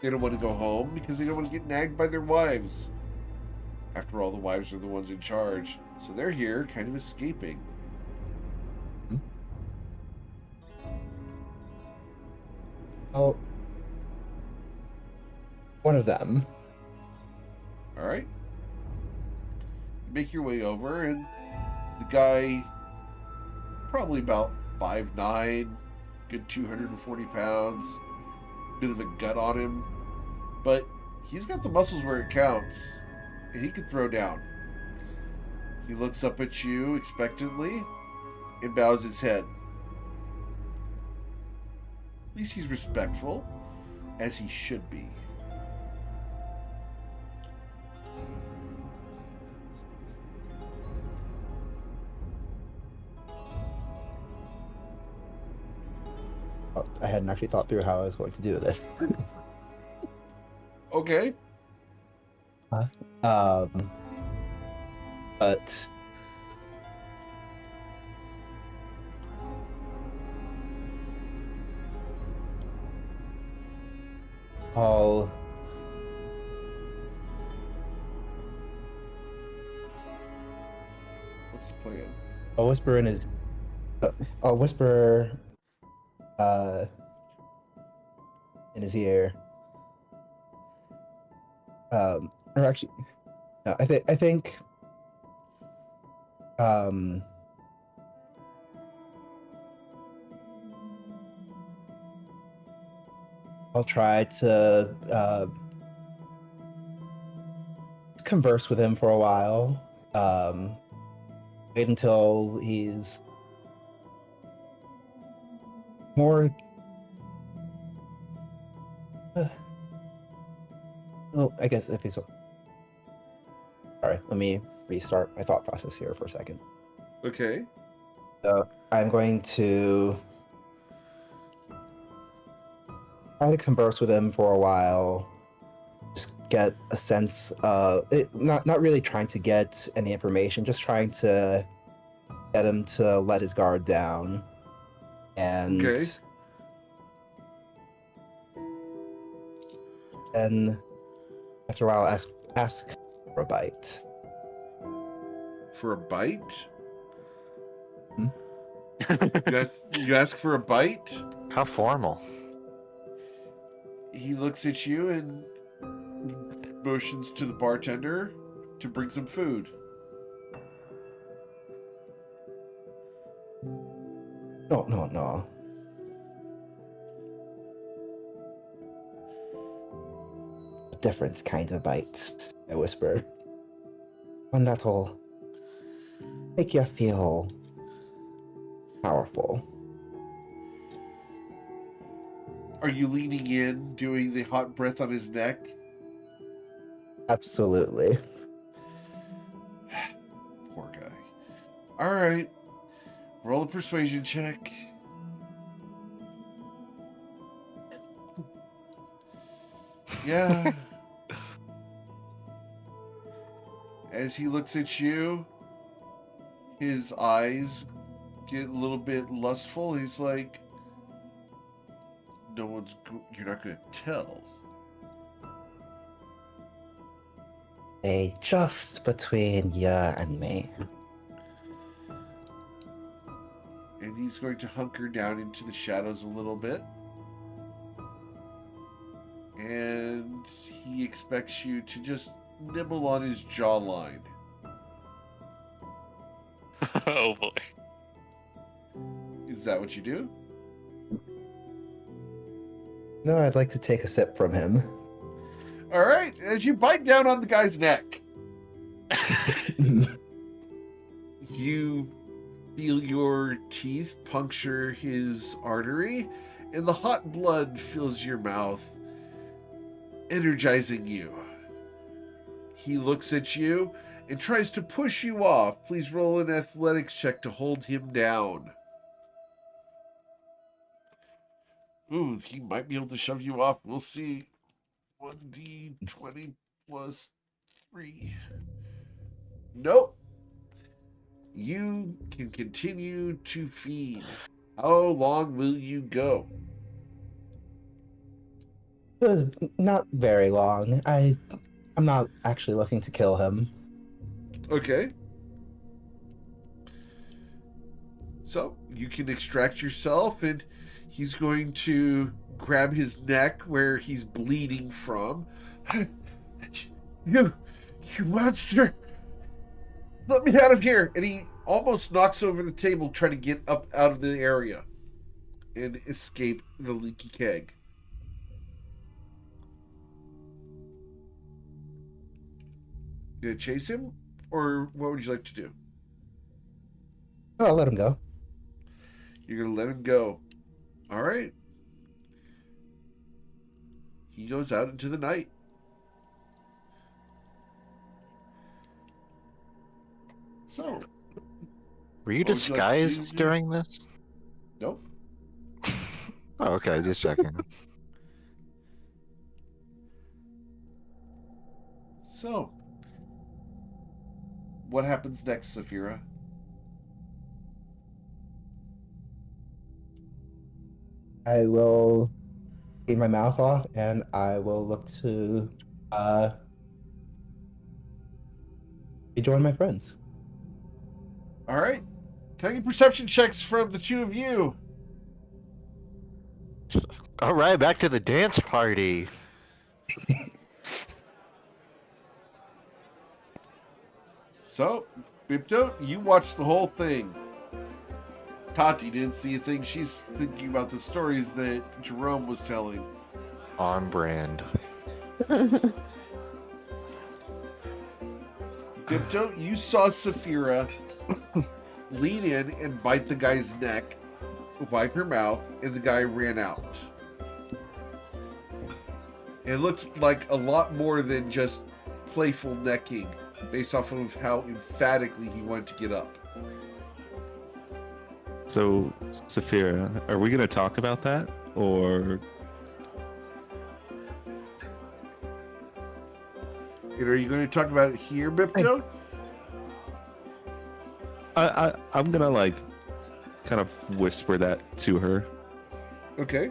They don't want to go home because they don't want to get nagged by their wives. After all, the wives are the ones in charge. So they're here kind of escaping. Oh, one of them. All right. You make your way over, and the guy, probably about 5'9", good 240 pounds, bit of a gut on him, but he's got the muscles where it counts, and he can throw down. He looks up at you expectantly and bows his head. At least he's respectful, as he should be. I hadn't actually thought through how I was going to do this. Okay. But I'll What's the plan? I'll whisper in his. I'll whisper. In his ear. Or actually, no. I think. I'll try to converse with him for a while. Wait until he's more. Well, I guess if he's. Sorry, let me restart my thought process here for a second. Okay. So I'm going to try to converse with him for a while. Just get a sense of it, not really trying to get any information, just trying to get him to let his guard down. And Okay. then after a while ask for a bite. For a bite? Hmm? You ask for a bite? How formal. He looks at you and motions to the bartender to bring some food. No. A different kind of bite, I whisper. One that'll make you feel powerful. Are you leaning in, doing the hot breath on his neck? Absolutely. Poor guy. All right. Roll a persuasion check. Yeah. As he looks at you, his eyes get a little bit lustful. He's like, you're not going to tell. Hey, just between you and me. And he's going to hunker down into the shadows a little bit. And he expects you to just nibble on his jawline. Oh boy. Is that what you do? No, I'd like to take a sip from him. All right. As you bite down on the guy's neck, you feel your teeth puncture his artery, and the hot blood fills your mouth, energizing you. He looks at you and tries to push you off. Please roll an athletics check to hold him down. Ooh, he might be able to shove you off. We'll see. 1d20 plus 3. Nope. You can continue to feed. How long will you go? It was not very long. I'm not actually looking to kill him. Okay. So you can extract yourself, and he's going to grab his neck where he's bleeding from. You monster! Let me out of here! And he almost knocks over the table trying to get up out of the area and escape the leaky keg. You gonna chase him, or what would you like to do? Oh, I'll let him go. You're gonna let him go. All right. He goes out into the night. So, Were you What would you like to do? disguised during this? nope. Oh, okay, just checking. So, what happens next, Saphira? I will clean my mouth off, and I will look to rejoin my friends. All right. Can I get perception checks from the two of you? All right, back to the dance party. So, Bipto, you watched the whole thing. Tati didn't see a thing. She's thinking about the stories that Jerome was telling. On brand. Bipto, you saw Saphira lean in and bite the guy's neck, wipe her mouth, and the guy ran out. It looked like a lot more than just playful necking, based off of how emphatically he wanted to get up. So, Saphira, are we going to talk about that? Or And are you going to talk about it here, Bipto? I'm going to, like, kind of whisper that to her. Okay.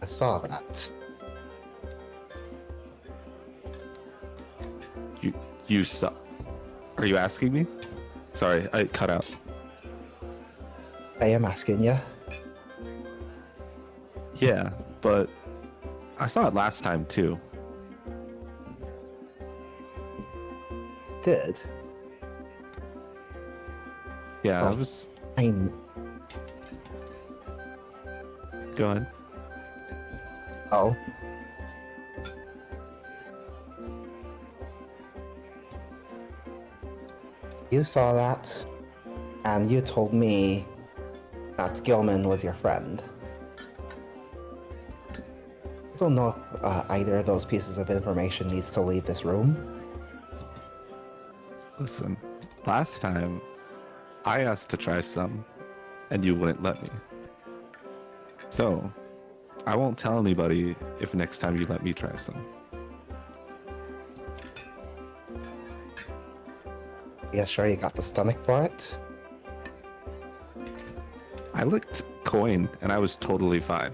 I saw that. You saw. Are you asking me? Sorry, I cut out. I am asking you. Yeah, but I saw it last time too. Did. Yeah, I Oh. was. I Go ahead. Oh. You saw that, and you told me that Gilman was your friend. I don't know if either of those pieces of information needs to leave this room. Listen, last time I asked to try some, and you wouldn't let me. So, I won't tell anybody if next time you let me try some. Yeah, sure you got the stomach for it? I licked coin, and I was totally fine.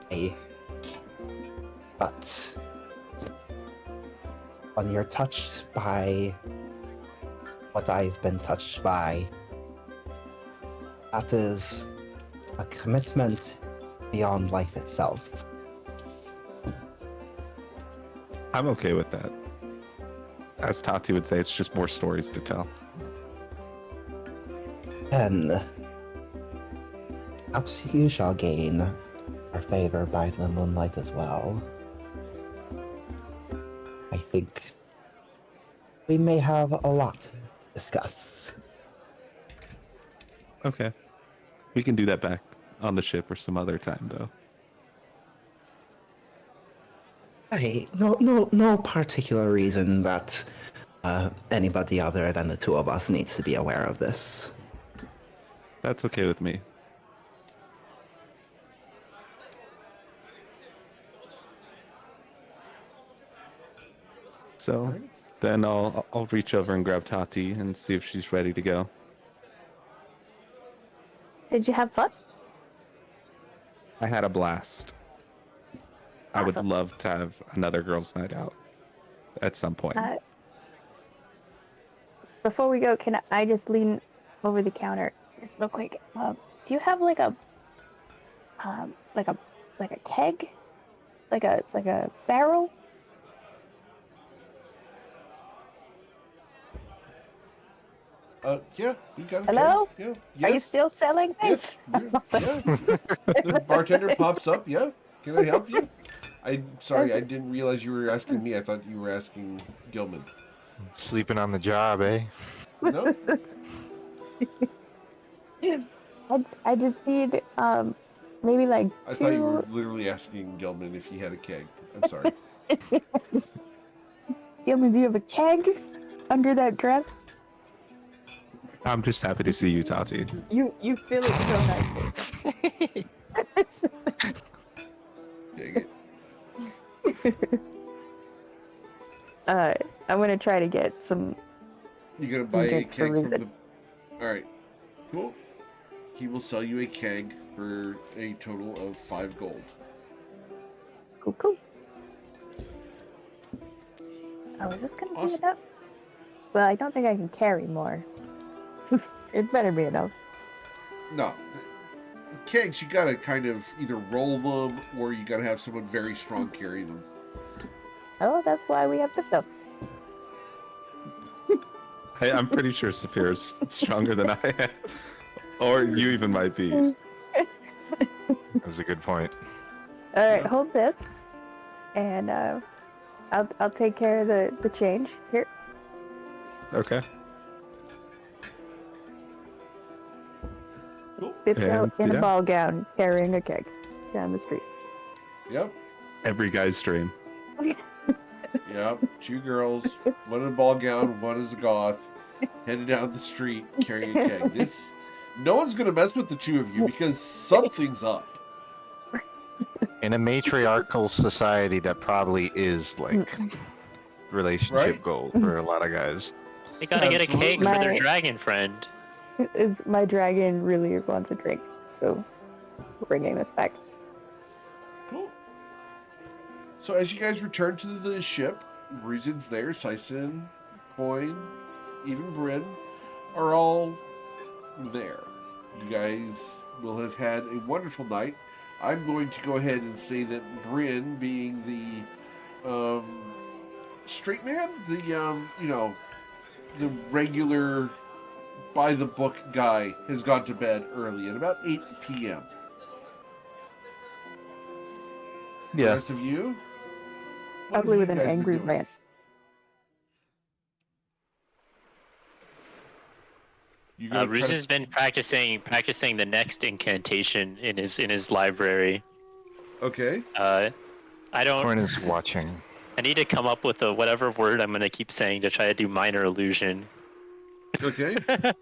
Hey. But when you're touched by what I've been touched by, that is a commitment beyond life itself. I'm okay with that. As Tati would say, it's just more stories to tell. Then, perhaps you shall gain our favor by the moonlight as well. I think we may have a lot to discuss. Okay. We can do that back on the ship or some other time, though. Right. No particular reason that anybody other than the two of us needs to be aware of this. That's okay with me. So then I'll reach over and grab Tati and see if she's ready to go. Did you have fun? I had a blast. I would Awesome. love to have another girls' night out at some point. Before we go, can I just lean over the counter just real quick? Do you have like a keg, like a barrel? Yeah, we got a Hello? keg. Yeah. Are you Yes. still selling things? Yes. Yeah. The bartender pops up. Yeah. Can I help you? I'm sorry, I didn't realize you were asking me. I thought you were asking Gilman. Sleeping on the job, eh? No? I just need maybe like I thought you were two. literally asking Gilman if he had a keg. I'm sorry. Gilman, do you have a keg under that dress? I'm just happy to see you, Tati. You feel it so nicely. Dang it. I'm gonna try to get some. You gonna Some buy a gifts for keg from Risen. the... Alright. Cool. He will sell you a keg for a total of 5 gold. Cool. Oh, is this gonna be Awesome. enough? Well, I don't think I can carry more. It better be enough. No. Kegs, you gotta kind of either roll them or you gotta have someone very strong carry them. Oh, that's why we have Pipto. I'm pretty sure Saphira's stronger than I am. Or you even might be. That's a good point. All right, hold this, and I'll take care of the change here. Okay. Cool. Pipto And, in a yeah. ball gown carrying a keg down the street. Yep. Every guy's dream. Yep. 2 girls, one in a ball gown, one is a goth, headed down the street carrying a keg. No one's gonna mess with the 2 of you because something's up. In a matriarchal society, that probably is like relationship Right? goal for a lot of guys. They gotta get a cake for Absolutely. their My- dragon friend. Is my dragon really wants a drink? So, we're bringing this back. Cool. So as you guys return to the ship, Ruzin's there, Syson, Coin, even Bryn are all there. You guys will have had a wonderful night. I'm going to go ahead and say that Bryn, being the straight man, the regular by the book guy, has gone to bed early at about 8 p.m. The Yeah. rest of you? What have Probably you with an guys been angry doing? rant. You gonna try Ruz to- has been practicing the next incantation in his library. Okay. I don't. Corin is watching. I need to come up with a whatever word I'm gonna keep saying to try to do minor illusion. Okay. I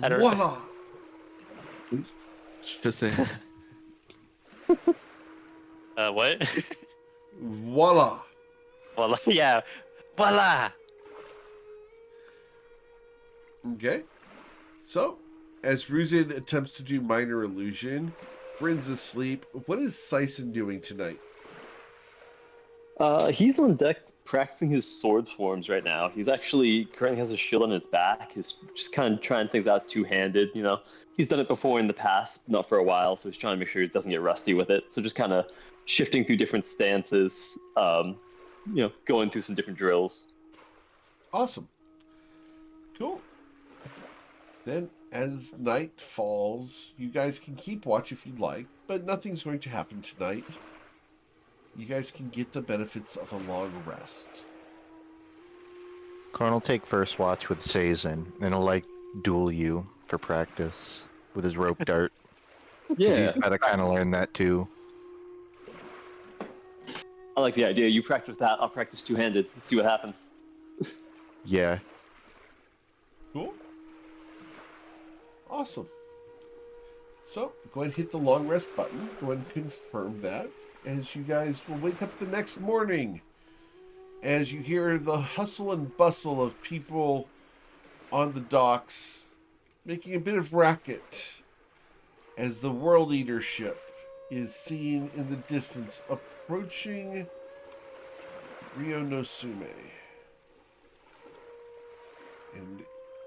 don't. Voila. Just saying. What? Voila. Well, yeah. Voila. Okay. So, as Ruzin attempts to do minor illusion, Bryn's asleep. What is Syson doing tonight? He's on deck practicing his sword forms right now. He's actually currently has a shield on his back. He's just kind of trying things out two-handed, you know. He's done it before in the past, not for a while, so he's trying to make sure he doesn't get rusty with it. So just kind of shifting through different stances, going through some different drills. Awesome. Cool. Then, as night falls, you guys can keep watch if you'd like, but nothing's going to happen tonight. You guys can get the benefits of a long rest. Corn will take first watch with Sazin, and he'll like duel you for practice with his rope dart. Because he's Yeah, got to kind of learn that too. I like the idea. You practice that, I'll practice two-handed. Let's see what happens. Yeah. Cool. Awesome. So, go ahead and hit the long rest button. Go ahead and confirm that. As you guys will wake up the next morning. As you hear the hustle and bustle of people on the docks making a bit of racket. As the World Eater ship is seen in the distance approaching Rio no Sume. And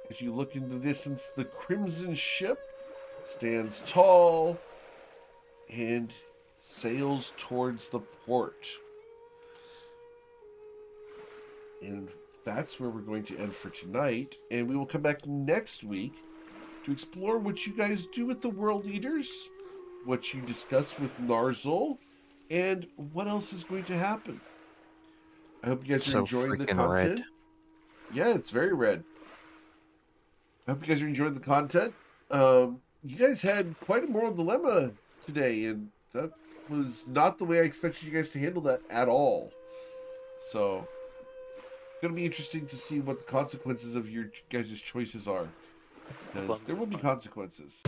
as you look into the distance, the Crimson ship stands tall and sails towards the port. And that's where we're going to end for tonight. And we will come back next week to explore what you guys do with the World Eaters, what you discuss with Narzul, and what else is going to happen. I hope you guys are So enjoying the freaking content. red. Yeah, it's very red. I hope you guys are enjoying the content. You guys had quite a moral dilemma today, and that was not the way I expected you guys to handle that at all. So, it's going to be interesting to see what the consequences of your guys' choices are. Because there will be consequences.